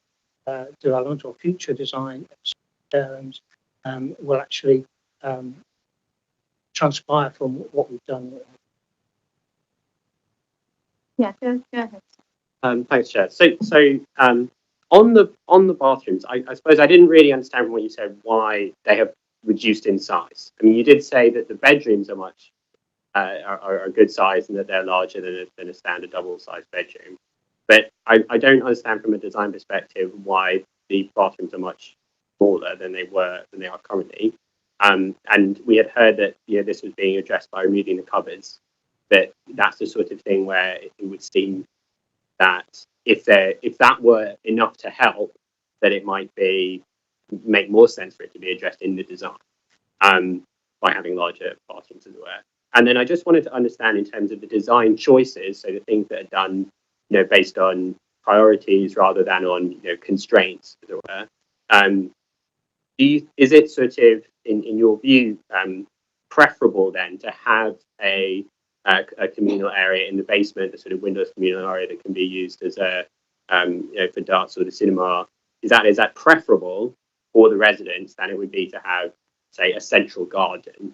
development or future design will actually transpire from what we've done. Yeah, go ahead. Thanks, Chair. So on the bathrooms, I suppose I didn't really understand from what you said why they have reduced in size. I mean, you did say that the bedrooms are much are a good size and that they're larger than a standard double-sized bedroom. But I don't understand from a design perspective why the bathrooms are much smaller than they are currently. And we had heard that this was being addressed by removing the cupboards. But that's the sort of thing where it would seem that if that were enough to help, that it might make more sense for it to be addressed in the design by having larger bathrooms, as it were. And then I just wanted to understand in terms of the design choices, so the things that are done, based on priorities rather than on constraints, as it were. Is it sort of in your view preferable then to have a communal area in the basement, a sort of windowless communal area that can be used as for darts or the cinema? Is that preferable for the residents than it would be to have, say, a central garden,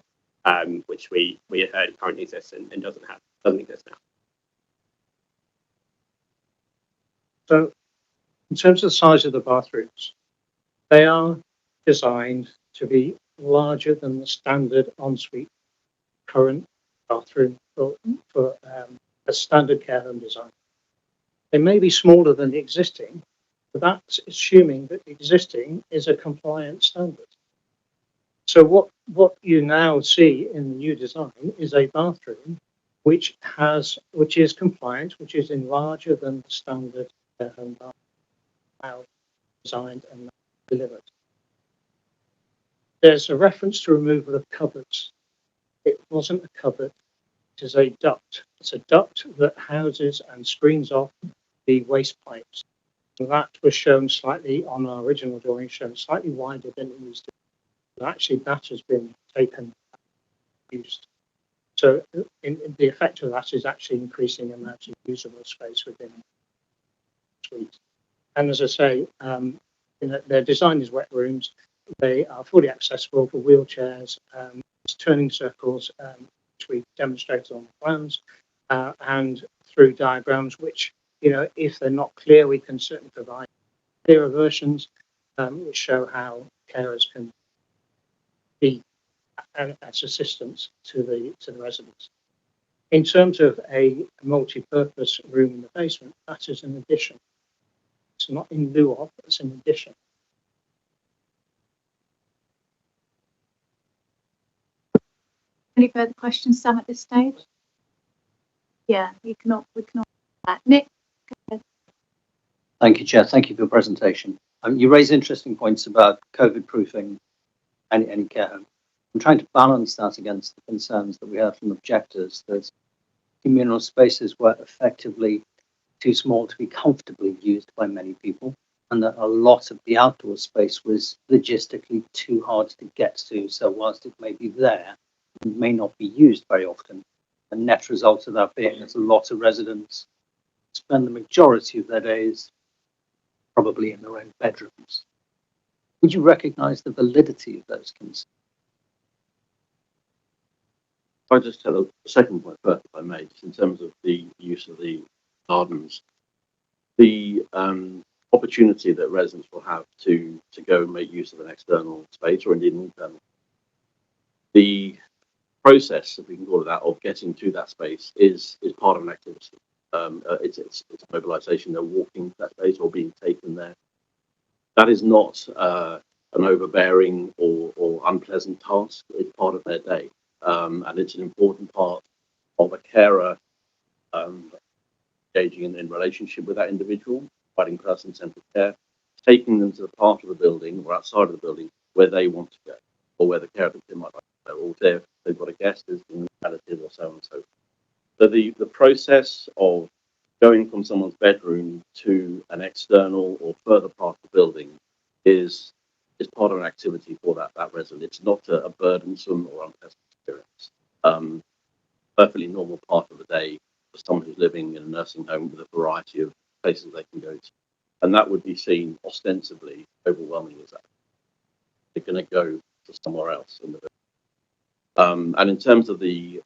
which we had heard currently exists and doesn't exist now? So, in terms of the size of the bathrooms, they are designed to be larger than the standard ensuite current bathroom for a standard care home design. They may be smaller than the existing, but that's assuming that the existing is a compliant standard. So what you now see in the new design is a bathroom which is compliant, which is in larger than the standard care home bathroom now designed and delivered. There's a reference to removal of cupboards. It wasn't a cupboard, it is a duct. It's a duct that houses and screens off the waste pipes. And that was shown slightly on our original drawing, shown slightly wider than it used to be. But actually, that has been taken and used. So in the effect of that is actually increasing the amount of usable space within the suite. And as I say, their design is wet rooms. They are fully accessible for wheelchairs, turning circles, which we demonstrated on the plans, and through diagrams, which, if they're not clear, we can certainly provide clearer versions, which show how carers can be as assistance to the residents. In terms of a multi-purpose room in the basement, that is an addition. It's not in lieu of, it's an addition. Any further questions, Sam, at this stage? Yeah, we can Nick? Thank you, Chair. Thank you for your presentation. You raise interesting points about COVID proofing any care home. I'm trying to balance that against the concerns that we heard from objectors that communal spaces were effectively too small to be comfortably used by many people, and that a lot of the outdoor space was logistically too hard to get to. So whilst it may be there, it may not be used very often. The net result of that being that a lot of residents spend the majority of their days probably in their own bedrooms. Would you recognise the validity of those concerns? If I just tell a second point first, if I may, just in terms of the use of the gardens. The opportunity that residents will have to go and make use of an external space or indeed an internal. The process, if we can call it that, of getting to that space is part of an activity. It's a mobilisation. They're walking to that space or being taken there. That is not an overbearing or unpleasant task. It's part of their day, and it's an important part of a carer engaging in relationship with that individual, providing person-centred care, taking them to the part of the building or outside of the building where they want to go, or where the carer might like to go, or if they've got a guest as a relative or so on and so forth. So the process of going from someone's bedroom to an external or further part of the building is part of an activity for that resident. It's not a burdensome or unpleasant experience. Perfectly normal part of the day for someone who's living in a nursing home with a variety of places they can go to. And that would be seen ostensibly, overwhelmingly, as that they're going to go to somewhere else in the building. And in terms of the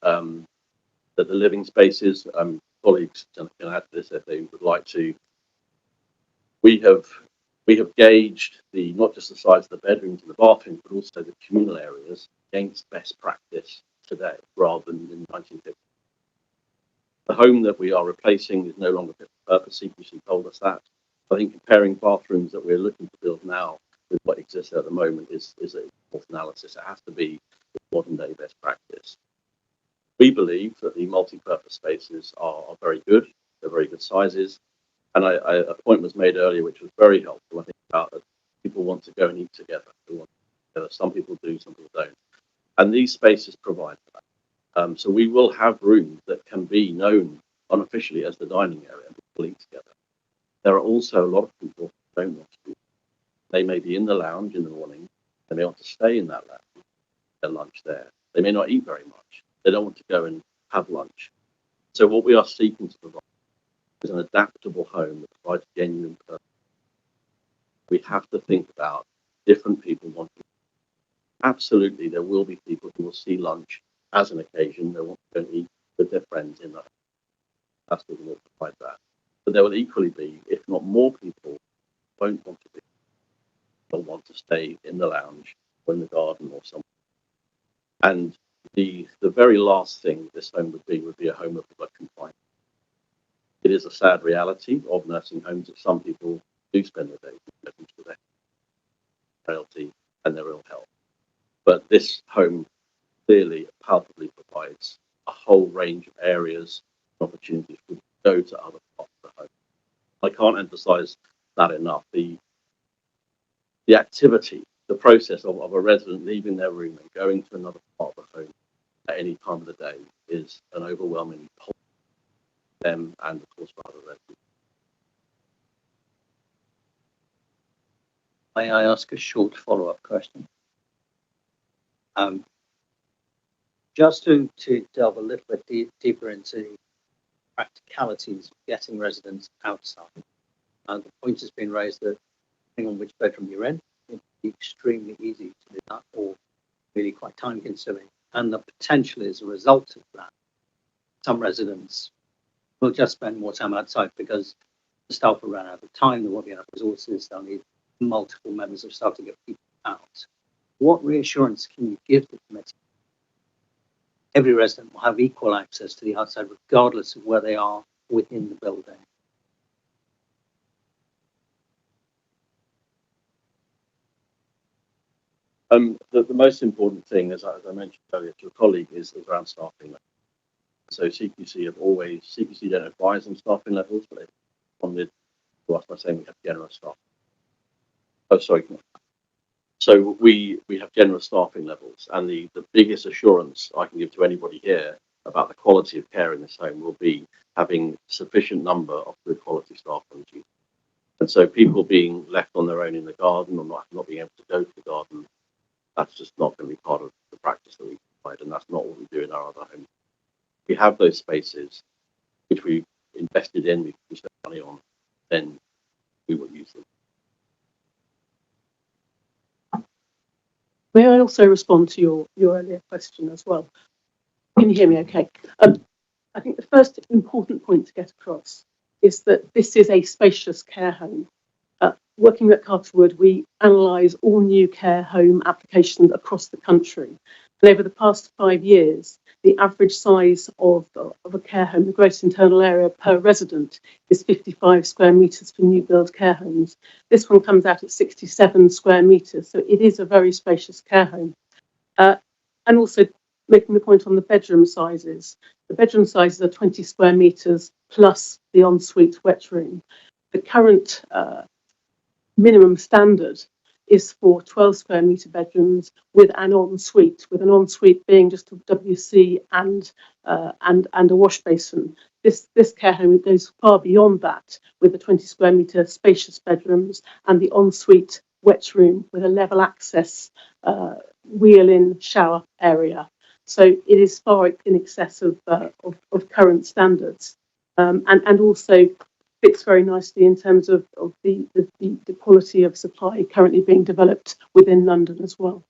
living spaces, colleagues can add to this if they would like to. We have gauged not just the size of the bedrooms and the bathrooms, but also the communal areas against best practice today, rather than in 1950. The home that we are replacing is no longer fit for purpose. CQC told us that. I think comparing bathrooms that we're looking to build now with what exists at the moment is a fourth analysis. It has to be modern day best practice. We believe that the multi-purpose spaces are very good. They're very good sizes. And a point was made earlier, which was very helpful, I think, about that people want to go and eat together. Some people do, some people don't. And these spaces provide that. So we will have rooms that can be known unofficially as the dining area and people eat together. There are also a lot of people who don't want to do. They may be in the lounge in the morning. They may want to stay in that lounge, their lunch there. They may not eat very much. They don't want to go and have lunch. So what we are seeking to provide is an adaptable home that provides genuine purpose. We have to think about different people wanting. Absolutely, there will be people who will see lunch as an occasion. They want to go and eat with their friends in that. That's what we will provide that. But there will equally be, if not more people, won't want to be. They'll want to stay in the lounge or in the garden or somewhere. And the very last thing this home would be a home of blood confinement. It is a sad reality of nursing homes that some people do spend their days in for their frailty and their ill health. But this home clearly, palpably provides a whole range of areas and opportunities to go to other parts of the home. I can't emphasize that enough. The activity, the process of a resident leaving their room and going to another part of the home at any time of the day is an overwhelming positive for them and, of course, for other residents. May I ask a short follow-up question? Just to delve a little bit deeper into practicalities of getting residents outside. The point has been raised that depending on which bedroom you're in, it'd be extremely easy to do that or really quite time consuming. And the potential as a result of that, some residents will just spend more time outside because the staff will run out of time, there won't be enough resources, they'll need multiple members of staff to get people out. What reassurance can you give the committee? Every resident will have equal access to the outside regardless of where they are within the building. The most important thing, as I mentioned earlier to a colleague, is around staffing levels. So CQC don't advise on staffing levels, but they responded to us by saying we have generous staff. Oh, sorry. So we have generous staffing levels, and the biggest assurance I can give to anybody here about the quality of care in this home will be having sufficient number of good quality staff on duty. And so people being left on their own in the garden or not being able to go to the garden, that's just not going to be part of the practice that we provide, and that's not what we do in our other homes. We have those spaces which we invested in, we spent money on, then we will use them. May I also respond to your earlier question as well? Can you hear me okay? I think the first important point to get across is that this is a spacious care home. working at Castlewood, we analyse all new care home applications across the country. And over the past 5 years, the average size of a care home, the gross internal area per resident, is 55 square metres for new build care homes. This one comes out at 67 square metres, so it is a very spacious care home. And also making the point on the bedroom sizes. The bedroom sizes are 20 square metres plus the ensuite wet room. The current minimum standard is for 12 square metre bedrooms with an ensuite being just a WC and a wash basin. This care home goes far beyond that, with the 20 square metre spacious bedrooms and the ensuite wet room with a level access wheel-in shower area. So it is far in excess of current standards, and also fits very nicely in terms of the quality of supply currently being developed within London as well.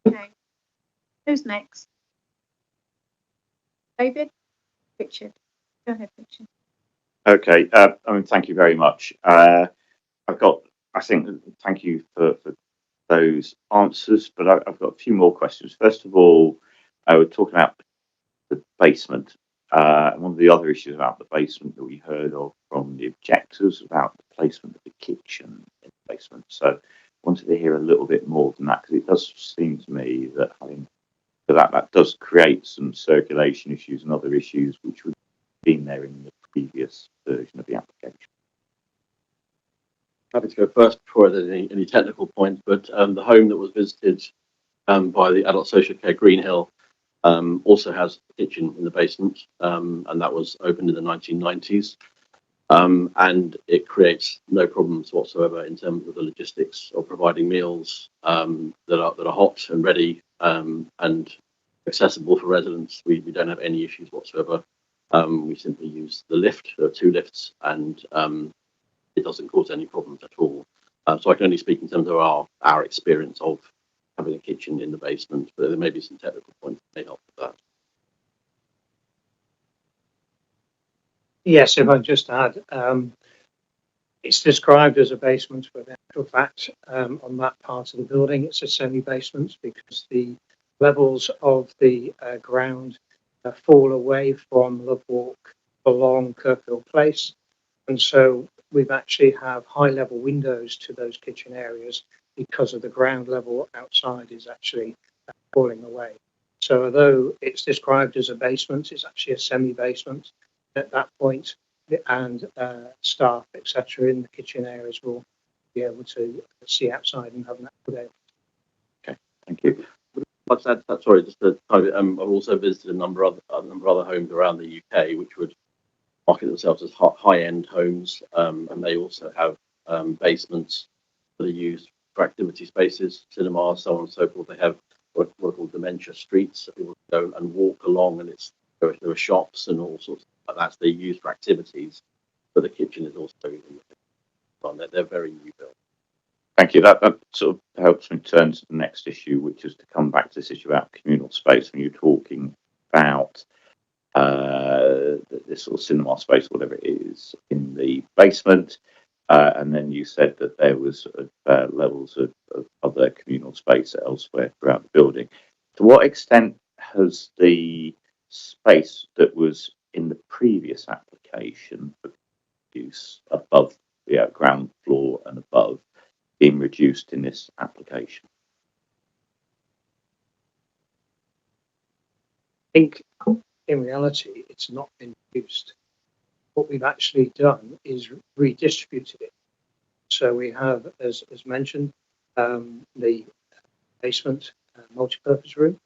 Okay, who's next? David? Richard? Go ahead, Richard. Okay, thank you very much. Thank you for those answers, but I've got a few more questions. First of all, we're talking about the basement. One of the other issues about the basement that we heard of from the objectors about the placement of the kitchen in the basement. So I wanted to hear a little bit more than that, because it does seem to me that that does create some circulation issues and other issues which would have been there in the previous version of the application. Happy to go first before there's any technical points, but the home that was visited by the Adult Social Care Greenhill also has a kitchen in the basement, and that was opened in the 1990s. And it creates no problems whatsoever in terms of the logistics of providing meals that are hot and ready and accessible for residents. We don't have any issues whatsoever. We simply use the lift. There are 2 lifts, and it doesn't cause any problems at all. So I can only speak in terms of our experience of having a kitchen in the basement, but there may be some technical points that may help with that. Yes, if I just add, it's described as a basement, but in actual fact, on that part of the building, it's a semi-basement because the levels of the ground fall away from Love Walk along Kirkfield Place. And so we've actually have high level windows to those kitchen areas because of the ground level outside is actually falling away. So although it's described as a basement, it's actually a semi-basement at that point, and staff, etc., in the kitchen areas will be able to see outside and have an actual day. Okay, thank you. Sorry, just to I've also visited a number of other homes around the UK which would market themselves as high-end homes, and they also have basements that are used for activity spaces, cinemas, so on and so forth. They have what are called dementia streets, so people go and walk along, and there are shops and all sorts like that. So they're used for activities, but the kitchen is also on. They're very new built. Thank you. That sort of helps me turn to the next issue, which is to come back to this issue about communal space. When you're talking about this sort of cinema space, whatever it is, in the basement, and then you said that there was levels of other communal space elsewhere throughout the building. To what extent has the space that was in the previous application for use above the ground floor and above been reduced in this application? I think in reality, it's not been reduced. What we've actually done is redistributed it. So we have, as mentioned, the basement multi-purpose room.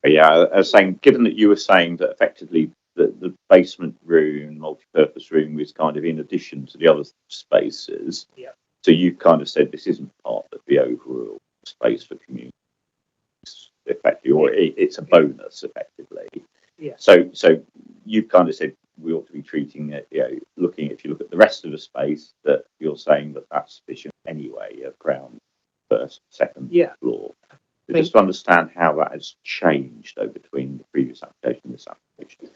Yeah, I was saying, given that you were saying that effectively the basement room, multi-purpose room, is kind of in addition to the other spaces. Yeah. So you've kind of said this isn't part of the overall space for community, effectively, or it's a bonus, effectively. Yeah. So you've kind of said we ought to be treating it, if you look at the rest of the space, that you're saying that that's sufficient anyway, of ground, first, second floor. So just to understand how that has changed though between the previous application and this application.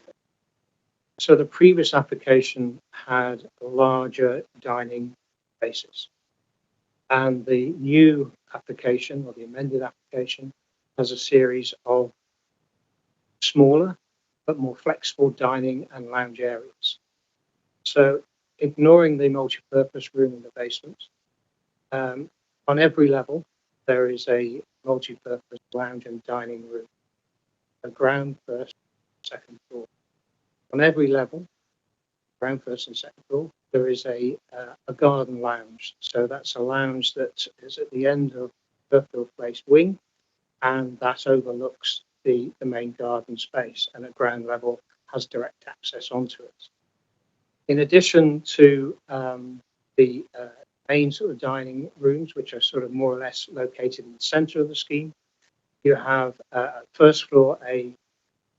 So the previous application had larger dining spaces, and the new application or the amended application has a series of smaller but more flexible dining and lounge areas. So ignoring the multi-purpose room in the basement, on every level there is a multi-purpose lounge and dining room, a ground, first, second floor. On every level, ground, first and second floor, there is a garden lounge. So that's a lounge that is at the end of Fairfield Place wing, and that overlooks the main garden space, and at ground level has direct access onto it. In addition to the main sort of dining rooms, which are sort of more or less located in the centre of the scheme, you have first floor a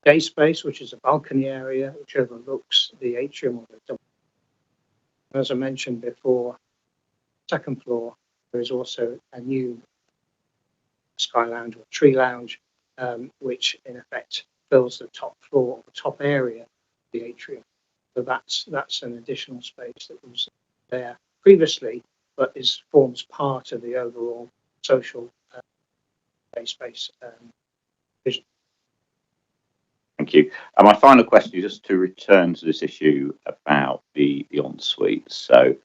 day space, which is a balcony area which overlooks the atrium of the double. As I mentioned before, second floor, there is also a new sky lounge or tree lounge, which in effect fills the top floor, or the top area of the atrium. So that's an additional space that was there previously, but forms part of the overall social day space vision. Thank you. And my final question is just to return to this issue about the en-suites. So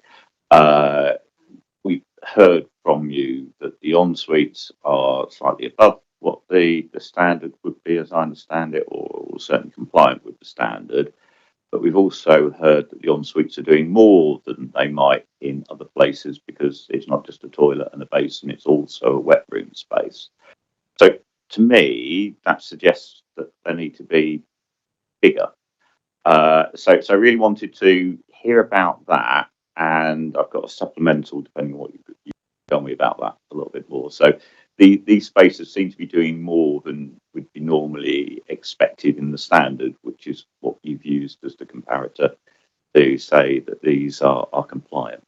we've heard from you that the en-suites are slightly above what the standard would be, as I understand it, or certainly compliant with the standard. But we've also heard that the en-suites are doing more than they might in other places, because it's not just a toilet and a basin, it's also a wet room space. So to me, that suggests that they need to be bigger. So I really wanted to hear about that, and I've got a supplemental depending on what you tell me about that a little bit more. So these spaces seem to be doing more than would be normally expected in the standard, which is what you've used as the comparator to say that these are compliant.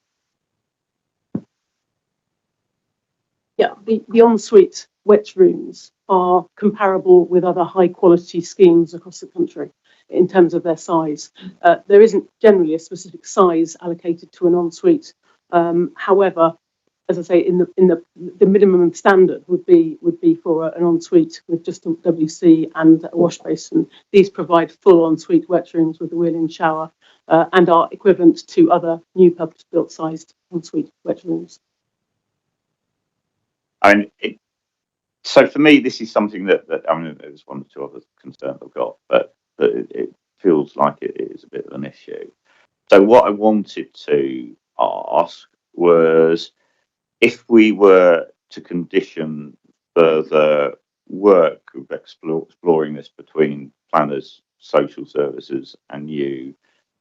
Yeah, the en-suite wet rooms are comparable with other high quality schemes across the country in terms of their size. There isn't generally a specific size allocated to an en-suite. However, as I say, in the minimum standard would be for an en-suite with just a WC and a wash basin. These provide full en-suite wet rooms with a wheel-in shower, and are equivalent to other new purpose-built sized en-suite wet rooms. I mean, so for me, this is something that I mean, there's one or two other concerns I've got, but it feels like it is a bit of an issue. So what I wanted to ask was, if we were to condition further work of exploring this between planners, social services, and you,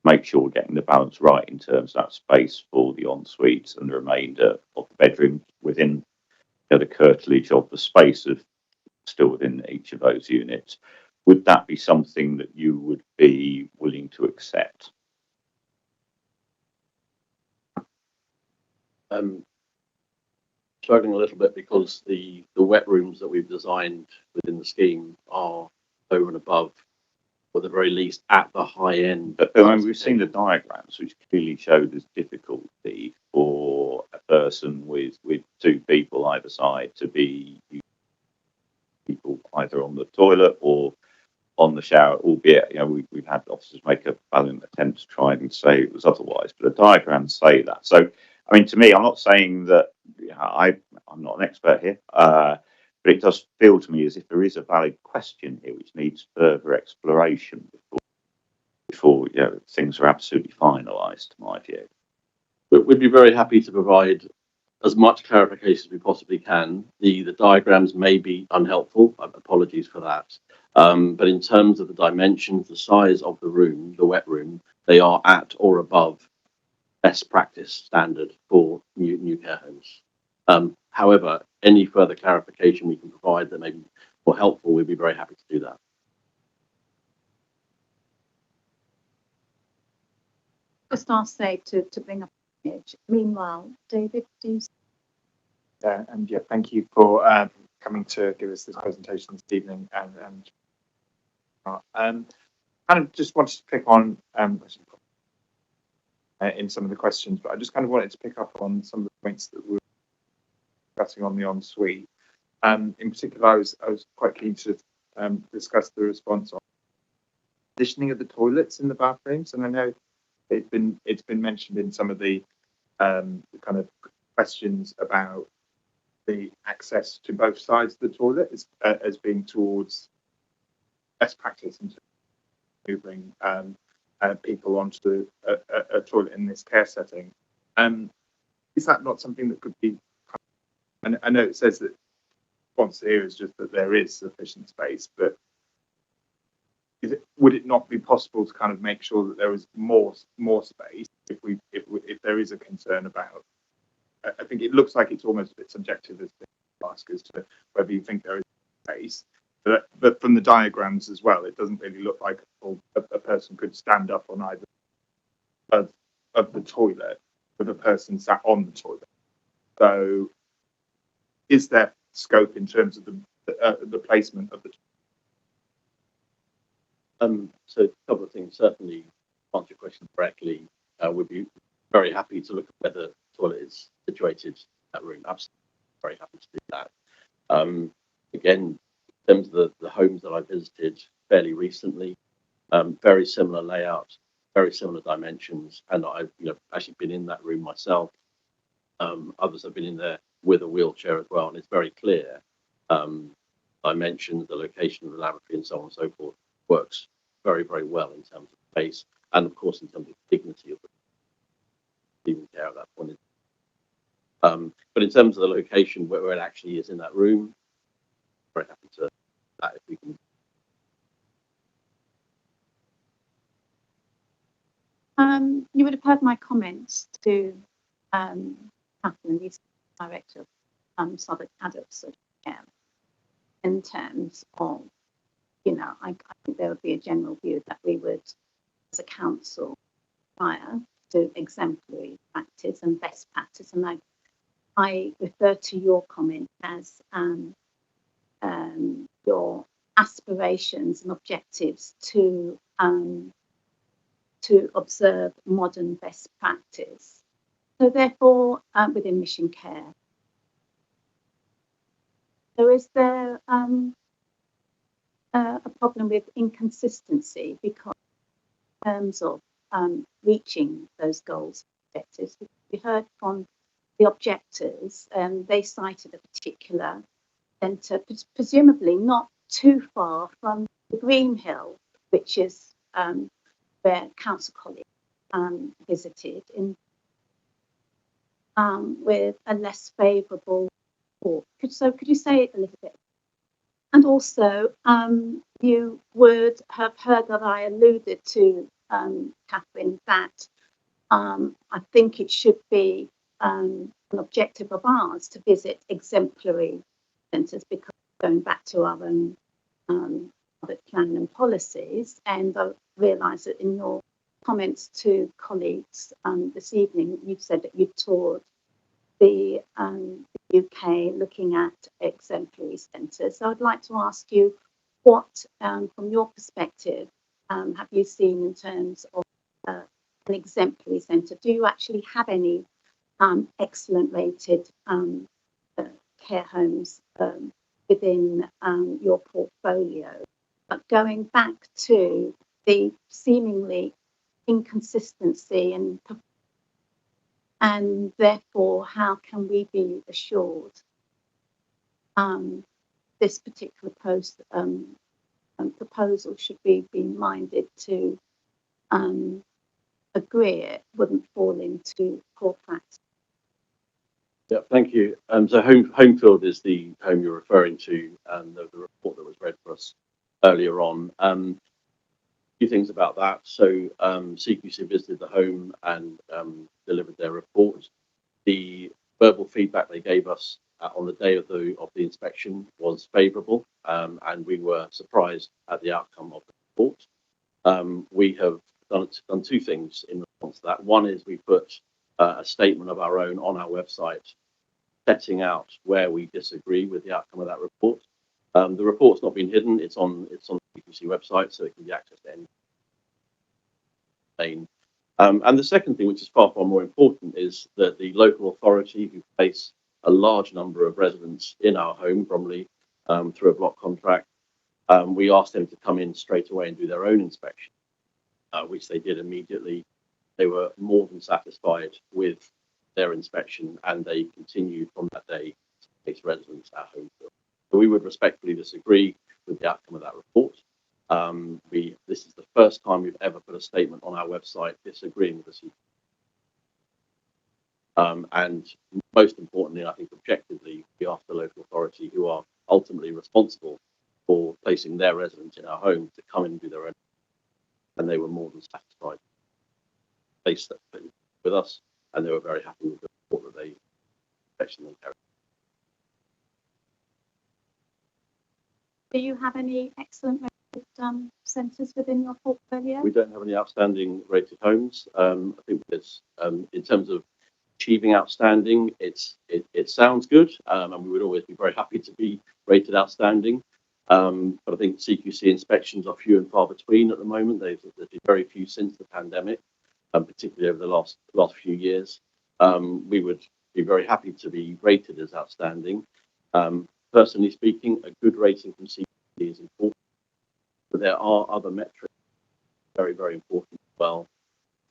make sure we're getting the balance right in terms of that space for the en-suites and the remainder of the bedroom within the curtilage of the space of still within each of those units. Would that be something that you would be willing to accept? Struggling a little bit because the wet rooms that we've designed within the scheme are over and above, or at the very least at the high end. But I mean, we've seen the diagrams which clearly show there's difficulty for a person with two people either side to be people either on the toilet or on the shower, albeit we've had officers make a valiant attempt to try and say it was otherwise, but the diagrams say that. So I mean, to me, I'm not saying that I'm not an expert here, but it does feel to me as if there is a valid question here which needs further exploration before things are absolutely finalised, to my view. But we'd be very happy to provide as much clarification as we possibly can. The diagrams may be unhelpful. Apologies for that. But in terms of the dimensions, the size of the room, the wet room, they are at or above best practice standard for new care homes. However, any further clarification we can provide that may be more helpful, we'd be very happy to do that. Just ask Dave to bring up an image. Meanwhile, David, do you... And yeah, thank you for coming to give us this presentation this evening. kind of just wanted to pick on in some of the questions, but I just kind of wanted to pick up on some of the points that we were discussing on the ensuite. In particular, I was quite keen to discuss the response on positioning of the toilets in the bathrooms, and I know it's been mentioned in some of the kind of questions about the access to both sides of the toilet as being towards best practice in terms of moving people onto a toilet in this care setting. Is that not something that could be? And I know it says that response here is just that there is sufficient space, but would it not be possible to kind of make sure that there is more space if there is a concern about? I think it looks like it's almost a bit subjective as to ask as to whether you think there is space, but from the diagrams as well, it doesn't really look like a person could stand up on either of the toilet with a person sat on the toilet. So, is there scope in terms of the placement of the? So a couple of things. Certainly, to answer your question correctly, we'd be very happy to look at where the toilet is situated in that room. Absolutely, very happy to do that. Again, in terms of the homes that I visited fairly recently, very similar layout, very similar dimensions, and I've actually been in that room myself. Others have been in there with a wheelchair as well, and it's very clear. Dimensions, the location of the lavatory, and so on and so forth, works very, very well in terms of space, and of course in terms of dignity of receiving care at that point. But in terms of the location where it actually is in that room, very happy to that if we can. You would have heard my comments to Catherine, the director of Southwark Adult Social Care, in terms of, I think there would be a general view that we would, as a council, aspire to exemplary practice and best practice. And I refer to your comment as your aspirations and objectives to observe modern best practice. So therefore, within mission care, so is there a problem with inconsistency because in terms of reaching those goals and objectives? We heard from the objectors, they cited a particular centre, presumably not too far from the Green Hill, which is where council colleagues visited, with a less favourable report. Could you say it a little bit? And also, you would have heard that I alluded to, Catherine, that I think it should be an objective of ours to visit exemplary centres, because going back to our own public plan and policies, and I realise that in your comments to colleagues this evening, you've said that you toured the UK looking at exemplary centres. So I'd like to ask you, what, from your perspective, have you seen in terms of an exemplary centre? Do you actually have any excellent rated care homes within your portfolio? But going back to the seemingly inconsistency and therefore, how can we be assured this particular proposal should we be minded to agree it wouldn't fall into poor practice? Yeah, thank you. So Homefield is the home you're referring to, and the report that was read for us earlier on. A few things about that. So CQC visited the home and delivered their report. The verbal feedback they gave us on the day of the inspection was favourable, and we were surprised at the outcome of the report. We have done two things in response to that. One is we put a statement of our own on our website, setting out where we disagree with the outcome of that report. The report's not been hidden; it's on the CQC website, so it can be accessed sustain. And the second thing, which is far, far more important, is that the local authority who place a large number of residents in our home, Bromley, through a block contract, we asked them to come in straight away and do their own inspection, which they did immediately. They were more than satisfied with their inspection, and they continued from that day to place residents at home. So we would respectfully disagree with the outcome of that report. This is the first time we've ever put a statement on our website disagreeing with the CP. And most importantly, I think objectively, we asked the local authority, who are ultimately responsible for placing their residents in our home, to come in and do their own, and they were more than satisfied. They stepped with us, and they were very happy with the report that they carried. Do you have any excellent rated centres within your portfolio? We don't have any outstanding rated homes. I think there's, in terms of achieving outstanding, it sounds good, and we would always be very happy to be rated outstanding. But I think CQC inspections are few and far between at the moment. There's been very few since the pandemic, particularly over the last few years. We would be very happy to be rated as outstanding. Personally speaking, a good rating from CQC is important, but there are other metrics very, very important as well.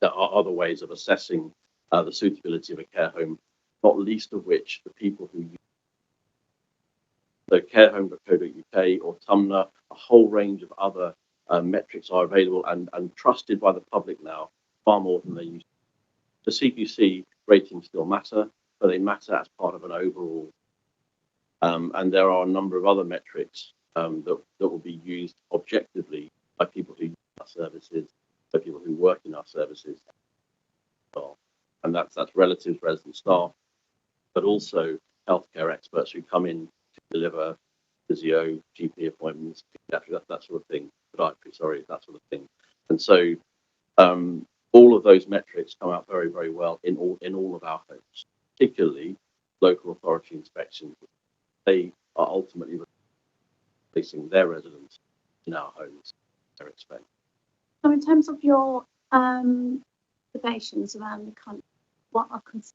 There are other ways of assessing the suitability of a care home, not least of which the people who use so carehome.co.uk or Tumnr, a whole range of other metrics are available and trusted by the public now far more than they used to. The CQC ratings still matter, but they matter as part of an overall. And there are a number of other metrics that will be used objectively by people who use our services, by people who work in our services, and that's relatives, resident staff, but also healthcare experts who come in to deliver physio, GP appointments, that sort of thing. Podiatry, that sort of thing. And so all of those metrics come out very, very well in all of our homes, particularly local authority inspections. They are ultimately placing their residents in our homes. They're expecting. So, in terms of your observations around the country, what are considered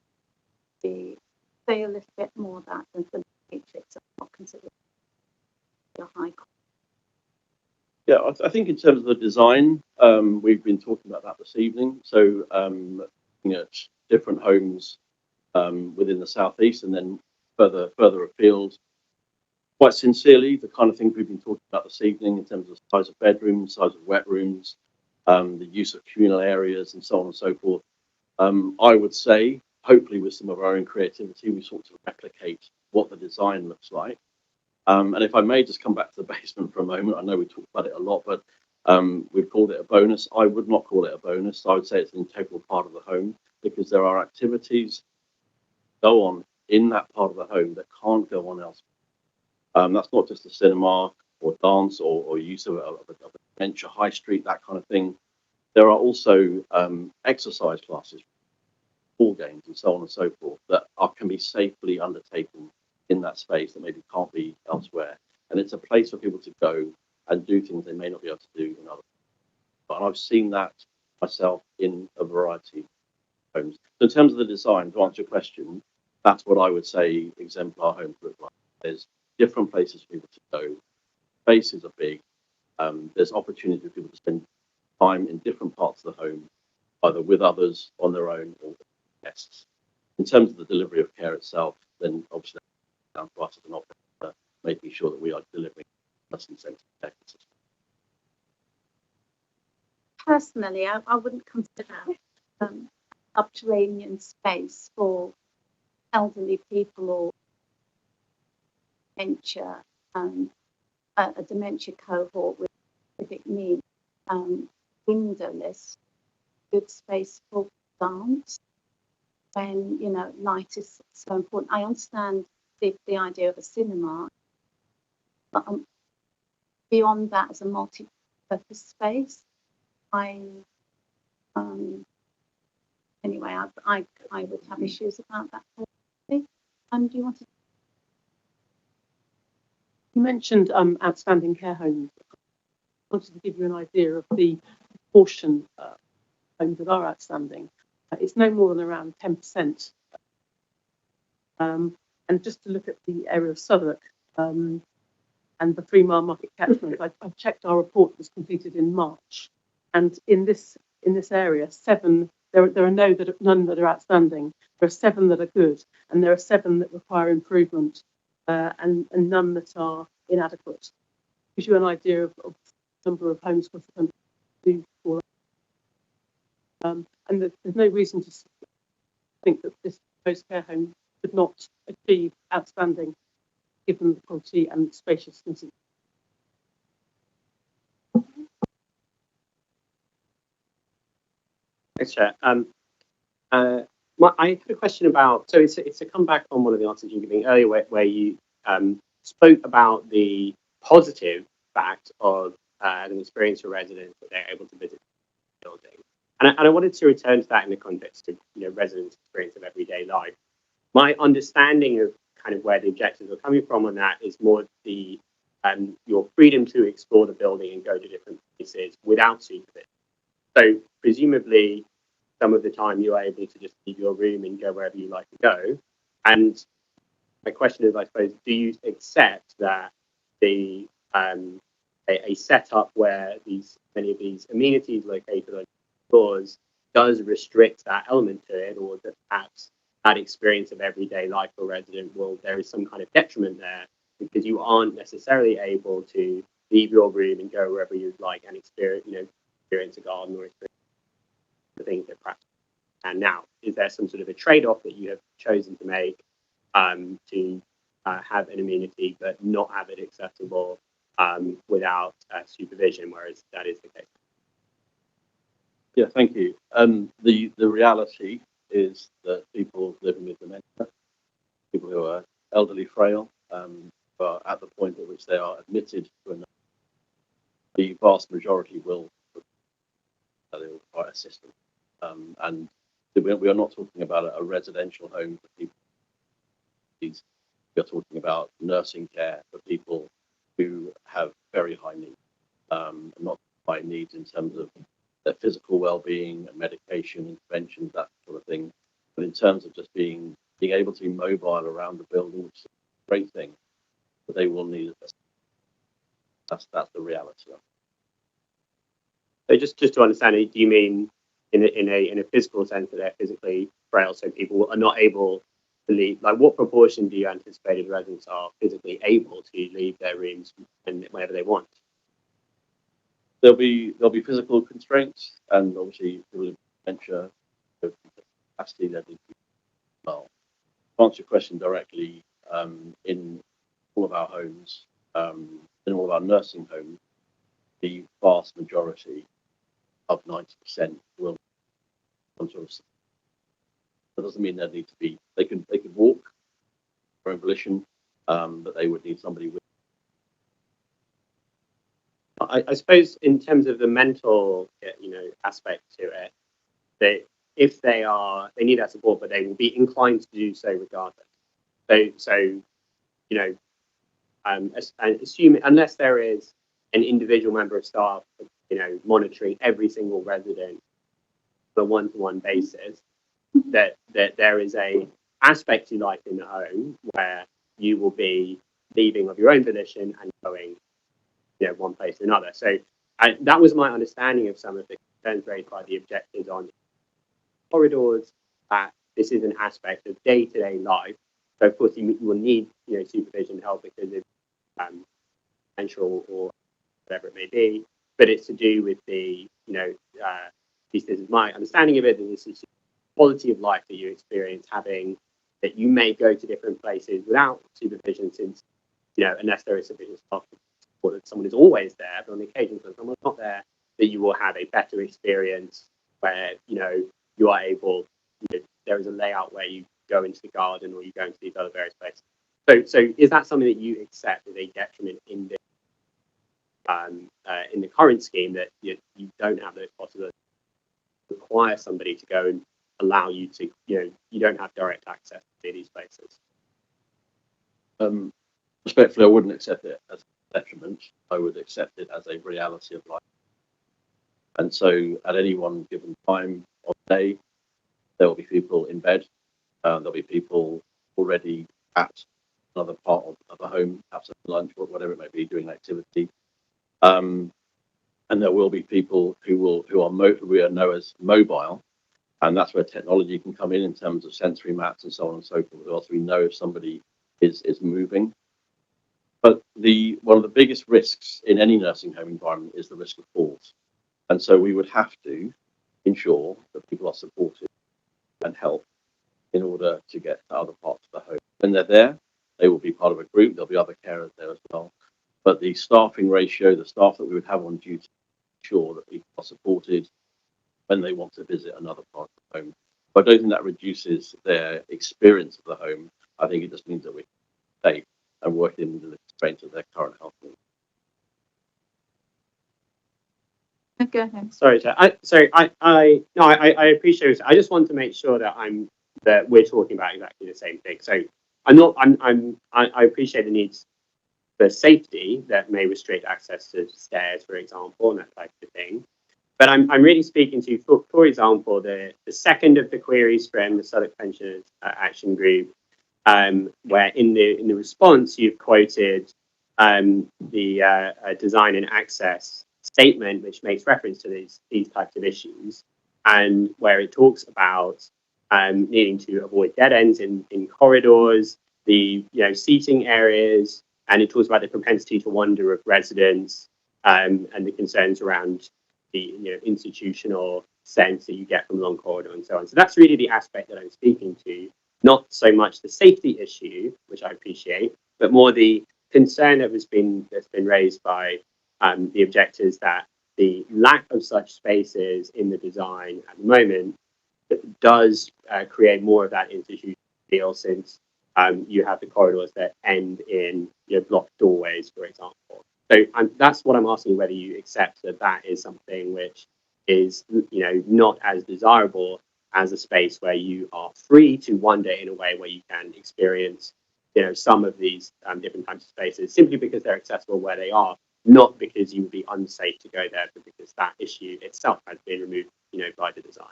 to be, say a little bit more about the matrix of what considered your high cost? Yeah, I think in terms of the design, we've been talking about that this evening. So looking at different homes within the southeast and then further afield. Quite sincerely, the kind of things we've been talking about this evening in terms of size of bedrooms, size of wet rooms, the use of communal areas and so on and so forth. I would say, hopefully with some of our own creativity, we sort of replicate what the design looks like. And if I may just come back to the basement for a moment, I know we talk about it a lot, but we've called it a bonus. I would not call it a bonus. I would say it's an integral part of the home, because there are activities go on in that part of the home that can't go on elsewhere. That's not just a cinema or dance or use of a dementia high street, that kind of thing. There are also exercise classes, ball games and so on and so forth that can be safely undertaken in that space that maybe can't be elsewhere. And it's a place for people to go and do things they may not be able to do in other. But I've seen that myself in a variety of homes. So in terms of the design, to answer your question, that's what I would say exemplar homes look like. There's different places for people to go. Spaces are big. There's opportunity for people to spend time in different parts of the home, either with others, on their own, or with guests. In terms of the delivery of care itself, then obviously down to us as an operator, making sure that we are delivering person-centered care consistently. Personally, I wouldn't consider subterranean space for elderly people or dementia, a dementia cohort with specific needs, windowless, good space for dance. When light is so important. I understand the idea of a cinema, but beyond that, as a multi-purpose space, anyway, I would have issues about that. Do you want to? You mentioned outstanding care homes. I wanted to give you an idea of the proportion homes that are outstanding, it's no more than around 10%. And just to look at the area of Southwark and the 3 Mile Market catchment, I've checked our report that was completed in March, and in this area, there are none that are outstanding. There are 7 that are good, and there are 7 that require improvement, and none that are inadequate. Gives you an idea of the number of homes across the country do fall. And there's no reason to think that this proposed care home could not achieve outstanding, given the quality and spaciousness. Thanks, Chair. I had a question about, so it's a comeback on one of the answers you were giving earlier, where you spoke about the positive fact of an experience for residents that they're able to visit the building. And I wanted to return to that in the context of residents' experience of everyday life. My understanding of kind of where the objectives are coming from on that is more the your freedom to explore the building and go to different places without supervision. So presumably, some of the time you are able to just leave your room and go wherever you like to go. And my question is, I suppose, do you accept that the a setup where many of these amenities located on floors does restrict that element to it, or that perhaps that experience of everyday life for a resident there is some kind of detriment there because you aren't necessarily able to leave your room and go wherever you'd like and experience a garden or experience the things that perhaps. And now, is there some sort of a trade-off that you have chosen to make to have an amenity but not have it accessible without supervision, whereas that is the case? Yeah, thank you. The reality is that people living with dementia, people who are elderly, frail, are at the point at which they are admitted to a the vast majority will require assistance. And we are not talking about a residential home for people. We are talking about nursing care for people who have very high needs, not high needs in terms of their physical well-being, medication, interventions, that sort of thing. But in terms of just being able to be mobile around the building, which is a great thing, but they will need it. That's the reality of it. So just to understand it, do you mean in a physical sense that they're physically frail, so people are not able to leave? Like, what proportion do you anticipate residents are physically able to leave their rooms and whenever they want? There'll be physical constraints, and obviously people with dementia, capacity that need to be well. To answer your question directly, in all of our homes, in all of our nursing homes, the vast majority of 90% will some sort of. That doesn't mean they need to be. They could walk for own volition, but they would need somebody with. I suppose in terms of the mental, aspect to it, if they need that support, but they will be inclined to do so regardless. So assuming unless there is an individual member of staff, monitoring every single resident on a one-to-one basis, that there is a aspect to life in the home where you will be leaving of your own volition and going, one place to another. So that was my understanding of some of the concerns raised by the objectives on corridors, that this is an aspect of day-to-day life. So of course you will need, supervision help because of potential or whatever it may be, but it's to do with the, at least this is my understanding of it, that this is the quality of life that you experience having, that you may go to different places without supervision since, unless there is sufficient staff or that someone is always there, but on the occasions when someone's not there, that you will have a better experience where, you are able, there is a layout where you go into the garden or you go into these other various places. So is that something that you accept as a detriment in the current scheme, that you don't have those possibilities, require somebody to go and allow you to, you don't have direct access to these places? Respectfully, I wouldn't accept it as a detriment. I would accept it as a reality of life. And so at any one given time of day, there will be people in bed, there'll be people already at another part of the home, perhaps at lunch or whatever it may be, doing an activity. And there will be people who we know as mobile, and that's where technology can come in terms of sensory maps and so on and so forth. Also, we know if somebody is moving. But one of the biggest risks in any nursing home environment is the risk of falls. And so we would have to ensure that people are supported and helped in order to get to other parts of the home. When they're there, they will be part of a group. There'll be other carers there as well. But the staffing ratio, the staff that we would have on duty, ensure that people are supported when they want to visit another part of the home. But I don't think that reduces their experience of the home. I think it just means that we stay and work in the constraints of their current health needs. Go ahead. Sorry, Chair. I appreciate it. I just want to make sure that we're talking about exactly the same thing. So I appreciate the needs for safety that may restrict access to stairs, for example, and that type of thing. But I'm really speaking to, for example, the second of the queries from the Southwark Pensioners Action Group, where in the response you've quoted the design and access statement, which makes reference to these types of issues, and where it talks about needing to avoid dead ends in corridors, the seating areas, and it talks about the propensity to wander of residents, and the concerns around the institutional sense that you get from long corridor and so on. So that's really the aspect that I'm speaking to, not so much the safety issue, which I appreciate, but more the concern that's been raised by the objectors that the lack of such spaces in the design at the moment does create more of that institutional feel, since you have the corridors that end in blocked doorways, for example. So that's what I'm asking, whether you accept that is something which is not as desirable as a space where you are free to wander in a way where you can experience some of these different types of spaces simply because they're accessible where they are, not because you would be unsafe to go there, but because that issue itself has been removed by the design.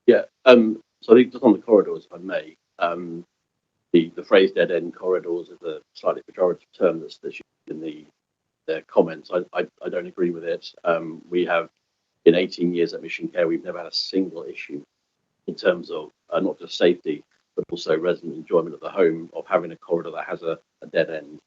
Yeah, so I think just on the corridors, if I may, the phrase dead end corridors is a slightly pejorative term that's used in the comments. I don't agree with it. We have, in 18 years at Mission Care, we've never had a single issue in terms of not just safety, but also resident enjoyment of the home, of having a corridor that has a dead end.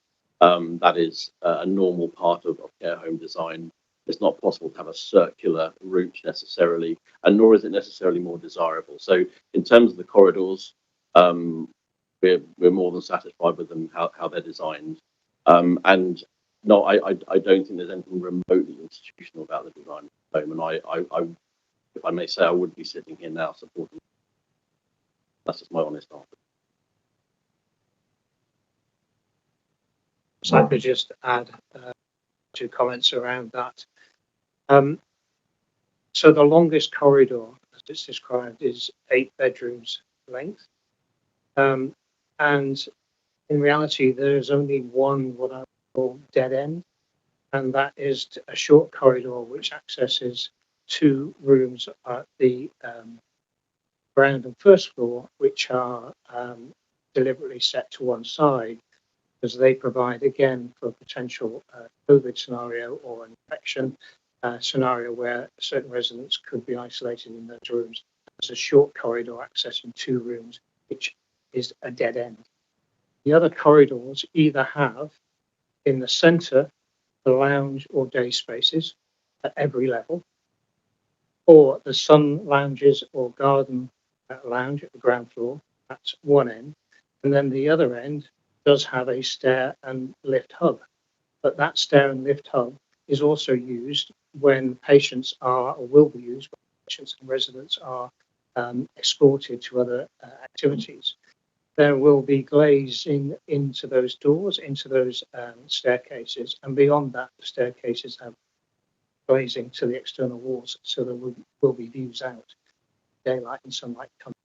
That is a normal part of care home design. It's not possible to have a circular route necessarily, and nor is it necessarily more desirable. So in terms of the corridors, we're more than satisfied with them, how they're designed. And no, I don't think there's anything remotely institutional about the design of the home. And I, if I may say, I would be sitting here now supporting. That's just my honest answer. So I could just add 2 comments around that. So the longest corridor, as it's described, is 8 bedrooms length. And in reality, there is only one what I call dead end, and that is a short corridor which accesses 2 rooms at the ground and first floor, which are deliberately set to one side, because they provide, again, for a potential COVID scenario or an infection scenario where certain residents could be isolated in those rooms. There's a short corridor accessing 2 rooms, which is a dead end. The other corridors either have in the centre the lounge or day spaces at every level, or the sun lounges or garden lounge at the ground floor. That's one end. And then the other end does have a stair and lift hub. But that stair and lift hub is also used when patients are, or will be used when patients and residents are escorted to other activities. There will be glaze into those doors, into those staircases, and beyond that, the staircases have glazing to the external walls, so there will be views out, daylight and sunlight coming.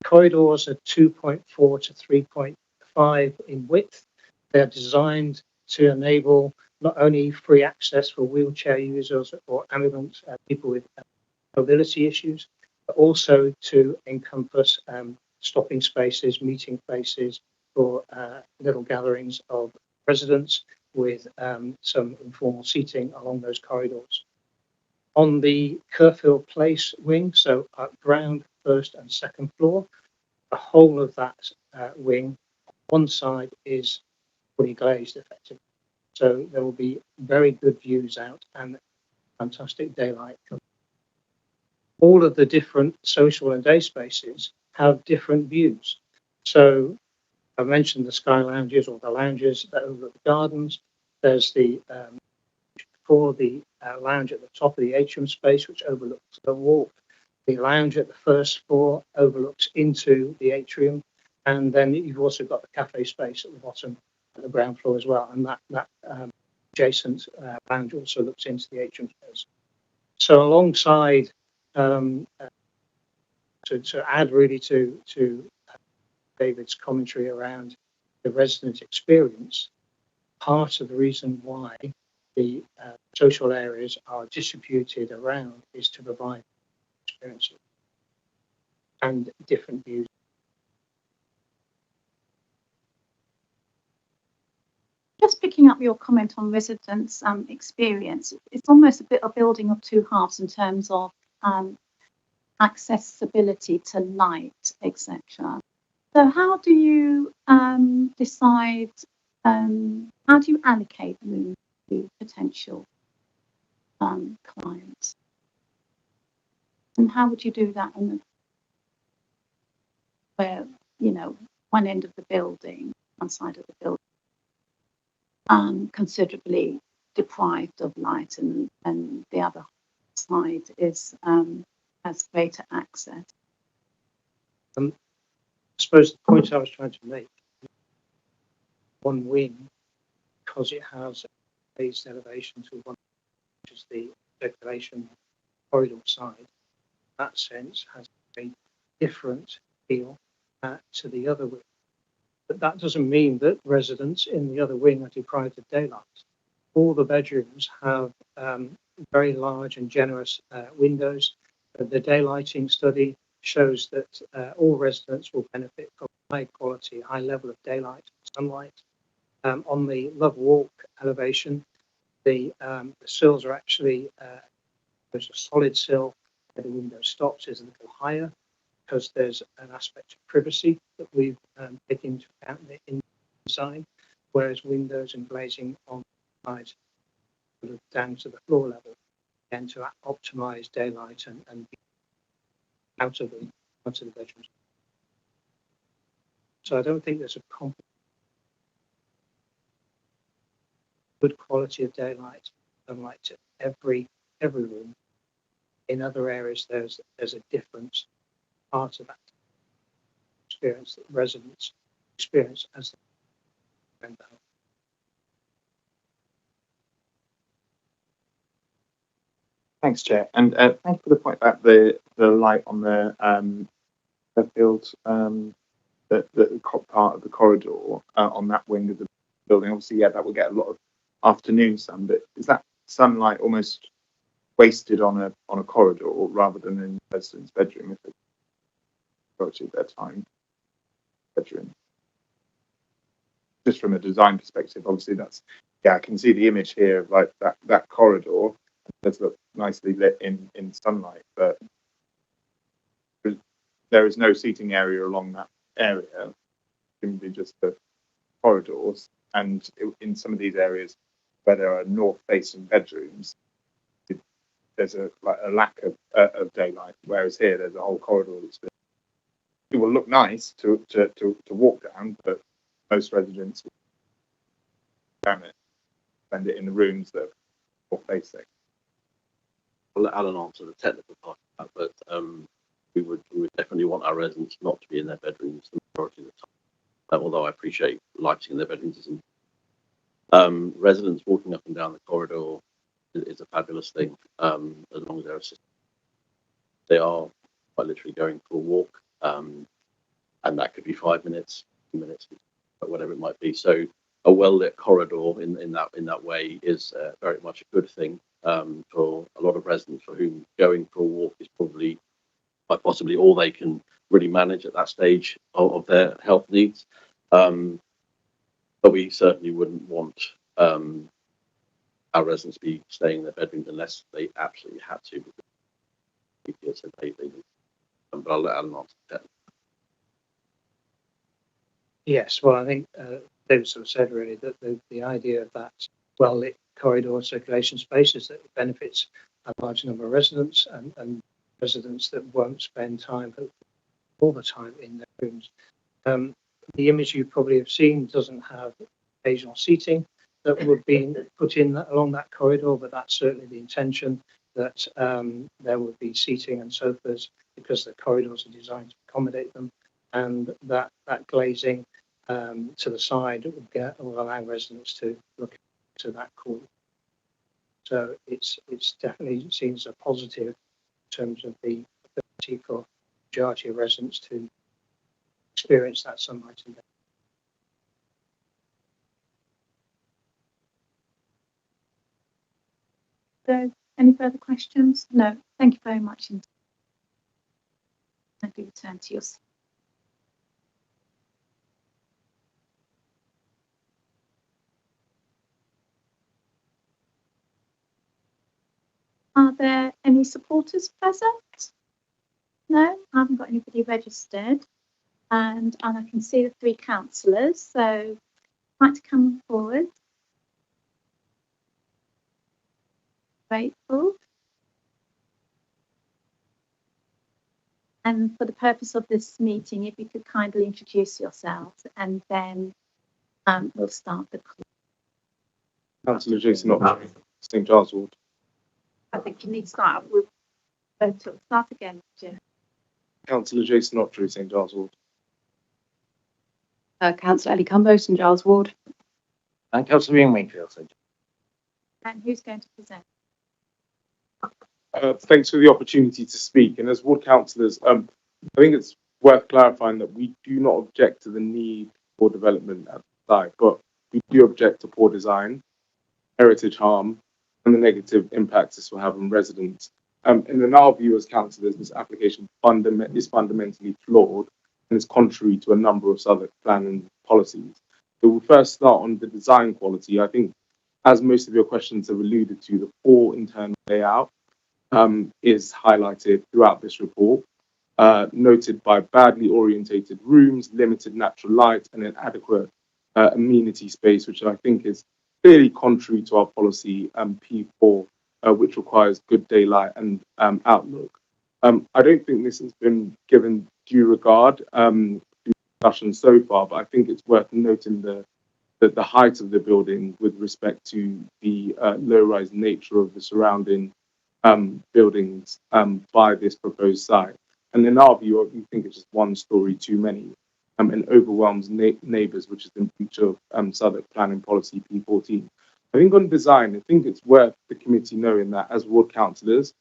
Corridors are 2.4 to 3.5 in width. They're designed to enable not only free access for wheelchair users or ambulance people with mobility issues, but also to encompass stopping spaces, meeting places for little gatherings of residents with some informal seating along those corridors. On the Kerfield Place wing, so at ground, first and second floor, the whole of that wing, one side is fully glazed effectively. So there will be very good views out and fantastic daylight. All of the different social and day spaces have different views. So I mentioned the sky lounges or the lounges that overlook the gardens. There's the lounge at the top of the atrium space, which overlooks the walk. The lounge at the first floor overlooks into the atrium, and then you've also got the cafe space at the bottom, at the ground floor as well, and that adjacent lounge also looks into the atrium space. So alongside, to add really to David's commentary around the resident experience, part of the reason why the social areas are distributed around is to provide experiences and different views. Just picking up your comment on residents' experience, it's almost a bit of building of two halves in terms of accessibility to light, etc. So how do you decide, how do you allocate rooms to potential clients? And how would you do that where, one end of the building, one side of the building, considerably deprived of light and the other side is has greater access? I suppose the point I was trying to make, one wing, because it has raised elevation to one, which is the circulation corridor side, that sense has a different feel to the other wing. But that doesn't mean that residents in the other wing are deprived of daylight. All the bedrooms have very large and generous windows. The daylighting study shows that all residents will benefit from high quality, high level of daylight and sunlight. On the Love Walk elevation, the sills are actually, there's a solid sill where the window stops is a little higher, because there's an aspect of privacy that we've taken into account in the design, whereas windows and glazing on the sides sort of down to the floor level, again to optimize daylight and out of the bedrooms. So I don't think there's a good quality of daylight, sunlight to every room. In other areas, there's a difference. Part of that experience that residents experience as they rent the home. Thanks, Chair. And thank you for the point about the light on the field, the part of the corridor on that wing of the building. Obviously, yeah, that will get a lot of afternoon sun, but is that sunlight almost wasted on a corridor rather than in the resident's bedroom if it's majority of their time bedroom? Just from a design perspective, obviously I can see the image here of like that corridor does look nicely lit in sunlight, but there is no seating area along that area. It can be just the corridors, and in some of these areas where there are north-facing bedrooms, there's a lack of daylight. Whereas here, there's a whole corridor that's been. It will look nice to walk down, but most residents will down it, spend it in the rooms that are north facing. I'll let Alan answer the technical part of that, but we would definitely want our residents not to be in their bedrooms the majority of the time. Although I appreciate lighting in their bedrooms isn't. Residents walking up and down the corridor is a fabulous thing, as long as they're assisted. They are quite literally going for a walk, and that could be 5 minutes, 2 minutes, whatever it might be. So a well-lit corridor in that way is very much a good thing for a lot of residents for whom going for a walk is probably quite possibly all they can really manage at that stage of their health needs. But we certainly wouldn't want our residents to be staying in their bedrooms unless they absolutely had to. Because they but I'll let Alan answer that. Yes, well, I think David sort of said really that the idea of that well-lit corridor circulation space is that it benefits a large number of residents and residents that won't spend time all the time in their rooms. The image you probably have seen doesn't have occasional seating that would be put in along that corridor, but that's certainly the intention, that there would be seating and sofas because the corridors are designed to accommodate them, and that glazing to the side will allow residents to look to that corner. So it's definitely seen as a positive in terms of the ability for the majority of residents to experience that sunlight in there. So, any further questions? No. Thank you very much. Let me return to your. Are there any supporters present? No, I haven't got anybody registered. And I can see the 3 councillors, so I'd like to come forward. Grateful. And for the purpose of this meeting, if you could kindly introduce yourselves, and then we'll start the call. Councillor Jason Oxley, St Giles Ward. I think you need to start with start again, Jim. Councillor Jason Oxley, St Giles Ward. Councillor Ellie Cumbo, St Giles Ward. And Councillor Ian Wakefield, St. And who's going to present? Thanks for the opportunity to speak. And as ward councillors, I think it's worth clarifying that we do not object to the need for development at the site, but we do object to poor design, heritage harm, and the negative impacts this will have on residents. And in our view as councillors, this application is fundamentally flawed and is contrary to a number of Southwark planning policies. So we'll first start on the design quality. I think, as most of your questions have alluded to, the poor internal layout is highlighted throughout this report, noted by badly orientated rooms, limited natural light, and inadequate amenity space, which I think is clearly contrary to our policy P4, which requires good daylight and outlook. I don't think this has been given due regard through discussion so far, but I think it's worth noting the height of the building with respect to the low-rise nature of the surrounding buildings by this proposed site. And in our view, we think it's just one story too many and overwhelms neighbours, which is in breach of Southwark Planning Policy P14. I think on design, I think it's worth the committee knowing that as ward councillors,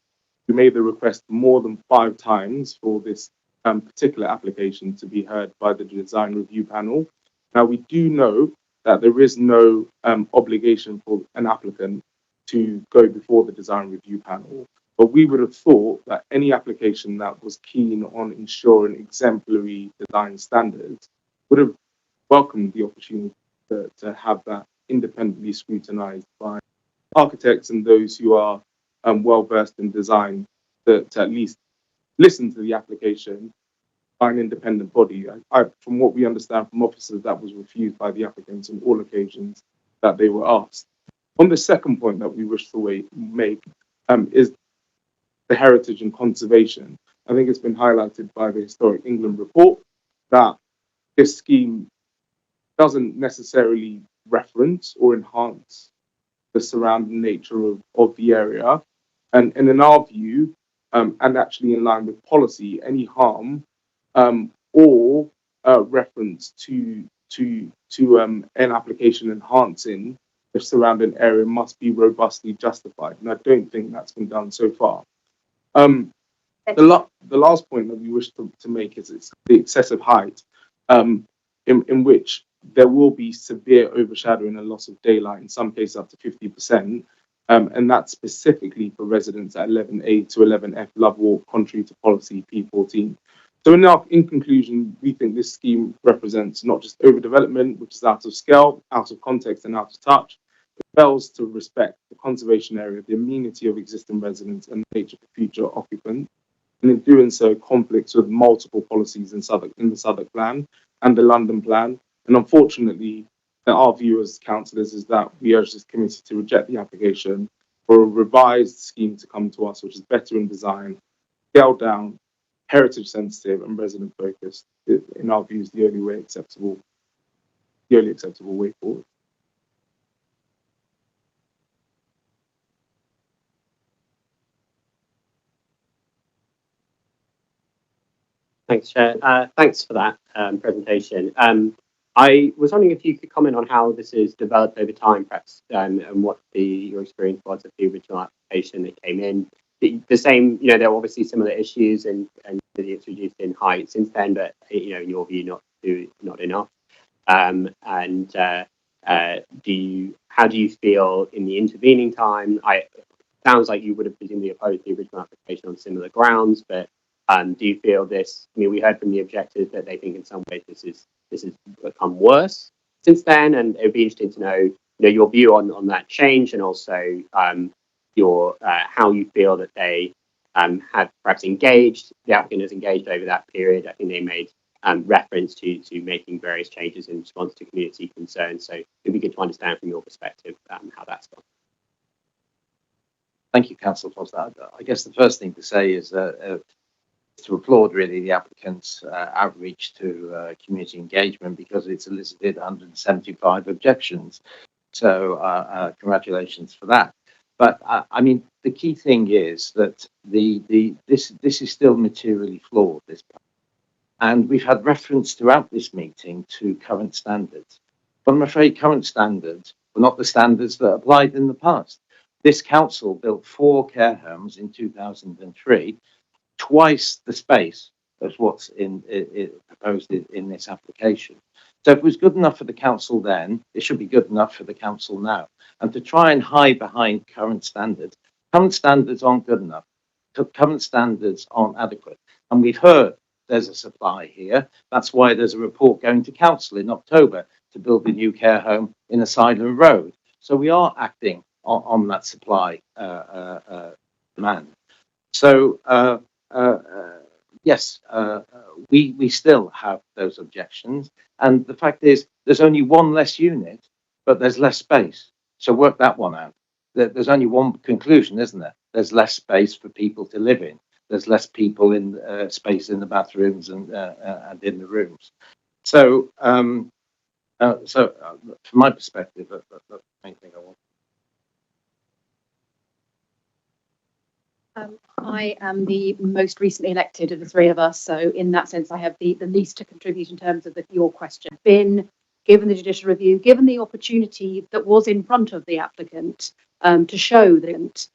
we made the request more than 5 times for this particular application to be heard by the design review panel. Now, we do know that there is no obligation for an applicant to go before the design review panel, but we would have thought that any application that was keen on ensuring exemplary design standards would have welcomed the opportunity to have that independently scrutinised by architects and those who are well versed in design to at least listen to the application by an independent body. From what we understand from officers, that was refused by the applicants on all occasions that they were asked. On the second point that we wish to make is the heritage and conservation. I think it's been highlighted by the Historic England report that this scheme doesn't necessarily reference or enhance the surrounding nature of the area. And in our view, and actually in line with policy, any harm or reference to an application enhancing the surrounding area must be robustly justified. And I don't think that's been done so far. The last point that we wish to make is it's the excessive height, in which there will be severe overshadowing and loss of daylight, in some cases up to 50%. And that's specifically for residents at 11A to 11F Love Walk, contrary to policy P14. So in conclusion, we think this scheme represents not just overdevelopment, which is out of scale, out of context and out of touch, but fails to respect the conservation area, the amenity of existing residents and the nature of future occupants. And in doing so, conflicts with multiple policies in the Southwark Plan and the London Plan. And unfortunately, our view as councillors is that we urge this committee to reject the application for a revised scheme to come to us, which is better in design, scaled down, heritage sensitive and resident focused. In our views, the only acceptable way forward. Thanks, Chair. Thanks for that presentation. I was wondering if you could comment on how this has developed over time, perhaps, and what your experience was of the original application that came in. The same, there are obviously similar issues, and it's reduced in height since then, but in your view, not enough. How do you feel in the intervening time? Sounds like you would have presumably opposed the original application on similar grounds, but do you feel this? I mean, we heard from the objectors that they think in some ways this has become worse since then, and it would be interesting to know, your view on that change, and also your how you feel that they have perhaps engaged, the applicant has engaged over that period. I think they made reference to making various changes in response to community concerns. So it'd be good to understand from your perspective how that's gone. Thank you, Councillor Foster. I guess the first thing to say is to applaud really the applicant's outreach to community engagement, because it's elicited 175 objections. So congratulations for that. But I mean, the key thing is that this is still materially flawed, this plan. And we've had reference throughout this meeting to current standards. But I'm afraid current standards were not the standards that applied in the past. This council built 4 care homes in 2003, twice the space as what's proposed in this application. So if it was good enough for the council then, it should be good enough for the council now. And to try and hide behind current standards aren't good enough. Current standards aren't adequate. And we've heard there's a supply here. That's why there's a report going to council in October to build a new care home in Asylum Road. So we are acting on that supply demand. So yes, we still have those objections. And the fact is, there's only one less unit, but there's less space. So work that one out. There's only one conclusion, isn't there? There's less space for people to live in. There's less people in space in the bathrooms and in the rooms. So, from my perspective, that's the main thing I want. I am the most recently elected of the 3 of us, so in that sense, I have the least to contribute in terms of your question. Been given the judicial review, given the opportunity that was in front of the applicant to show that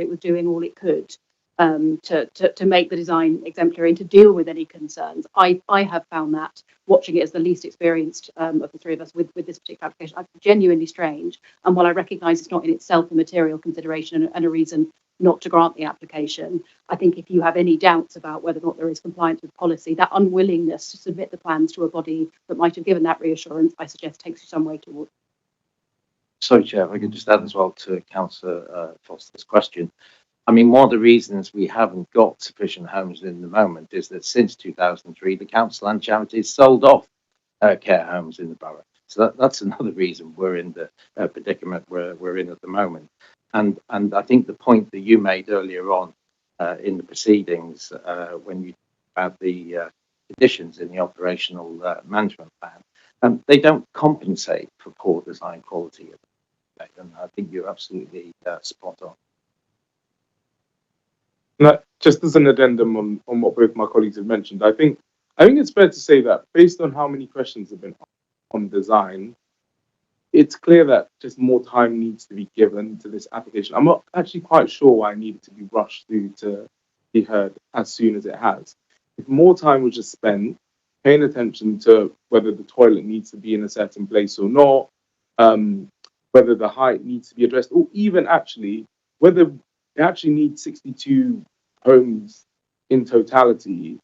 it was doing all it could to make the design exemplary and to deal with any concerns. I have found that, watching it as the least experienced of the 3 of us with this particular application, genuinely strange. And while I recognise it's not in itself a material consideration and a reason not to grant the application, I think if you have any doubts about whether or not there is compliance with policy, that unwillingness to submit the plans to a body that might have given that reassurance, I suggest, takes you some way towards. Sorry, Chair, if I could just add as well to Councillor Foster's question. I mean, one of the reasons we haven't got sufficient homes in the moment is that since 2003, the council and charities sold off care homes in the borough. So that's another reason we're in the predicament we're in at the moment. And I think the point that you made earlier on in the proceedings when you about the conditions in the operational management plan, they don't compensate for poor design quality. And I think you're absolutely spot on. No, just as an addendum on what both my colleagues have mentioned, I think it's fair to say that based on how many questions have been on design, it's clear that just more time needs to be given to this application. I'm not actually quite sure why it needed to be rushed through to be heard as soon as it has. If more time was just spent paying attention to whether the toilet needs to be in a certain place or not, whether the height needs to be addressed, or even actually whether they actually need 62 homes in totality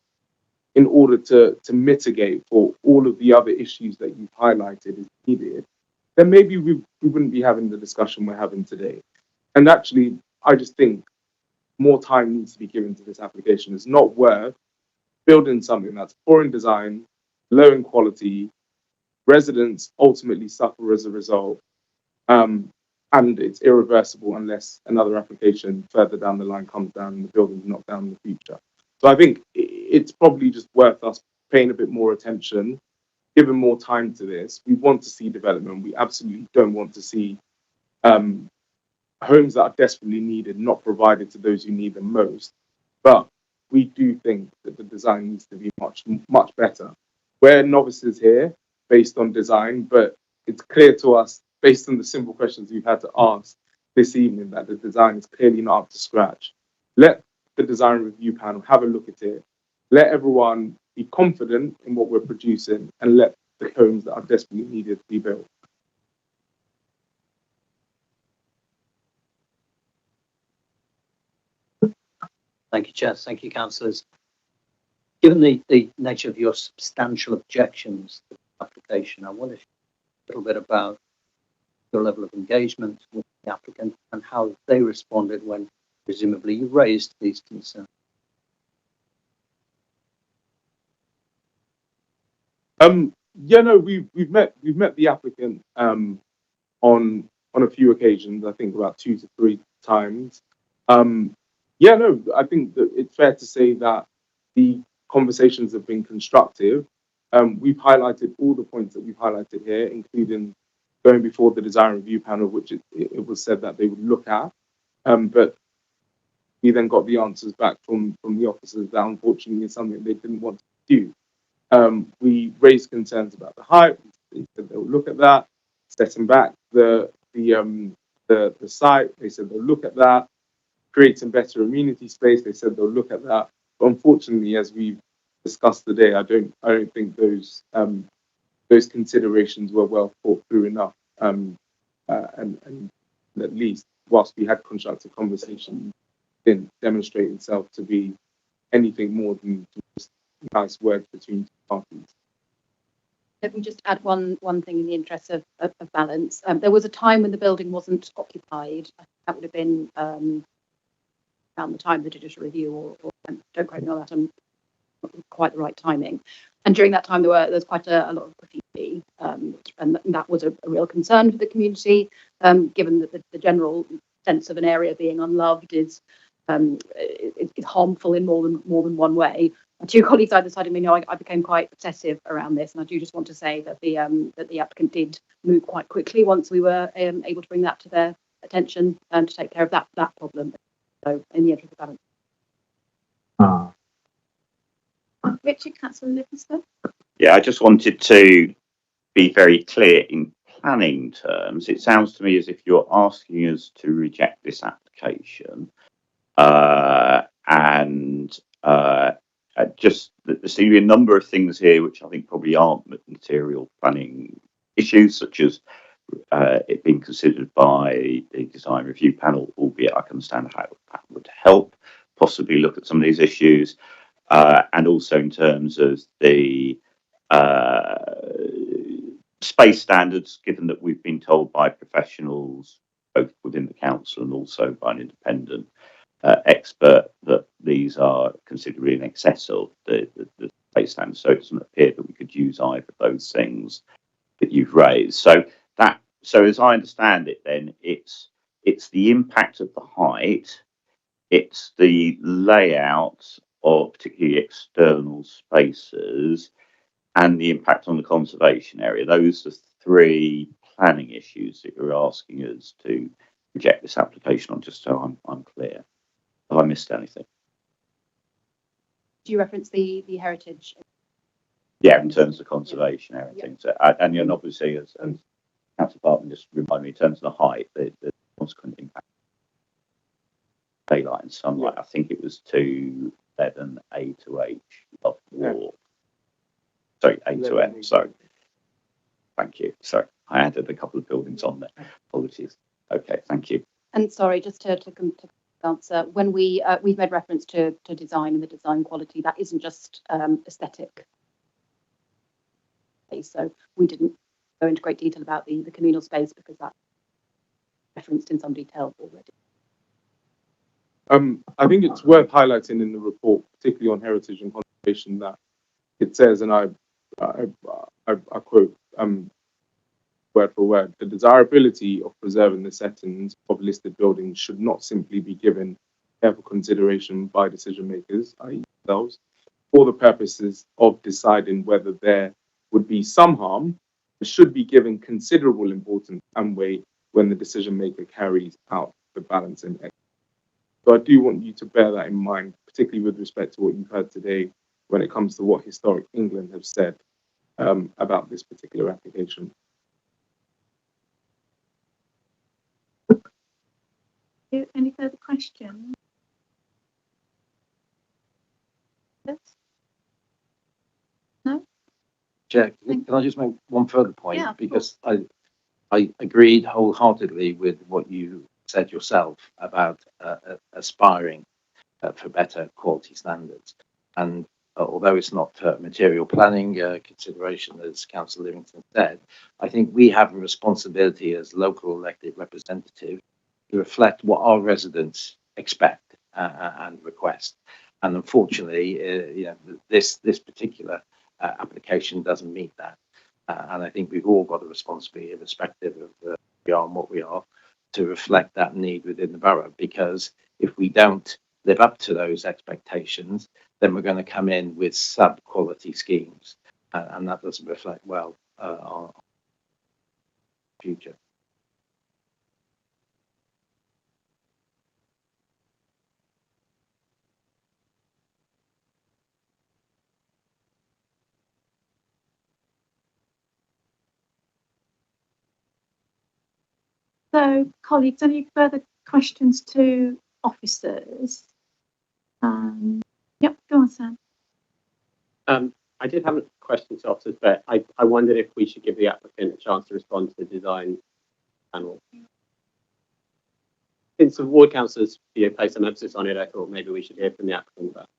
in order to mitigate for all of the other issues that you've highlighted is needed, then maybe we wouldn't be having the discussion we're having today. And actually, I just think more time needs to be given to this application. It's not worth building something that's poor in design, low in quality, residents ultimately suffer as a result, and it's irreversible unless another application further down the line comes down and the building's knocked down in the future. So I think it's probably just worth us paying a bit more attention, giving more time to this. We want to see development. We absolutely don't want to see homes that are desperately needed not provided to those who need them most. But we do think that the design needs to be much, much better. We're novices here based on design, but it's clear to us, based on the simple questions we've had to ask this evening, that the design is clearly not up to scratch. Let the design review panel have a look at it. Let everyone be confident in what we're producing, and let the homes that are desperately needed be built. Thank you, Chair. Thank you, councillors. Given the nature of your substantial objections to the application, I wonder if a little bit about your level of engagement with the applicant and how they responded when presumably you raised these concerns. Yeah, no, we've met the applicant on a few occasions. I think about 2 to 3 times. Yeah, no, I think that it's fair to say that the conversations have been constructive. We've highlighted all the points that we've highlighted here, including going before the design review panel, which it was said that they would look at. But we then got the answers back from the officers that unfortunately is something they didn't want to do. We raised concerns about the height. They said they'll look at that. Setting back the site, they said they'll look at that. Creating better amenity space, they said they'll look at that. But unfortunately, as we've discussed today, I don't think those considerations were well thought through enough. And at least whilst we had constructive conversation, didn't demonstrate itself to be anything more than just nice words between two parties. Let me just add one thing in the interest of balance. There was a time when the building wasn't occupied. That would have been around the time of the judicial review, or don't quote me on that, I'm not quite the right timing. And during that time, there was quite a lot of graffiti, and that was a real concern for the community, given that the general sense of an area being unloved is harmful in more than one way. My 2 colleagues either side of me know I became quite obsessive around this, and I do just want to say that the applicant did move quite quickly once we were able to bring that to their attention and to take care of that problem. So in the interest of balance. Richard, Councillor Livingston. Yeah, I just wanted to be very clear in planning terms. It sounds to me as if you're asking us to reject this application, and just there seem to be a number of things here which I think probably aren't material planning issues, such as it being considered by the design review panel, albeit I can understand how that would help possibly look at some of these issues, and also in terms of the space standards, given that we've been told by professionals, both within the council and also by an independent expert, that these are considerably in excess of the space standards. So it doesn't appear that we could use either of those things that you've raised. So as I understand it, then it's the impact of the height, it's the layout of particularly external spaces, and the impact on the conservation area. Those are 3 planning issues that you're asking us to reject this application on, just so I'm clear. Have I missed anything? Do you reference the heritage? Yeah, in terms of conservation area and things. And obviously, as Councillor Barton just reminded me, in terms of the height, the consequent impact. Daylight and sunlight, I think it was to 11A to H of walk. sorry, A to N. So thank you. So I added a couple of buildings on there. Apologies. Okay, thank you. And sorry, just to answer, when we've made reference to design and the design quality, that isn't just aesthetic. So we didn't go into great detail about the communal space because that's referenced in some detail already. I think it's worth highlighting in the report, particularly on heritage and conservation, that it says, and I quote word for word, the desirability of preserving the settings of listed buildings should not simply be given careful consideration by decision makers, i.e. themselves, for the purposes of deciding whether there would be some harm. It should be given considerable importance and weight when the decision maker carries out the balancing exercise. So I do want you to bear that in mind, particularly with respect to what you've heard today when it comes to what Historic England have said about this particular application. Any further questions? Yes? No? Chair, can I just make one further point? Yeah, because I agreed wholeheartedly with what you said yourself about aspiring for better quality standards. And although it's not material planning consideration, as Councillor Livingstone said, I think we have a responsibility as local elected representatives to reflect what our residents expect and request. And unfortunately, this particular application doesn't meet that. And I think we've all got a responsibility, irrespective of who we are and what we are, to reflect that need within the borough. Because if we don't live up to those expectations, then we're going to come in with sub-quality schemes. And that doesn't reflect well our future. So, colleagues, any further questions to officers? Yep, go on, Sam. I did have a question to officers, but I wondered if we should give the applicant a chance to respond to the design panel. Since the ward councillors placed some emphasis on it, I thought maybe we should hear from the applicant about it.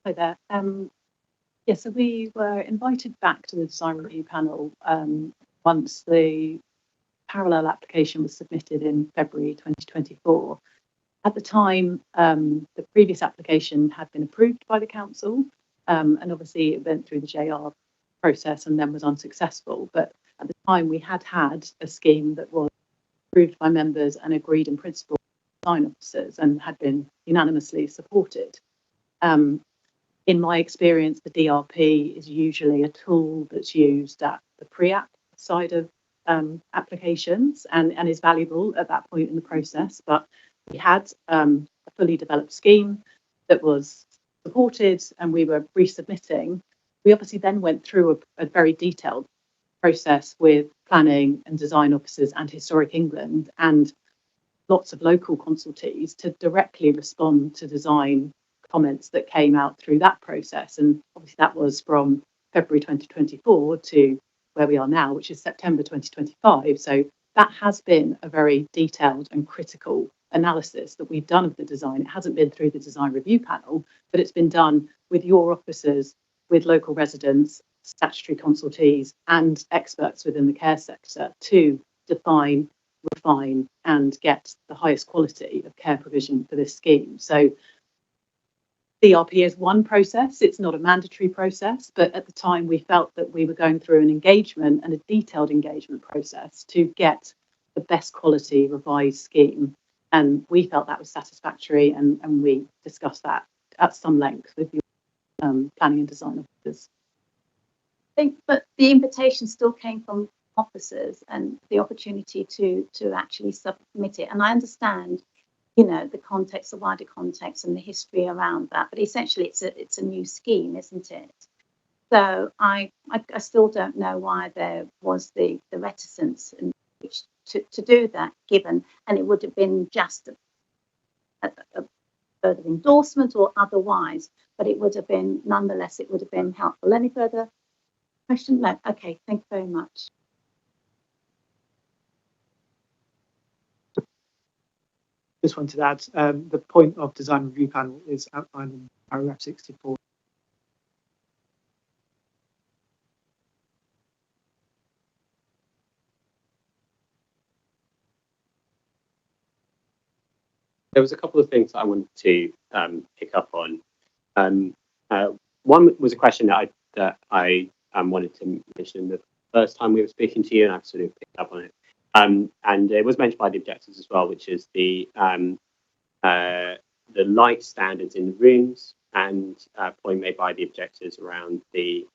Hi there. Yeah, so we were invited back to the design review panel once the parallel application was submitted in February 2024. At the time, the previous application had been approved by the council, and obviously it went through the JR process and then was unsuccessful. But at the time, we had a scheme that was approved by members and agreed in principle by design officers and had been unanimously supported. In my experience, the DRP is usually a tool that's used at the pre-app side of applications and is valuable at that point in the process. But we had a fully developed scheme that was supported and we were resubmitting. We obviously then went through a very detailed process with planning and design officers and Historic England and lots of local consultees to directly respond to design comments that came out through that process. And obviously that was from February 2024 to where we are now, which is September 2025. So that has been a very detailed and critical analysis that we've done of the design. It hasn't been through the design review panel, but it's been done with your officers, with local residents, statutory consultees and experts within the care sector to define, refine and get the highest quality of care provision for this scheme. So DRP is one process, it's not a mandatory process, but at the time we felt that we were going through an engagement and a detailed engagement process to get the best quality revised scheme. And we felt that was satisfactory and we discussed that at some length with your planning and design officers. I think, but the invitation still came from officers and the opportunity to actually submit it. And I understand the context, the wider context, and the history around that. But essentially, it's a new scheme, isn't it? So I still don't know why there was the reticence in which to do that, given, and it would have been just a further endorsement or otherwise, but it would have been, nonetheless, it would have been helpful. Any further question? No. Okay. Thank you very much. Just wanted to add, the point of design review panel is outlined in paragraph 64. There was a couple of things that I wanted to pick up on. One was a question that I wanted to mention the first time we were speaking to you, and I've sort of picked up on it. And it was mentioned by the objectives as well, which is the light standards in the rooms, and point made by the objectives around the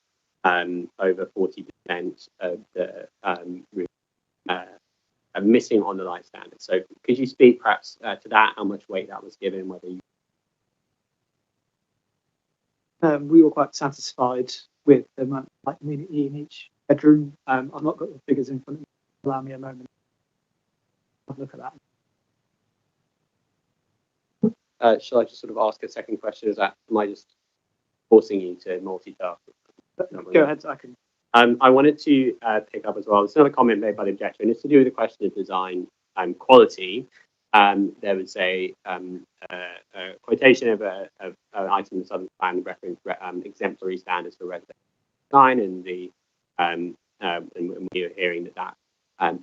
over 40% of the room missing on the light standard. So could you speak perhaps to that, how much weight that was given, whether you... We were quite satisfied with the amount of light amenity in each bedroom. I've not got the figures in front of me. Allow me a moment. Have a look at that. Shall I just sort of ask a second question? Am I just forcing you to multitask? Go ahead, I can. I wanted to pick up as well. There's another comment made by the objector, and it's to do with the question of design and quality. There was a quotation of an item in the Southern Plan reference exemplary standards for residential design, and we were hearing that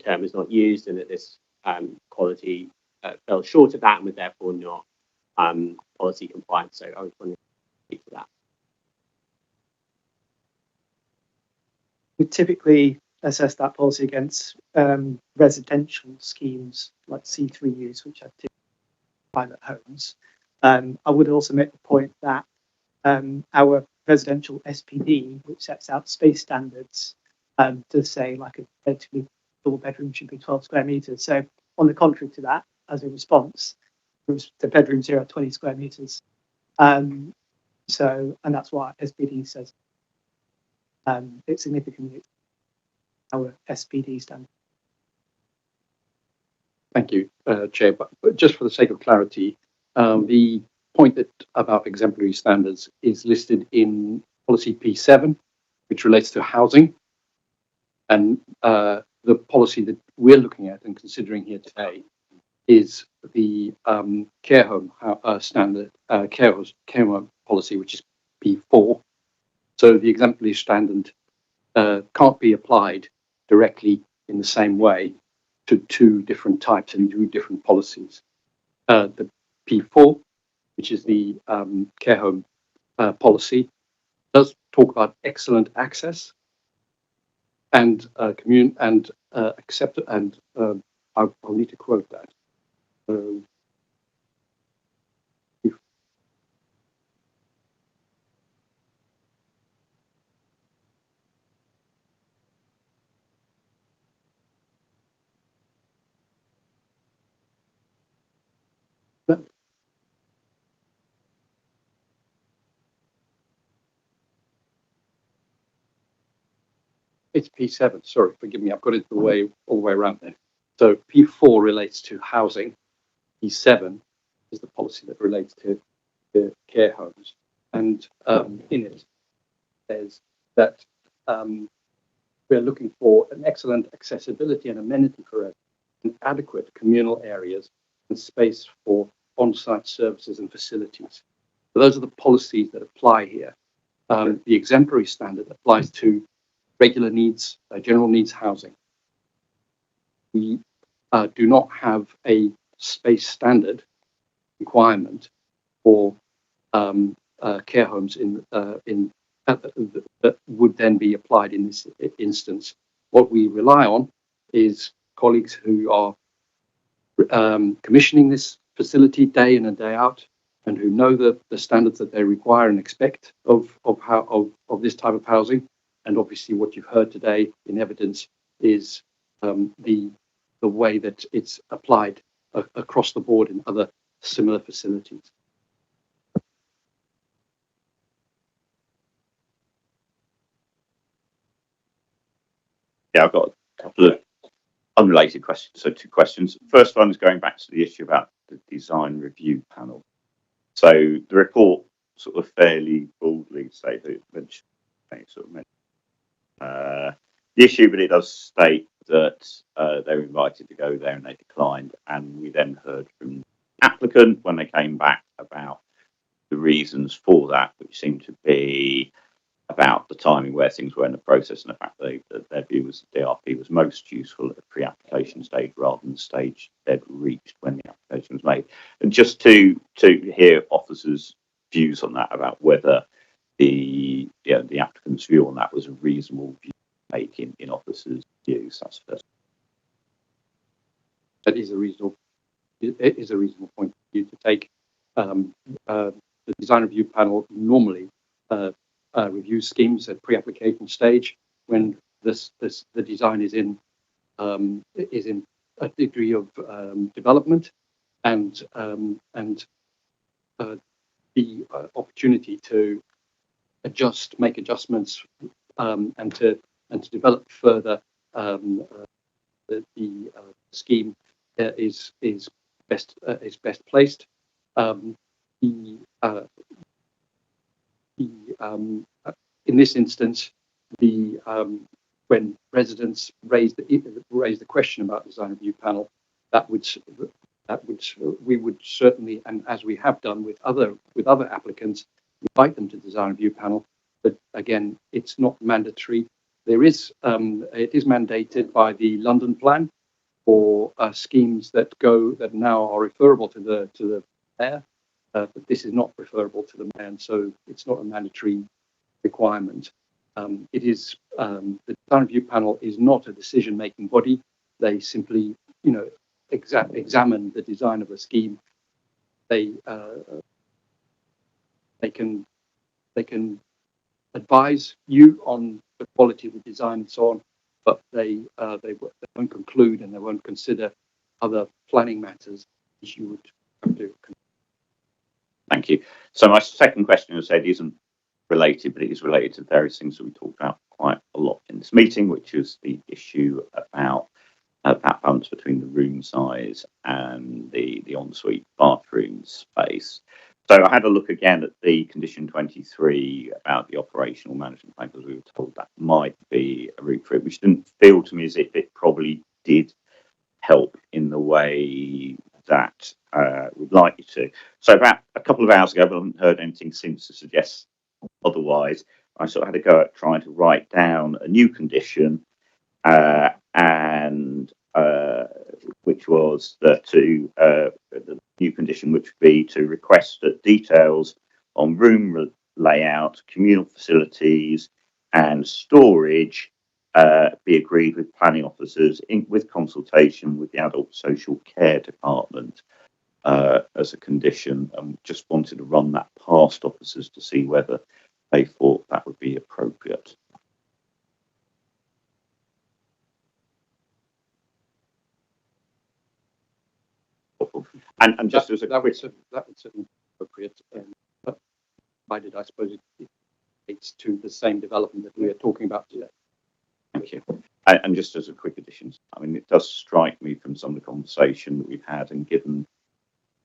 term is not used, and that this quality fell short of that and was therefore not policy compliant. So I was wondering if you could speak to that. We typically assess that policy against residential schemes like C3 use, which are typically private homes. I would also make the point that our residential SPD, which sets out space standards, does say like a relatively full bedroom should be 12 square meters. So on the contrary to that, as a response, the bedrooms here are 20 square meters. And that's why SPD says it significantly our SPD standard. Thank you, Chair. But just for the sake of clarity, the point about exemplary standards is listed in policy P7, which relates to housing, and the policy that we're looking at and considering here today is the care home standard, care home policy, which is P4. So the exemplary standard can't be applied directly in the same way to two different types and two different policies. The P4, which is the care home policy, does talk about excellent access and accept, and I'll need to quote that. It's P7, sorry, forgive me, I've got it all the way around there. So P4 relates to housing, P7 is the policy that relates to care homes. And in it, there's that we're looking for an excellent accessibility and amenity for residents, and adequate communal areas and space for on-site services and facilities. So those are the policies that apply here. The exemplary standard applies to regular needs, general needs housing. We do not have a space standard requirement for care homes that would then be applied in this instance. What we rely on is colleagues who are commissioning this facility day in and day out, and who know the standards that they require and expect of this type of housing. And obviously what you've heard today in evidence is the way that it's applied across the board in other similar facilities. Yeah, I've got a couple of unrelated questions. So 2 questions. First one is going back to the issue about the design review panel. So the report sort of fairly broadly say that the issue, but it does state that they were invited to go there and they declined. And we then heard from the applicant when they came back about the reasons for that, which seemed to be about the timing where things were in the process and the fact that their view was the DRP was most useful at the pre-application stage rather than the stage they'd reached when the application was made. And just to hear officers' views on that, about whether the applicant's view on that was a reasonable view to make in officers' views. That's the first. That is a reasonable. It is a reasonable point of view to take. The design review panel normally review schemes at pre-application stage when the design is in a degree of development, and the opportunity to make adjustments, and to develop further the scheme is best placed. In this instance, when residents raised the question about the design review panel, we would certainly, and as we have done with other applicants, invite them to the design review panel. But again, it's not mandatory. It is mandated by the London plan for schemes that now are referable to the mayor. But this is not referable to the mayor, and so it's not a mandatory requirement. It is the design review panel is not a decision-making body. They simply, examine the design of a scheme. They can advise you on the quality of the design and so on, but they won't conclude and they won't consider other planning matters as you would have to. Thank you. So my second question, as I said, isn't related, but it is related to various things that we talked about quite a lot in this meeting, which is the issue about that balance between the room size and the ensuite bathroom space. So I had a look again at the condition 23 about the operational management plan, because we were told that might be a route for it, which didn't feel to me as if it probably did help in the way that we'd like you to. So about a couple of hours ago, but I haven't heard anything since to suggest otherwise, I sort of had a go at trying to write down a new condition, and which was that the new condition, which would be to request that details on room layout, communal facilities, and storage be agreed with planning officers with consultation with the adult social care department as a condition, and just wanted to run that past officers to see whether they thought that would be appropriate. And just as a that would certainly be appropriate, provided, I suppose, it relates to the same development that we are talking about today. Thank you. And just as a quick addition, I mean, it does strike me from some of the conversation that we've had, and given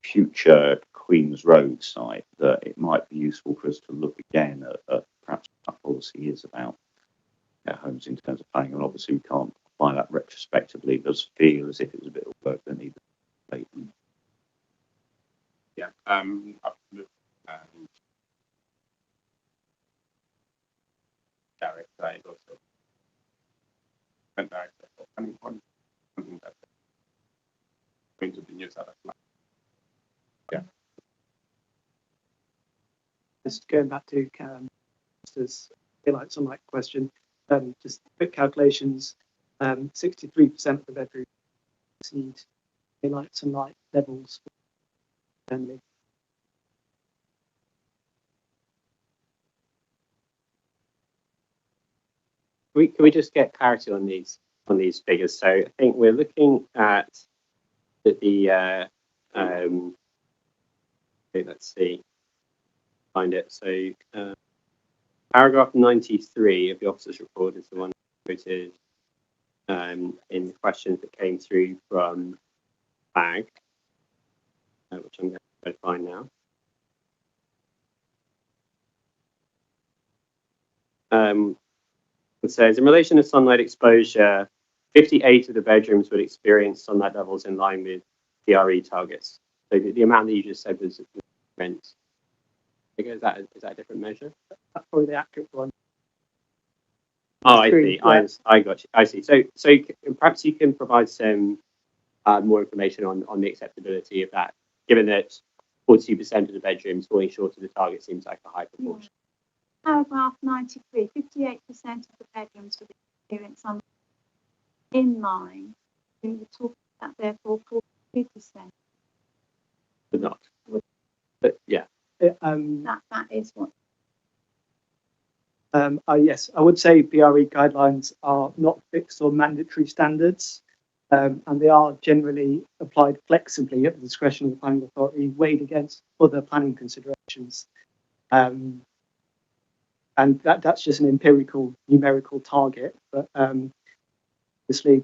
future Queen's Road site, that it might be useful for us to look again at perhaps what policy is about homes in terms of planning. And obviously, we can't apply that retrospectively. It does feel as if it was a bit of work that needed statement. Yeah, absolutely. Direct side also. And direct something that's going to be used as a plan. Yeah. Just going back to this daylight sunlight question, just quick calculations. 63% of the bedrooms need daylight sunlight levels only. Can we just get clarity on these figures? So I think we're looking at the Okay, let's see. Find it. So paragraph 93 of the officer's report is the one quoted in the questions that came through from BAG, which I'm going to go find now. It says, in relation to sunlight exposure, 58 of the bedrooms would experience sunlight levels in line with PRE targets. So the amount that you just said was rent. Is that a different measure? That's probably the accurate one. Oh, I see. Yeah. I got you. I see. So perhaps you can provide some more information on the acceptability of that, given that 42% of the bedrooms falling short of the target seems like a high proportion. Paragraph 93, 58% of the bedrooms would experience sunlight in line. We were talking about therefore 42%. But not. But yeah. That is what. Yes, I would say BRE guidelines are not fixed or mandatory standards, and they are generally applied flexibly at the discretion of the planning authority, weighed against other planning considerations. And that's just an empirical numerical target, but obviously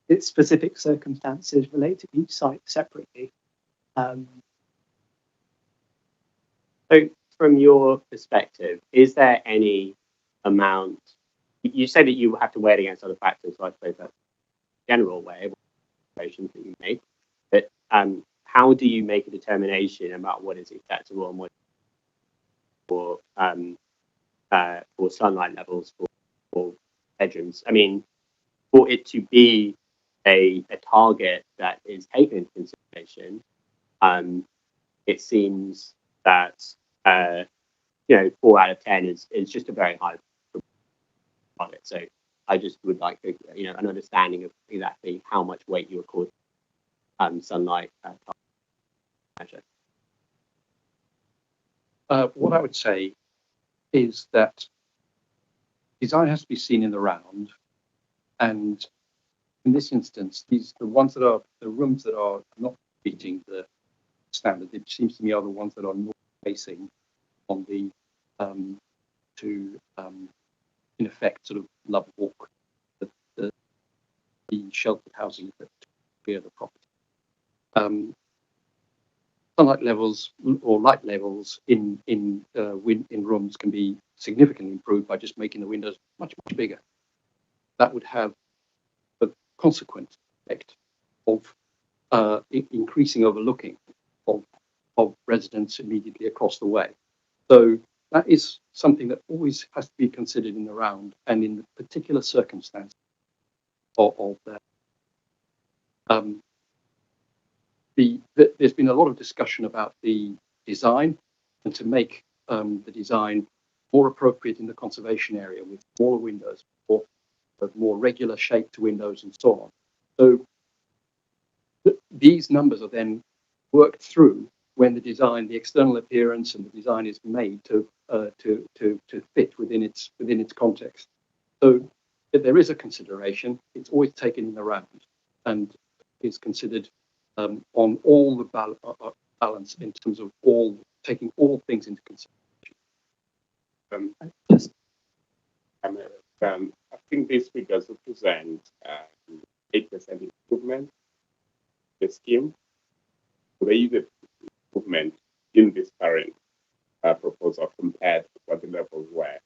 its specific circumstances relate to each site separately. So from your perspective, is there any amount, you say that you have to weigh it against other factors, so I suppose that's a general way of observations that you make, but how do you make a determination about what is acceptable and what for sunlight levels for bedrooms? I mean, for it to be a target that is taken into consideration, it seems that 4 out of 10 is just a very high target. So I just would like an understanding of exactly how much weight you accord sunlight measure. What I would say is that design has to be seen in the round, and in this instance, the rooms that are not meeting the standard, it seems to me, are the ones that are not facing on the in effect sort of love walk, the sheltered housing that clear the property. Sunlight levels or light levels in rooms can be significantly improved by just making the windows much bigger. That would have a consequent effect of increasing overlooking of residents immediately across the way. So that is something that always has to be considered in the round and in the particular circumstance of that. There's been a lot of discussion about the design and to make the design more appropriate in the conservation area with smaller windows or more regular shaped windows and so on. So these numbers are then worked through when the external appearance and the design is made to fit within its context. So if there is a consideration, it's always taken in the round and is considered on all the balance in terms of taking all things into consideration. I think these figures represent 8% improvement in the scheme. There is an improvement in this current proposal compared to what the levels were.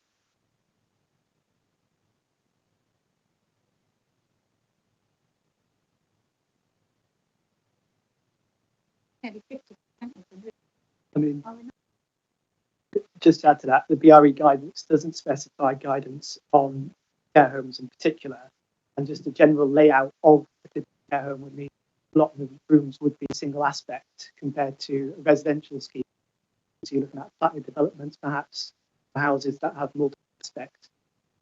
I mean, just to add to that, the BRE guidance doesn't specify guidance on care homes in particular, and just a general layout of a care home would mean a lot of the rooms would be a single aspect compared to a residential scheme. So you're looking at flatted developments, perhaps, for houses that have multiple aspects.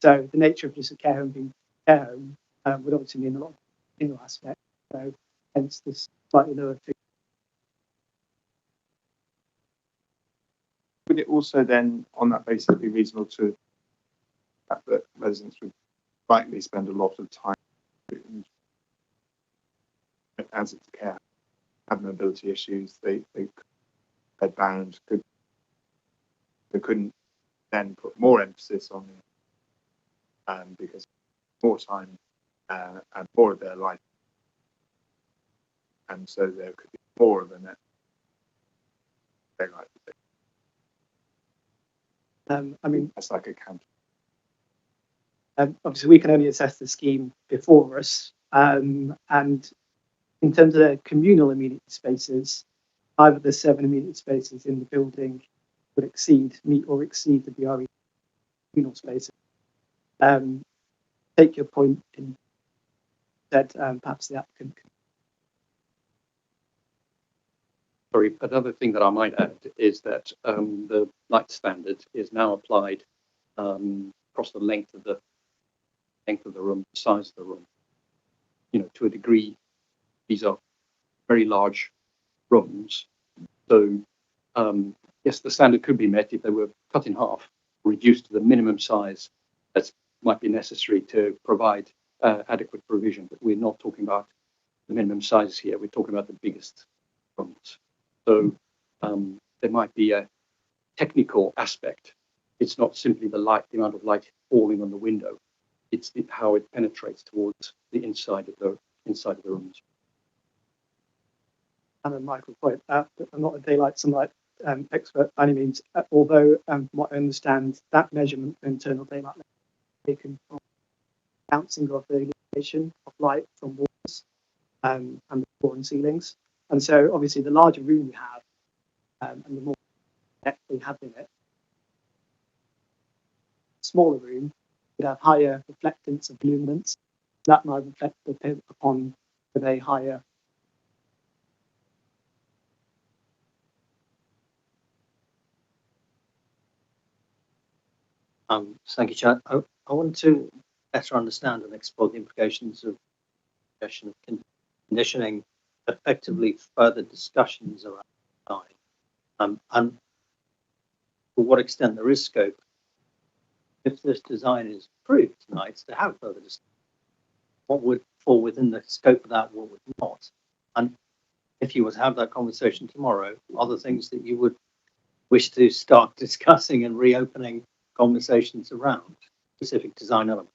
So the nature of just a care home being a care home would obviously mean a lot of single aspects. So hence this slightly lower figure. Would it also then, on that basis, be reasonable to have that residents would likely spend a lot of time as it's care, have mobility issues, they bed bound, they couldn't then put more emphasis on because more time and more of their life, and so there could be more of a net daylight. I mean, that's like a counter. Obviously, we can only assess the scheme before us, and in terms of the communal amenity spaces, 5 of the 7 amenity spaces in the building would meet or exceed the BRE communal spaces. Take your point in that perhaps the applicant. Sorry, another thing that I might add is that the light standard is now applied across the length of the room, the size of the room. You know, to a degree, these are very large rooms. So yes, the standard could be met if they were cut in half, reduced to the minimum size that might be necessary to provide adequate provision. But we're not talking about the minimum sizes here. We're talking about the biggest rooms. So there might be a technical aspect. It's not simply the amount of light falling on the window. It's how it penetrates towards the inside of the rooms. And Michael point out that I'm not a daylight sunlight expert by any means, although from what I understand, that measurement for internal daylight taken from bouncing of the illumination of light from walls and the floor and ceilings. And so obviously the larger room you have and the more depth we have in it, smaller room would have higher reflectance of luminance. That might reflect upon with a higher Thank you, Chad. I want to better understand and explore the implications of conditioning, effectively further discussions around design, and to what extent there is scope, if this design is approved tonight, to have further discussion. What would fall within the scope of that, what would not? And if you were to have that conversation tomorrow, are there things that you would wish to start discussing and reopening conversations around specific design elements?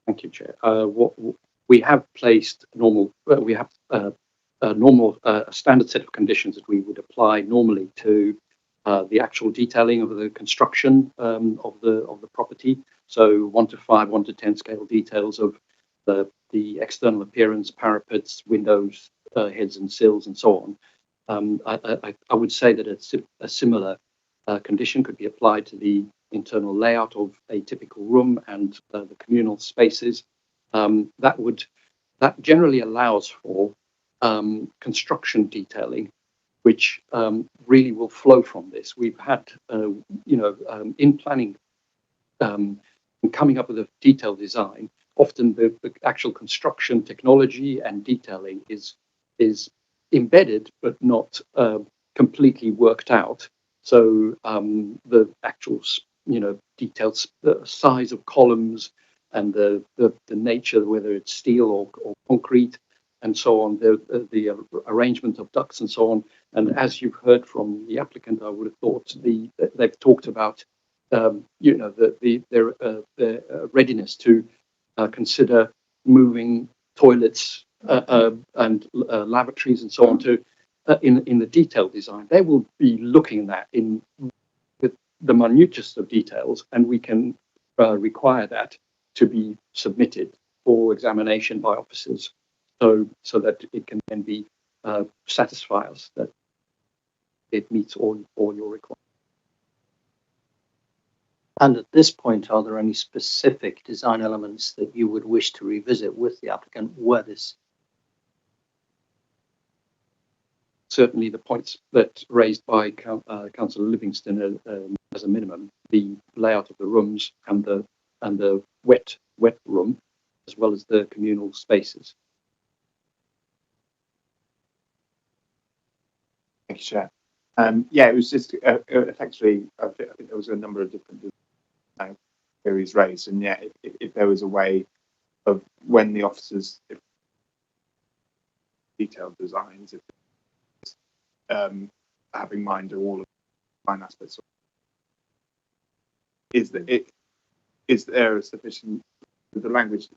Thank you, Chair. We have placed normal. We have a standard set of conditions that we would apply normally to the actual detailing of the construction of the property. So 1 to 5, 1 to 10 scale details of the external appearance, parapets, windows, heads and sills, and so on. I would say that a similar condition could be applied to the internal layout of a typical room and the communal spaces. That generally allows for construction detailing, which really will flow from this. We've had, in planning and coming up with a detailed design, often the actual construction technology and detailing is embedded but not completely worked out. So the actual, detailed size of columns and the nature, whether it's steel or concrete, and so on, the arrangement of ducts and so on. And as you've heard from the applicant, I would have thought they've talked about, their readiness to consider moving toilets and lavatories and so on to in the detailed design. They will be looking at that with the minutest of details, and we can require that to be submitted for examination by officers, so that it can then be satisfy us that it meets all your requirements. And at this point, are there any specific design elements that you would wish to revisit with the applicant were this? Certainly the points that raised by Councillor Livingston as a minimum, the layout of the rooms and the wet room, as well as the communal spaces. Thank you, Chair. Yeah, it was just effectively, I think there was a number of different queries raised, and yeah, if there was a way of when the officers detailed designs, if having in mind all of the fine aspects. Is there a sufficient, the language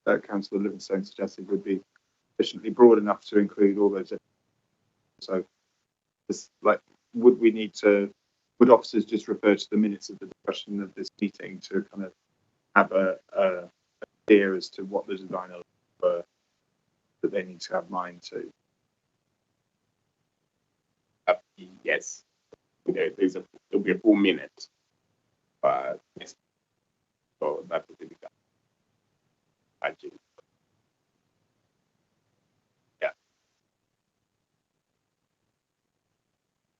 that Councillor Livingstone suggested would be sufficiently broad enough to include all those? So, would officers just refer to the minutes of the discussion of this meeting to kind of have a idea as to what the design elements were that they need to have mind to? Yes, there'll be a full minute, but yes. So that would be the budget. Yeah.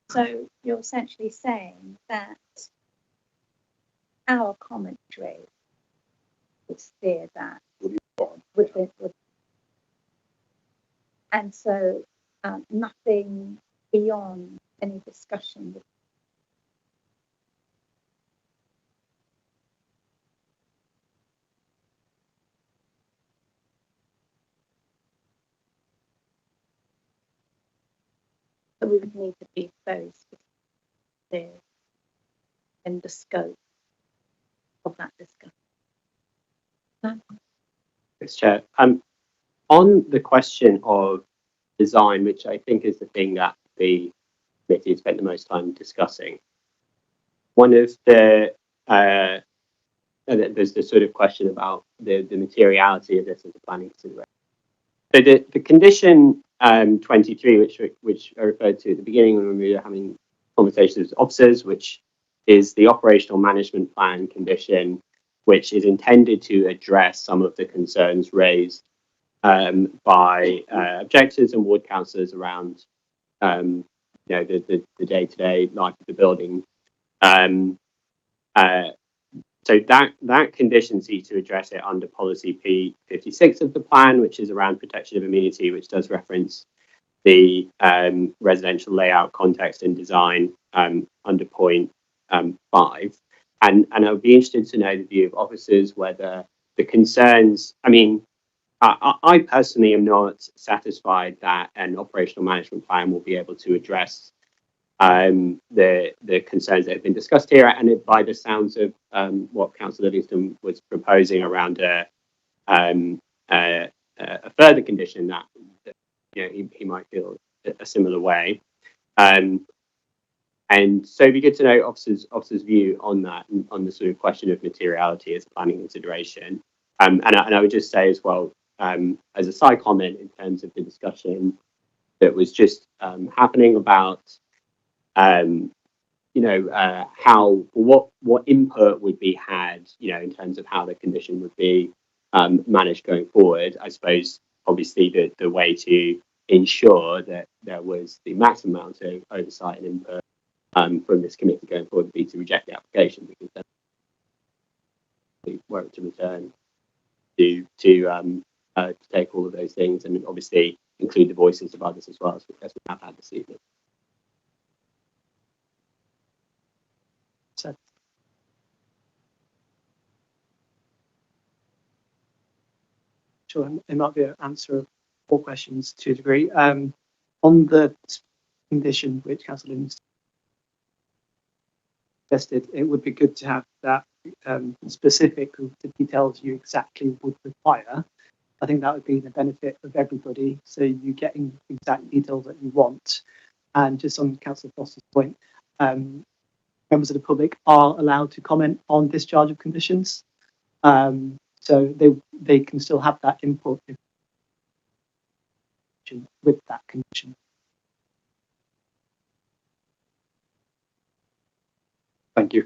So you're essentially saying that our commentary would steer that would and so nothing beyond any discussion with so we would need to be very specific in the scope of that discussion. Thanks, Chair. On the question of design, which I think is the thing that the committee has spent the most time discussing, one of the there's the sort of question about the materiality of this as a planning consideration. So the condition 23, which I referred to at the beginning when we were having conversations with officers, which is the operational management plan condition, which is intended to address some of the concerns raised by objectors and ward councillors around the day-to-day life of the building. So that condition seeks to address it under policy P56 of the plan, which is around protection of amenity, which does reference the residential layout, context and design under point 5. And I would be interested to know the view of officers whether the concerns, I personally am not satisfied that an operational management plan will be able to address the concerns that have been discussed here, and by the sounds of what Councillor Livingston was proposing around a further condition that he might feel a similar way. And so it'd be good to know officers' view on that, on the sort of question of materiality as a planning consideration. And I would just say as well, as a side comment in terms of the discussion that was just happening about what input would be had, in terms of how the condition would be managed going forward. I suppose obviously the way to ensure that there was the maximum amount of oversight and input from this committee going forward would be to reject the application, because then we were to return to take all of those things and obviously include the voices of others as well, as we have had this evening. So, sure, it might be an answer of 4 questions to a degree. On the condition which Councillor Livingston suggested, it would be good to have that specific of the details you exactly would require. I think that would be the benefit of everybody, so you're getting exact details that you want. And just on Councillor Foster's point, members of the public are allowed to comment on discharge of conditions, so they can still have that input with that condition. Thank you.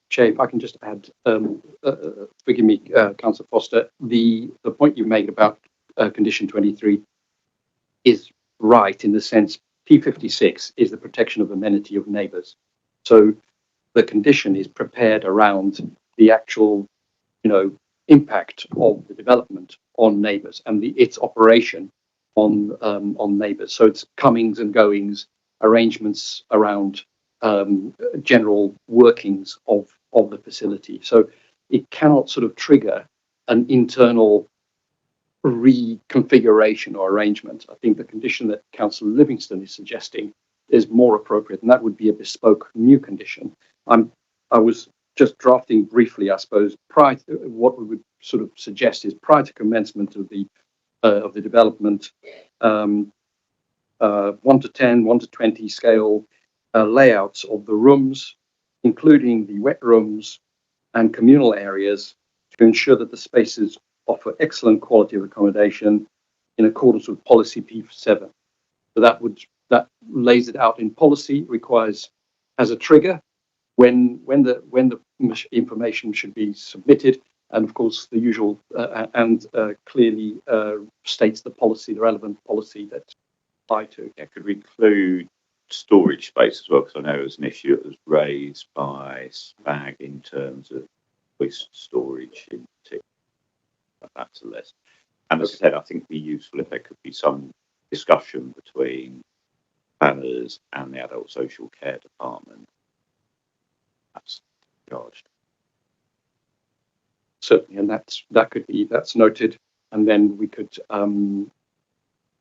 Chair, if I can just add, forgive me, Councillor Foster, the point you made about condition 23 is right in the sense P56 is the protection of amenity of neighbours. So the condition is prepared around the actual, impact of the development on neighbours and its operation on neighbours. So it's comings and goings, arrangements around general workings of the facility. So it cannot sort of trigger an internal reconfiguration or arrangement. I think the condition that Councillor Livingston is suggesting is more appropriate, and that would be a bespoke new condition. I was just drafting briefly, I suppose, prior to what we would sort of suggest is prior to commencement of the development, 1 to 10, 1 to 20 scale layouts of the rooms, including the wet rooms and communal areas, to ensure that the spaces offer excellent quality of accommodation in accordance with policy P7. So that lays it out in policy, has a trigger when the information should be submitted, and of course the usual clearly states the relevant policy that's applied to. Yeah, could we include storage space as well? Because I know it was an issue that was raised by SPAG in terms of waste storage in particular. That's a list. And as I said, I think it'd be useful if there could be some discussion between planners and the adult social care department. That's charged. Certainly, and that's noted, and then we could,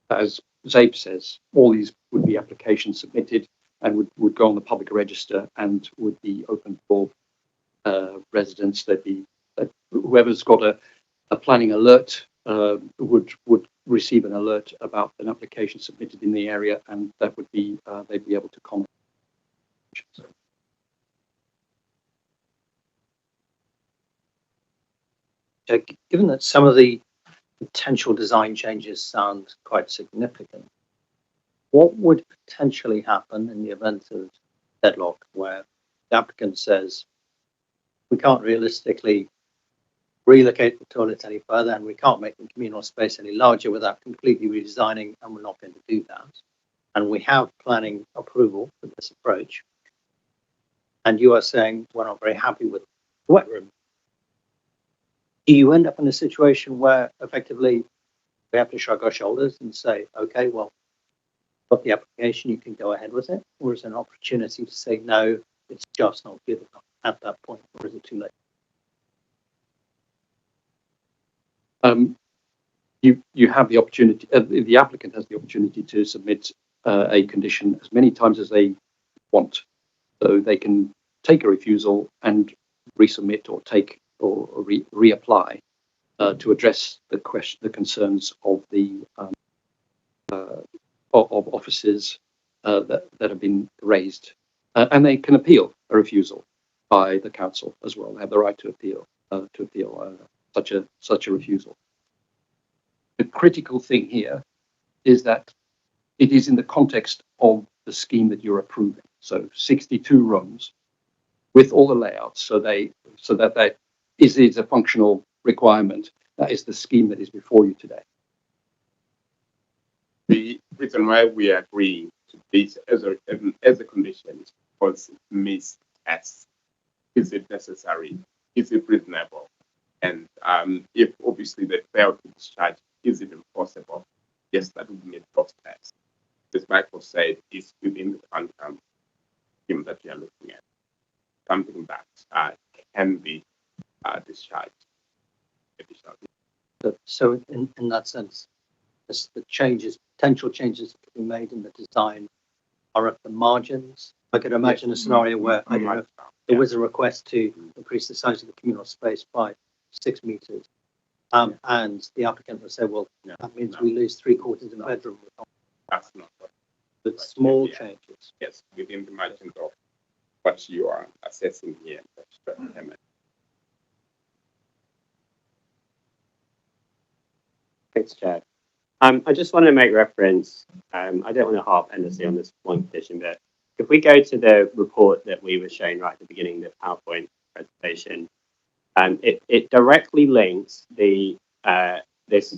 as Zabe says, all these would be applications submitted and would go on the public register and would be open for residents. Whoever's got a planning alert would receive an alert about an application submitted in the area, and that would be they'd be able to comment. Given that some of the potential design changes sound quite significant, what would potentially happen in the event of deadlock where the applicant says we can't realistically relocate the toilets any further and we can't make the communal space any larger without completely redesigning, and we're not going to do that, and we have planning approval for this approach, and you are saying we're not very happy with the wet room? Do you end up in a situation where effectively we have to shrug our shoulders and say, okay, well, got the application, you can go ahead with it? Or is there an opportunity to say, no, it's just not good enough at that point, or is it too late? You have the opportunity, the applicant has the opportunity to submit a condition as many times as they want. So they can take a refusal and resubmit or reapply to address the concerns of the of officers that have been raised, and they can appeal a refusal by the council as well. They have the right to appeal such a refusal. The critical thing here is that it is in the context of the scheme that you're approving. So 62 rooms with all the layouts, so that is a functional requirement. That is the scheme that is before you today. The reason why we agree to this as a condition is because it meets tests. Is it necessary? Is it reasonable? And if obviously they fail to discharge, is it impossible? Yes, that would meet those tests. As Michael said, it's within the quantum scheme that we are looking at. Something that can be discharged. So in that sense, as the potential changes to be made in the design are at the margins. I could imagine a scenario where there was a request to increase the size of the communal space by 6 meters, and the applicant would say, well, that means we lose 3/4 of the bedroom. That's not right. But small changes. Yes, within the margins of what you are assessing here. Thanks, Chair. I just want to make reference, I don't want to harp endlessly on this one condition, but if we go to the report that we were showing right at the beginning, the PowerPoint presentation, it directly links this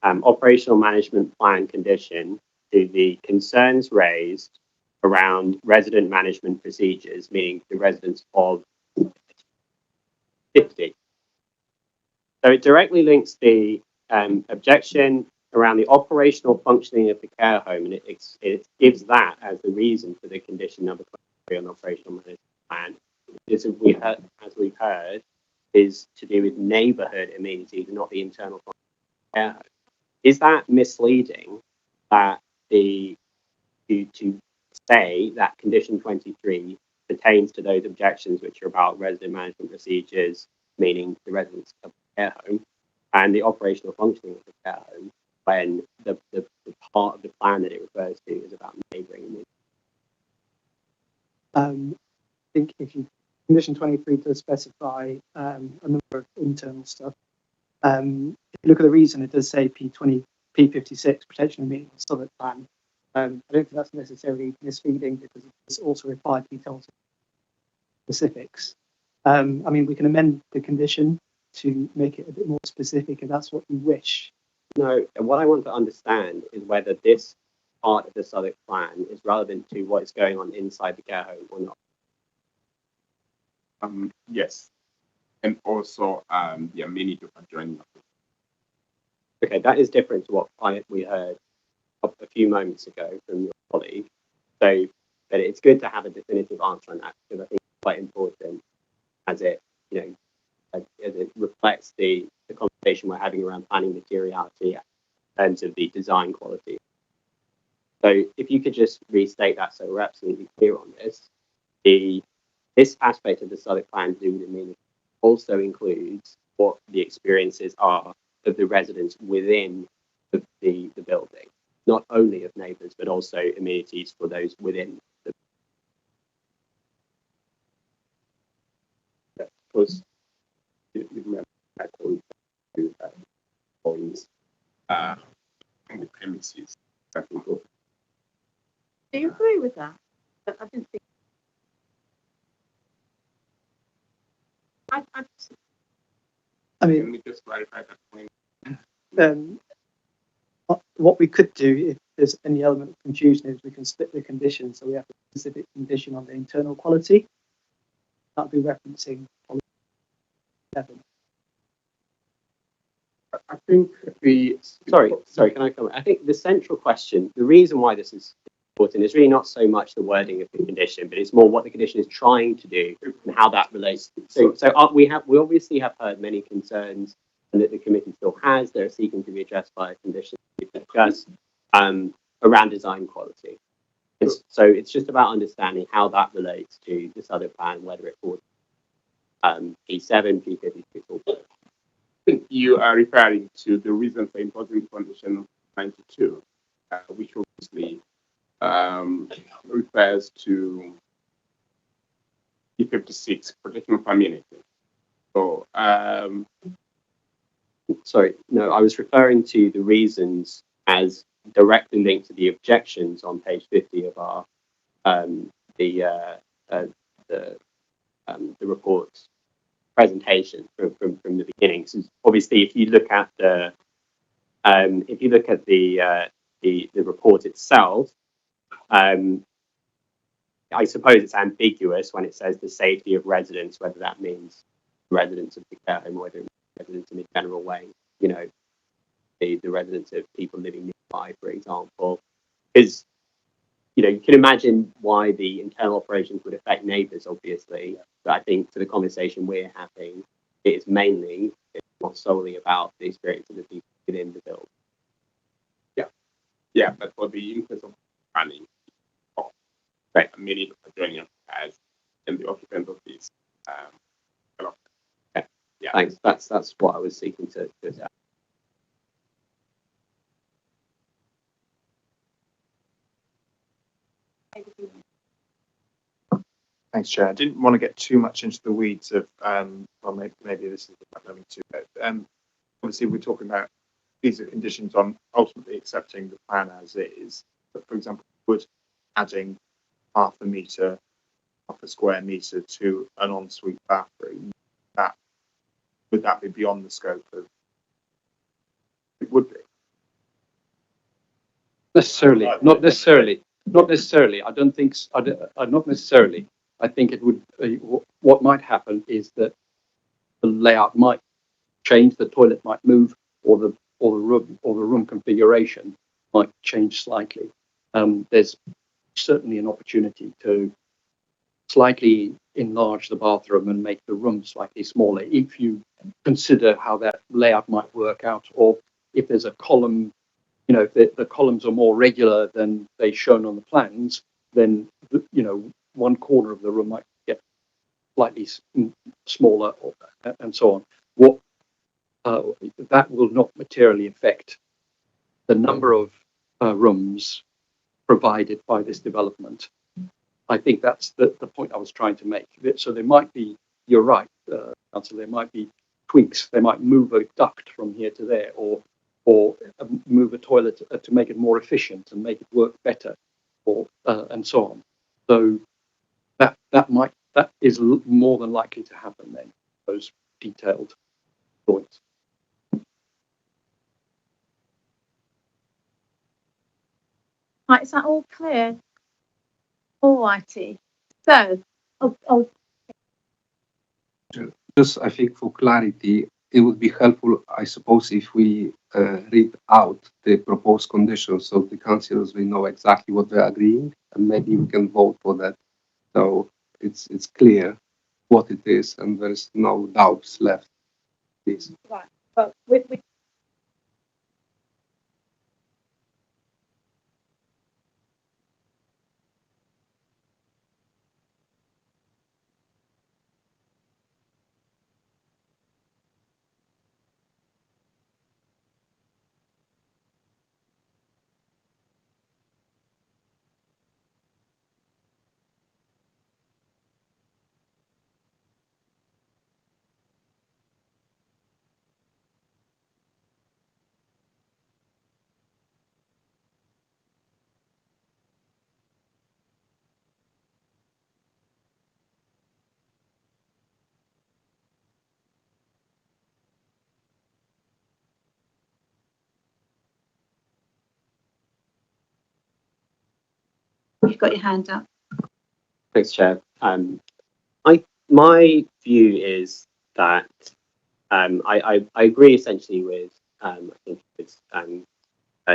operational management plan condition to the concerns raised around resident management procedures, meaning the residents of 50. So it directly links the objection around the operational functioning of the care home, and it gives that as the reason for the condition number 23 on operational management plan. As we've heard, is to do with neighbourhood amenities, not the internal functioning of the care home. Is that misleading that to say that condition 23 pertains to those objections which are about resident management procedures, meaning the residents of the care home, and the operational functioning of the care home, when the part of the plan that it refers to is about neighbouring. I think if you condition 23 does specify a number of internal stuff. If you look at the reason, it does say P56 protection and meeting the Southwark plan. I don't think that's necessarily misleading because it's also required details specifics. I mean, we can amend the condition to make it a bit more specific if that's what you wish. No, what I want to understand is whether this part of the Southwark plan is relevant to what is going on inside the care home or not. Yes, and also the amenity of adjoining. Okay, that is different to what we heard a few moments ago from your colleague. So, but it's good to have a definitive answer on that because I think it's quite important as it, as it reflects the conversation we're having around planning materiality in terms of the design quality. So, if you could just restate that so we're absolutely clear on this, this aspect of the Southwark plan to do with amenity also includes what the experiences are of the residents within the building, not only of neighbours, but also amenities for those within the because you remember that points on the premises that we go. Do you agree with that? I didn't think. I mean, Let me just clarify that point. What we could do, if there's any element of confusion, is we can split the condition so we have a specific condition on the internal quality. That'll be referencing policy 7. I think sorry, can I comment? I think the central question, the reason why this is important is really not so much the wording of the condition, but it's more what the condition is trying to do and how that relates. So we obviously have heard many concerns and that the committee still has that are seeking to be addressed by a condition discussed around design quality. So it's just about understanding how that relates to this other plan, whether it falls P7, P56, or I think you are referring to the reason for imposing condition 92, which obviously refers to P56, protection of amenity. So, sorry, no, I was referring to the reasons as directly linked to the objections on page 50 of our the report's presentation from the beginning. So obviously, if you look at the report itself, I suppose it's ambiguous when it says the safety of residents, whether that means residents of the care home or whether it means residents in a general way. The residents of people living nearby, for example, because you can imagine why the internal operations would affect neighbours, obviously. But I think for the conversation we're having, it is mainly, it's not solely about the experience of the people within the building. Yeah, but for the interest of planning, right, a minute of adjoining as and the occupant of this. Yeah, thanks. That's what I was seeking to say. Thanks, Chair. I didn't want to get too much into the weeds of, well, maybe this is the right moment to, but obviously we're talking about these are conditions on ultimately accepting the plan as is. But for example, would adding half a square metre to an ensuite bathroom, would that be beyond the scope of? It would be. Necessarily, not necessarily. I don't think. Not necessarily. I think it would. What might happen is that the layout might change, the toilet might move, or the room configuration might change slightly. There's certainly an opportunity to slightly enlarge the bathroom and make the room slightly smaller if you consider how that layout might work out, or if there's a column, if the columns are more regular than they shown on the plans, then one corner of the room might get slightly smaller, and so on. What that will not materially affect the number of rooms provided by this development. I think that's the point I was trying to make. So there might be, you're right, Councillor, there might be tweaks. They might move a duct from here to there, or move a toilet to make it more efficient and make it work better, or and so on. So that is more than likely to happen then. Those detailed points. Right, is that all clear? All righty. So, Just, I think for clarity, it would be helpful, I suppose, if we read out the proposed conditions so the councillors will know exactly what they're agreeing, and maybe we can vote for that. So it's clear what it is, and there's no doubts left. Please. right, but we you've got your hand up. Thanks, Chair. My view is that I agree essentially with I think it's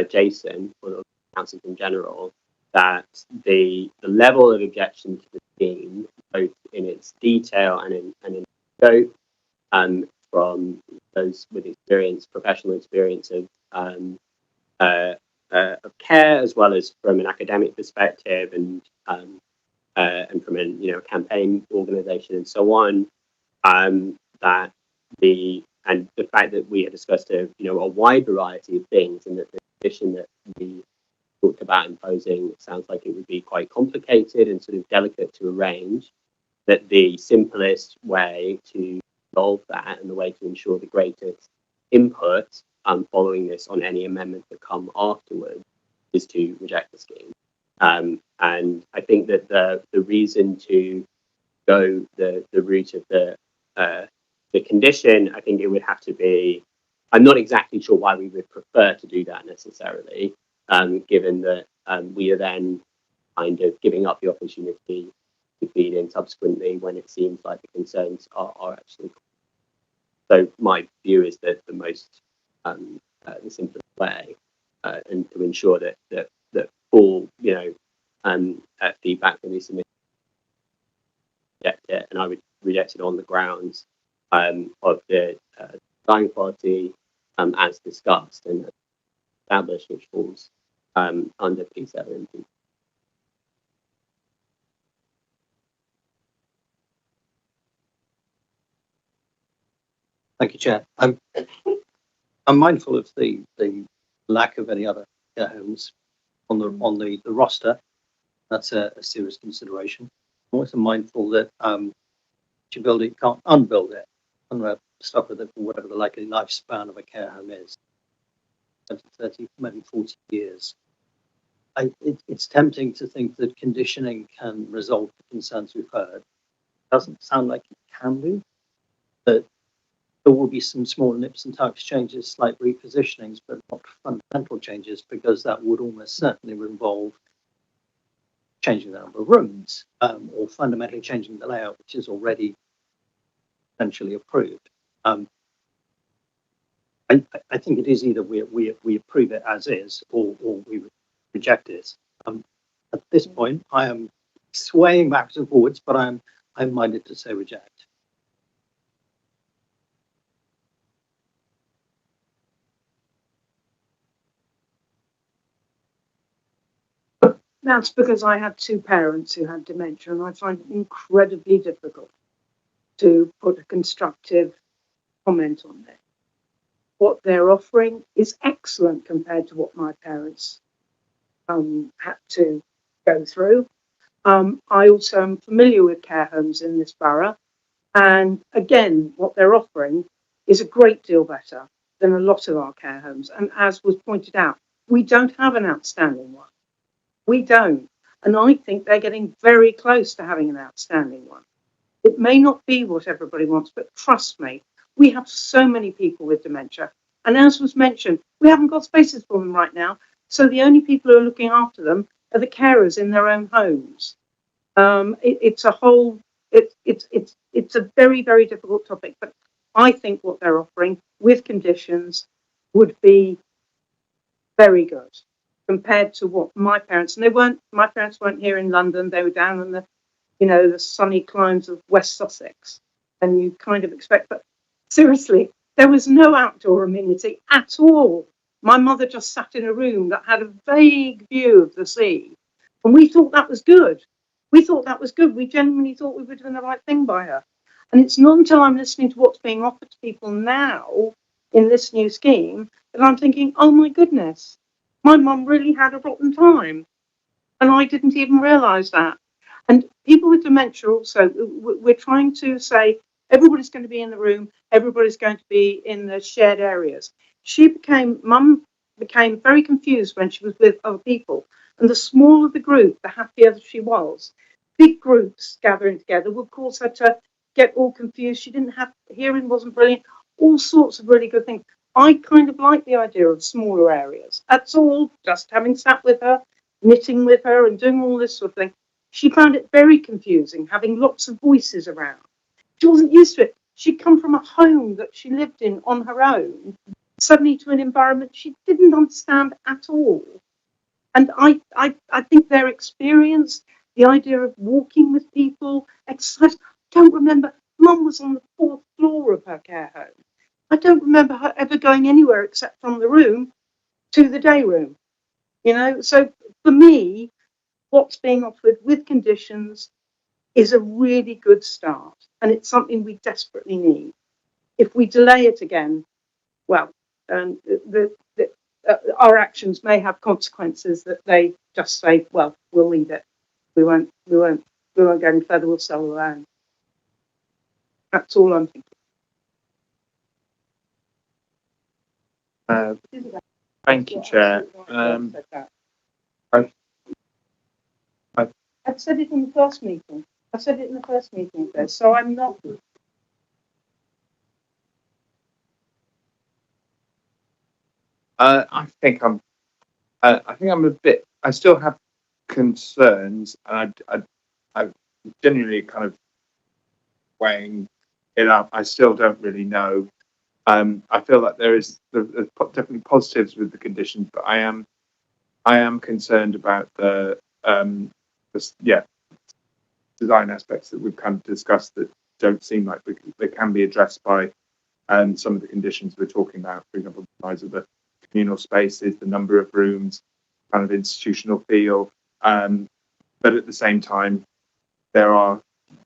Jason, or the council in general, that the level of objection to the scheme, both in its detail and in scope, from those with experience, professional experience of care, as well as from an academic perspective, and from a campaign organisation and so on, that the fact that we had discussed a wide variety of things, and that the condition that we talked about imposing sounds like it would be quite complicated and sort of delicate to arrange, that the simplest way to solve that and the way to ensure the greatest input following this on any amendments that come afterwards is to reject the scheme. And I think that the reason to go the route of the condition, I think it would have to be, I'm not exactly sure why we would prefer to do that necessarily, given that we are then kind of giving up the opportunity to feed in subsequently when it seems like the concerns are actually. So my view is that the most, the simplest way, and to ensure that full, feedback can be submitted, reject it, and I would reject it on the grounds of the design quality as discussed and established, which falls under P7 and P. Thank you, Chair. I'm mindful of the lack of any other care homes on the roster. That's a serious consideration. I'm also mindful that you build it, you can't unbuild it, and stuck with it for whatever the likely lifespan of a care home is, 20, 30, maybe 40 years. It's tempting to think that conditioning can resolve the concerns we've heard. Doesn't sound like it can do, but there will be some small nips and tucks changes, slight repositionings, but not fundamental changes, because that would almost certainly involve changing the number of rooms, or fundamentally changing the layout, which is already essentially approved. I think it is either we approve it as is, or we reject it. At this point, I am swaying backwards and forwards, but I'm minded to say reject. That's because I had two parents who had dementia, and I find it incredibly difficult to put a constructive comment on it. What they're offering is excellent compared to what my parents had to go through. I also am familiar with care homes in this borough, and again, what they're offering is a great deal better than a lot of our care homes. And as was pointed out, we don't have an outstanding one. We don't. And I think they're getting very close to having an outstanding one. It may not be what everybody wants, but trust me, we have so many people with dementia. And as was mentioned, we haven't got spaces for them right now. So the only people who are looking after them are the carers in their own homes. It's a whole, it's a very, very difficult topic. But I think what they're offering with conditions would be very good compared to what my parents, and my parents weren't here in London, they were down in the, the sunny climes of West Sussex, and you kind of expect, but seriously, there was no outdoor amenity at all. My mother just sat in a room that had a vague view of the sea, and we thought that was good. We thought that was good. We genuinely thought we were doing the right thing by her. And it's not until I'm listening to what's being offered to people now in this new scheme that I'm thinking, oh my goodness, my mum really had a rotten time. And I didn't even realise that. And people with dementia also, we're trying to say everybody's going to be in the room, everybody's going to be in the shared areas. Mum became very confused when she was with other people. And the smaller the group, the happier she was. Big groups gathering together would cause her to get all confused. She didn't have, hearing wasn't brilliant, all sorts of really good things. I kind of like the idea of smaller areas. That's all, just having sat with her, knitting with her and doing all this sort of thing. She found it very confusing, having lots of voices around. She wasn't used to it. She'd come from a home that she lived in on her own, suddenly to an environment she didn't understand at all. And I think their experience, the idea of walking with people, exercise, I don't remember, Mum was on the 4th floor of her care home. I don't remember her ever going anywhere except from the room to the day room. So for me, what's being offered with conditions is a really good start. And it's something we desperately need. If we delay it again, well, our actions may have consequences that they just say, well, we'll leave it. We won't go any further, we'll sell the land. That's all I'm thinking. Thank you, Chair. I've said it in the first meeting. So I'm not. I think I'm a bit. I still have concerns, and I'm genuinely kind of weighing it up. I still don't really know. I feel like there's definitely positives with the conditions, but I am concerned about the design aspects that we've kind of discussed that don't seem like they can be addressed by some of the conditions we're talking about. For example, the size of the communal spaces, the number of rooms, kind of institutional feel. But at the same time, there are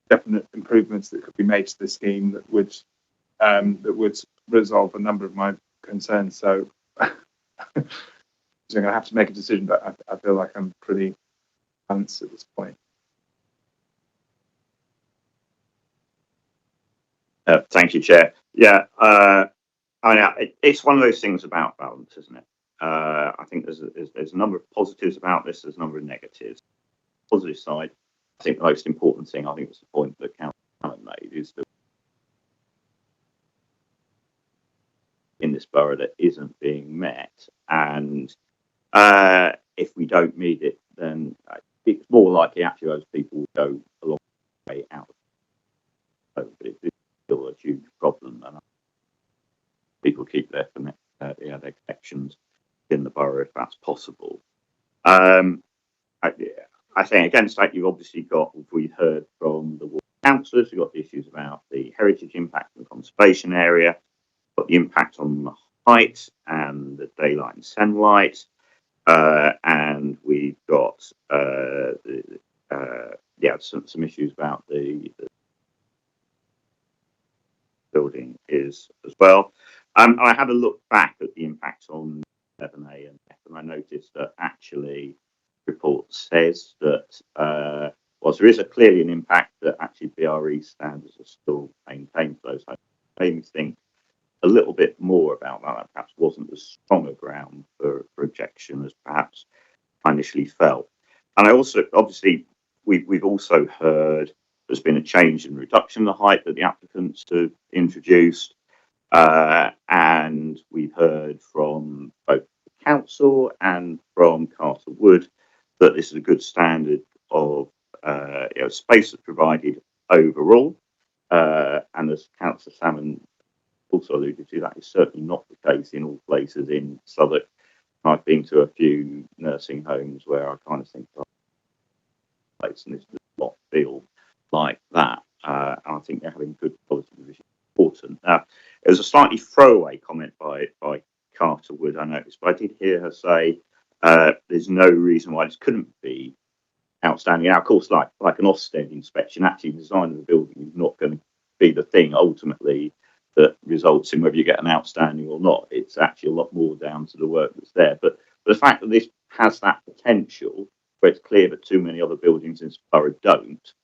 definite improvements that could be made to the scheme that would resolve a number of my concerns. So I'm going to have to make a decision, but I feel like I'm pretty balanced at this point. Thank you, Chair. Yeah, it's one of those things about balance, isn't it? I think there's a number of positives about this. There's a number of negatives. Positive side, I think the most important thing, I think was the point that Councillor made, is that in this borough that isn't being met, and if we don't meet it, then it's more likely actually those people will go a long way out. But it's still a huge problem, and people keep their connections in the borough if that's possible. I think against that, you've obviously got, we heard from the ward councillors, you've got the issues about the heritage impact and the conservation area, got the impact on the height and the daylight and sunlight. and we've got some issues about the building is as well. I had a look back at the impact on 11A and F, and I noticed that actually the report says that whilst there is clearly an impact, that actually BRE standards are still maintained for those. I made me think a little bit more about that. That perhaps wasn't as strong a ground for objection as perhaps I initially felt. And I also, obviously, we've also heard there's been a change in reduction of the height that the applicants have introduced. And we've heard from both the council and from Castle Wood that this is a good standard of space that's provided overall. And as Councillor Salmon also alluded to, that is certainly not the case in all places in Southwark. I've been to a few nursing homes where I kind of think, oh, place, and this does not feel like that. And I think they're having good quality provision. Important. Now, it was a slightly throwaway comment by Carter Wood, I noticed, but I did hear her say there's no reason why this couldn't be outstanding. Now, of course, like an Ofsted inspection, actually the design of the building is not going to be the thing ultimately that results in whether you get an outstanding or not. It's actually a lot more down to the work that's there. But the fact that this has that potential, where it's clear that too many other buildings in Borough don't,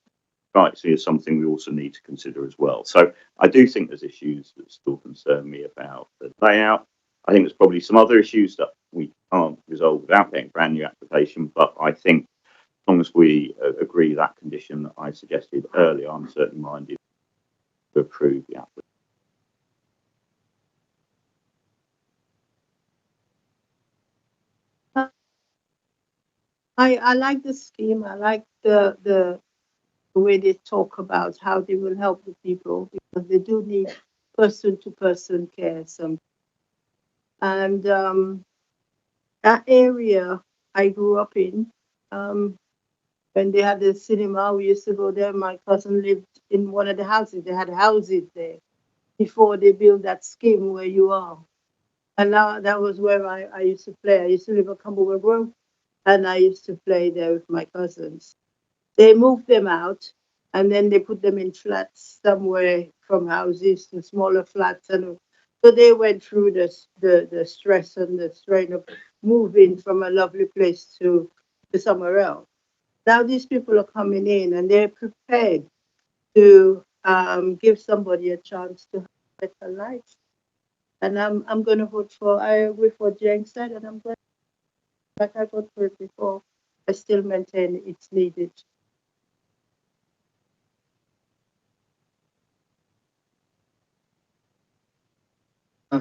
strikes me as something we also need to consider as well. So I do think there's issues that still concern me about the layout. I think there's probably some other issues that we can't resolve without getting a brand new application, but I think as long as we agree that condition that I suggested earlier, I'm certainly minded to approve the application. I like the scheme. I like the way they talk about how they will help the people, because they do need person-to-person care. And that area I grew up in, when they had the cinema, we used to go there. My cousin lived in one of the houses. They had houses there before they built that scheme where you are. And now that was where I used to play. I used to live at Camberwell Grove, and I used to play there with my cousins. They moved them out, and then they put them in flats somewhere, from houses to smaller flats. And so they went through the stress and the strain of moving from a lovely place to somewhere else. Now these people are coming in and they're prepared to give somebody a chance to have a better life. And I'm going to vote for, I agree with what Jane said, and I'm glad, like I voted for it before, I still maintain it's needed. I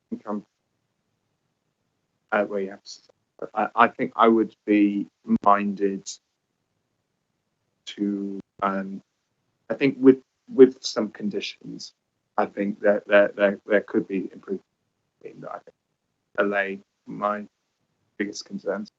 think I'm where you have to, I think I would be minded to I think with some conditions, I think that there could be improvement that I think allay my biggest concerns.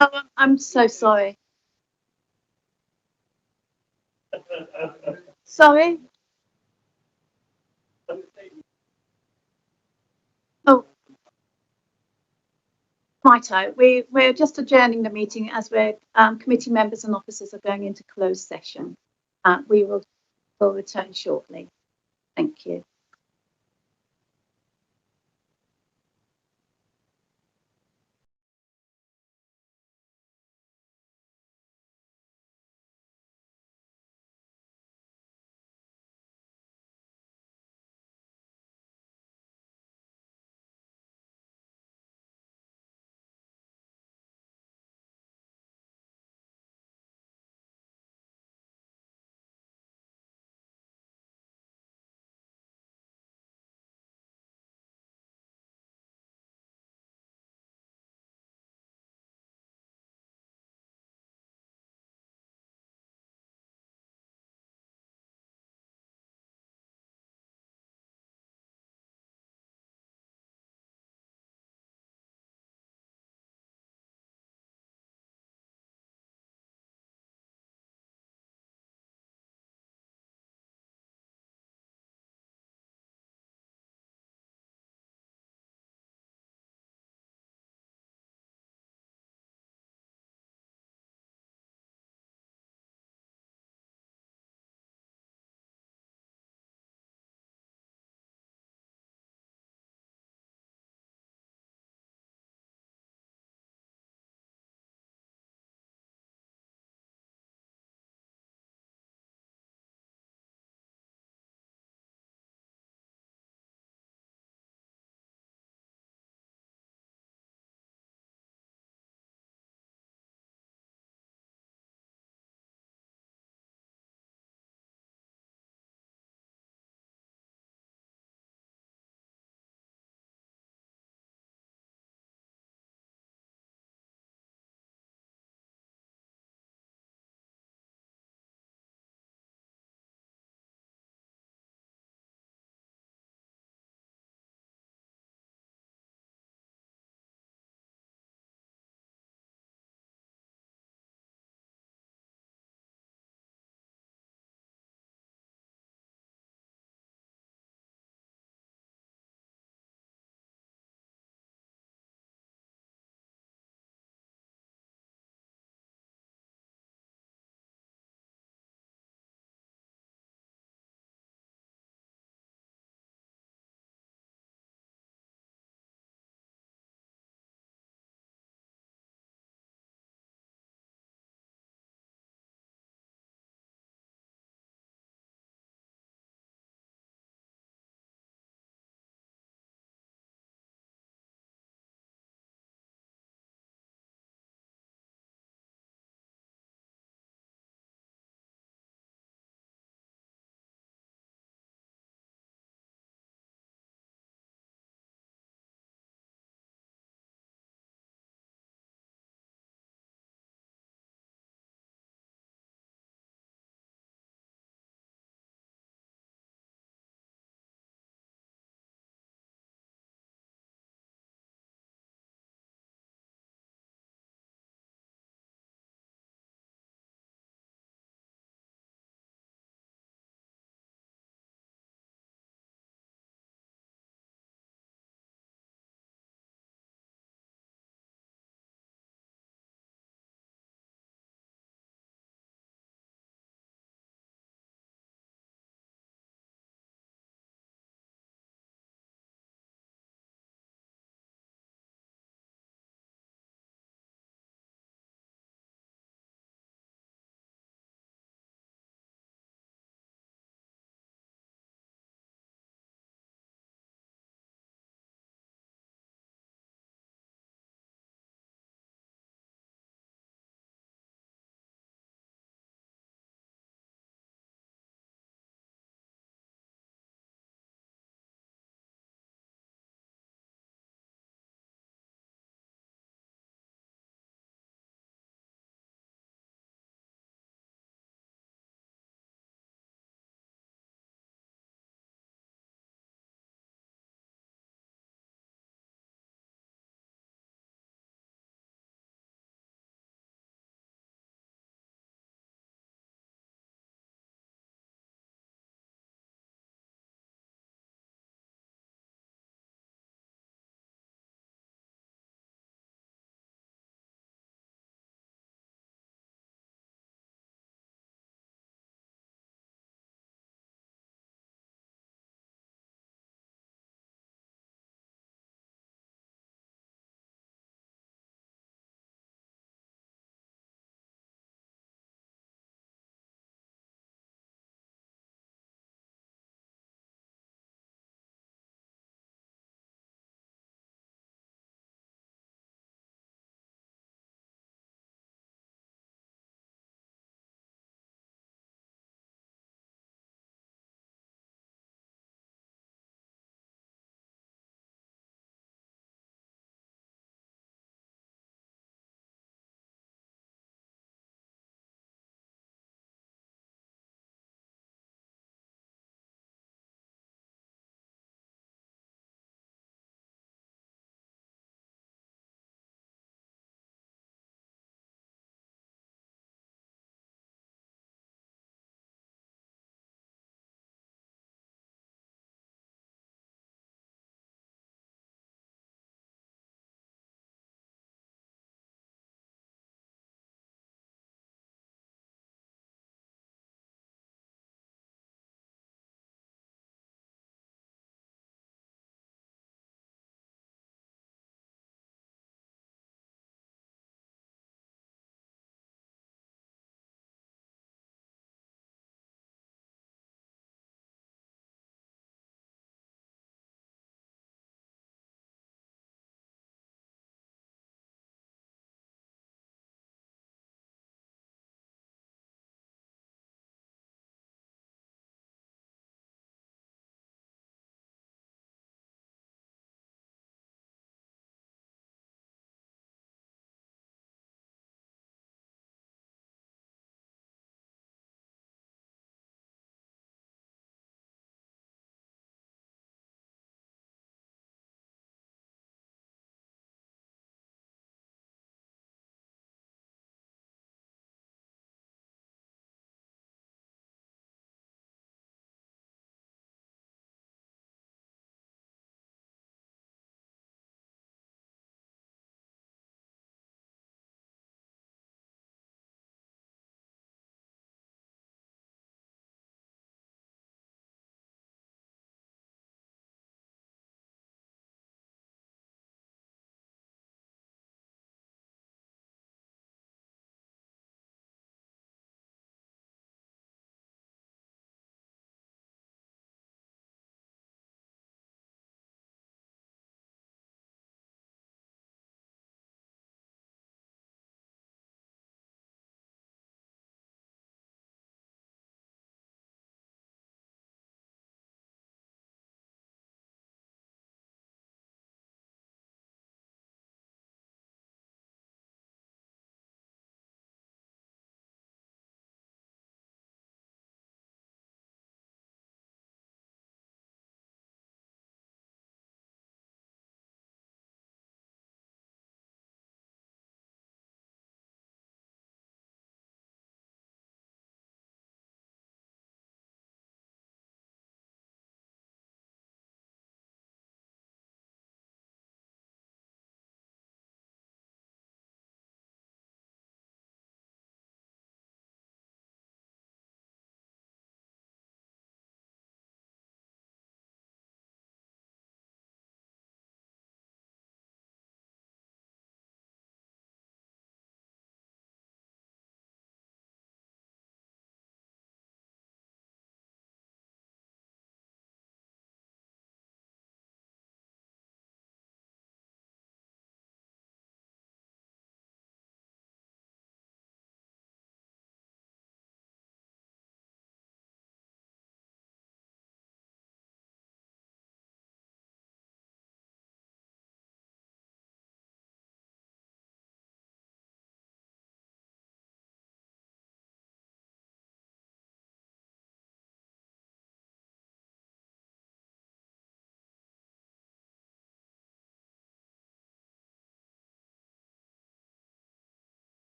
Oh, I'm so sorry. Sorry. Oh, righto. We're just adjourning the meeting as we're committee members and officers are going into closed session. We will return shortly. Thank you.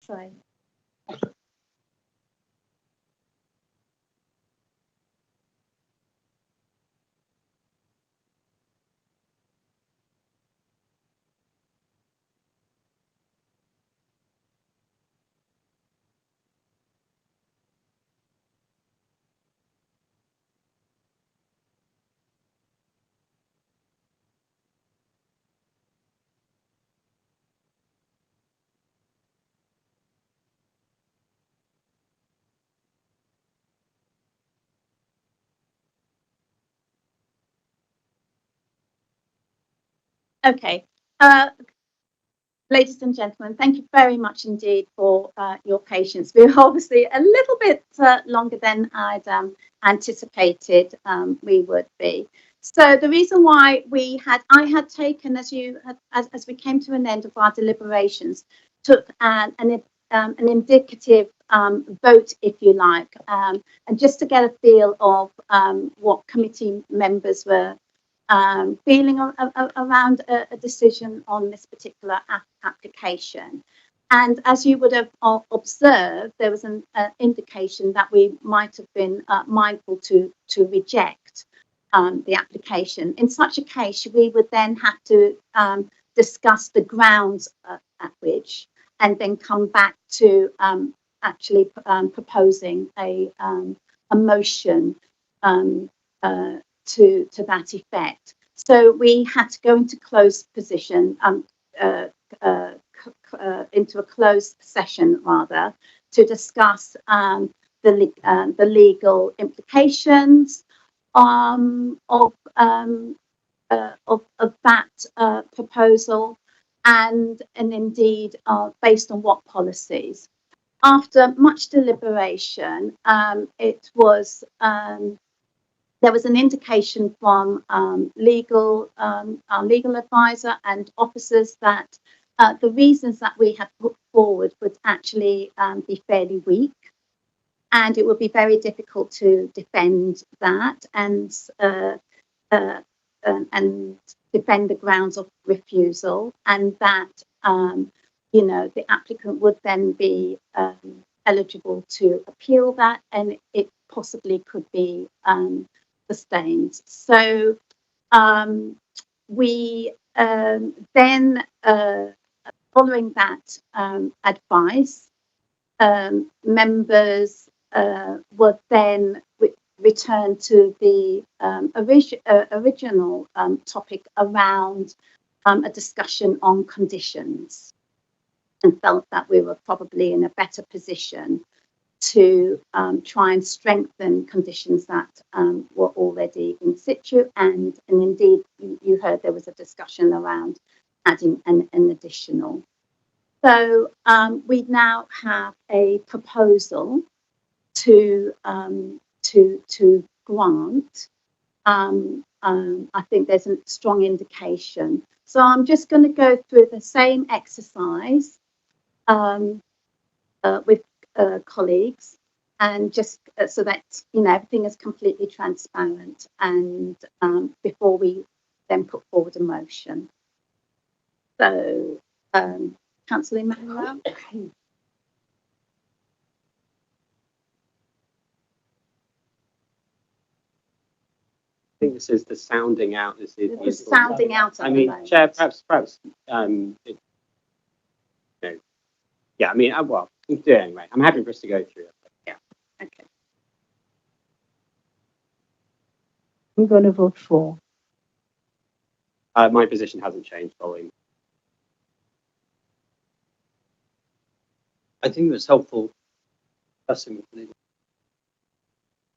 So. Okay. Ladies and gentlemen, thank you very much indeed for your patience. We were obviously a little bit longer than I'd anticipated we would be. So the reason why I had taken, as we came to an end of our deliberations, took an indicative vote, if you like, and just to get a feel of what committee members were feeling around a decision on this particular application. And as you would have observed, there was an indication that we might have been mindful to reject the application. In such a case, we would then have to discuss the grounds at which, and then come back to actually proposing a motion to that effect. So we had to go into closed position, into a closed session rather, to discuss the legal implications of that proposal, and indeed based on what policies. After much deliberation, it was there was an indication from our legal advisor and officers that the reasons that we had put forward would actually be fairly weak, and it would be very difficult to defend that and defend the grounds of refusal, and that the applicant would then be eligible to appeal that, and it possibly could be sustained. So we then, following that advice, members would then return to the original topic around a discussion on conditions, and felt that we were probably in a better position to try and strengthen conditions that were already in situ, and indeed you heard there was a discussion around adding an additional. So we now have a proposal to grant. I think there's a strong indication. So I'm just going to go through the same exercise with colleagues, and just so that everything is completely transparent, and before we then put forward a motion. So, Councillor Emmanuel. I think this is the sounding out. This is the sounding out. I mean, Chair, perhaps, yeah. I mean, well, we can do it anyway. I'm happy for us to go through it. Yeah. Okay. I'm going to vote for. My position hasn't changed following. I think it was helpful discussing the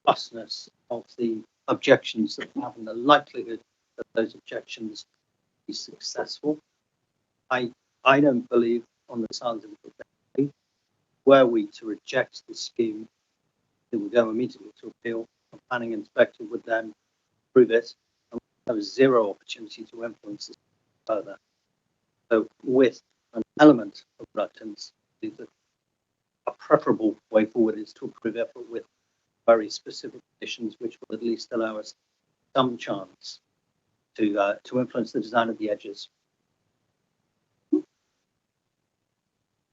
robustness of the objections that we have and the likelihood that those objections be successful. I don't believe, on the sounds of it, were we to reject the scheme, it would go immediately to appeal. The planning inspector would then approve it, and there was zero opportunity to influence this further. So, with an element of reluctance, a preferable way forward is to approve it, but with very specific conditions, which will at least allow us some chance to influence the design of the edges.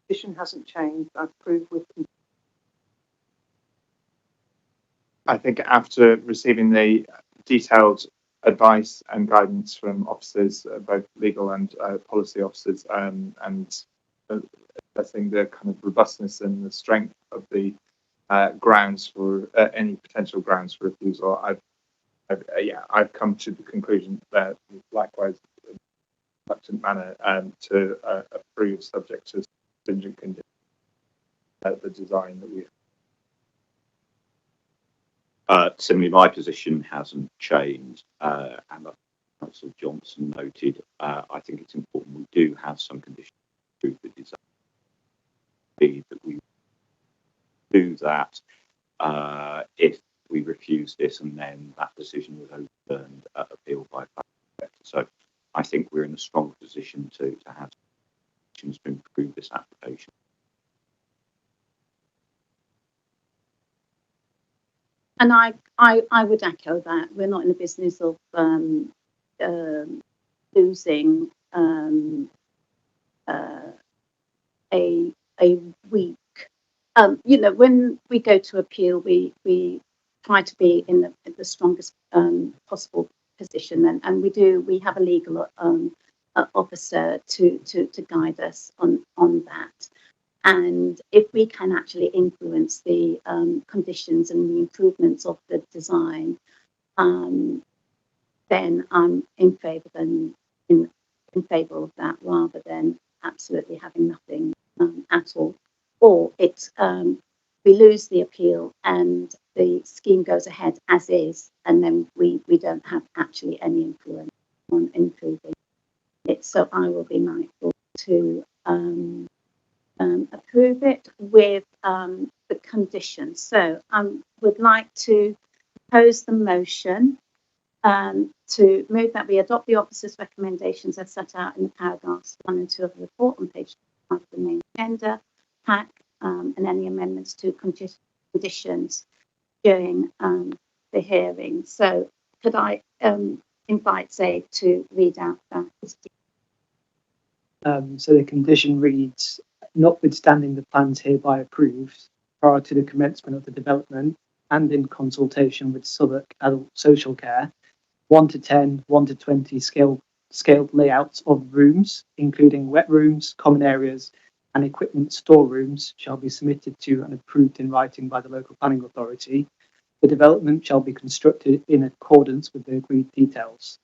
Position hasn't changed. I approve with. I think after receiving the detailed advice and guidance from officers, both legal and policy officers, and assessing the kind of robustness and the strength of the grounds for any potential grounds for refusal, I've come to the conclusion that likewise, in a reluctant manner, to approve subject to stringent conditions the design that we have. Similarly, my position hasn't changed, and as Councillor Johnson noted, I think it's important we do have some conditions to approve the design. That we do that if we refuse this and then that decision was overturned at appeal by public. So I think we're in a strong position to have conditions to improve this application. And I would echo that. We're not in the business of losing a week. When we go to appeal, we try to be in the strongest possible position, and we have a legal officer to guide us on that. And if we can actually influence the conditions and the improvements of the design, then I'm in favour in favour of that, rather than absolutely having nothing at all. Or we lose the appeal and the scheme goes ahead as is, and then we don't have actually any influence on improving it. So I will be mindful to approve it with the conditions. So I would like to propose the motion to move that we adopt the officer's recommendations as set out in the paragraphs 1 and 2 of the report on page 5 of the main agenda pack, and any amendments to conditions during the hearing. So could I invite Zaid to read out that? So the condition reads, notwithstanding the plans hereby approved prior to the commencement of the development and in consultation with Southwark Adult Social Care, 1 to 10, 1 to 20 scaled layouts of rooms, including wet rooms, common areas, and equipment storerooms, shall be submitted to and approved in writing by the local planning authority. The development shall be constructed in accordance with the agreed details.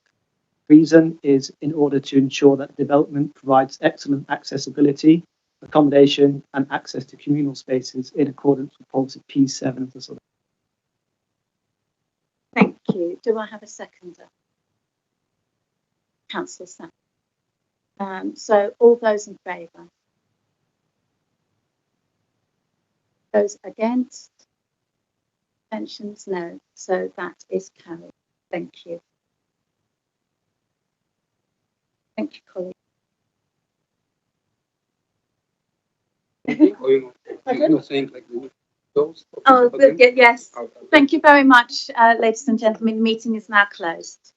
Reason is in order to ensure that development provides excellent accessibility, accommodation, and access to communal spaces in accordance with policy P7 of the Southwark. Thank you. Do I have a seconder? Councillor Sam. So all those in favour? Those against? Abstentions? No. So that is carried. Thank you. Thank you, colleague. Oh, yes. Thank you very much, ladies and gentlemen. The meeting is now closed.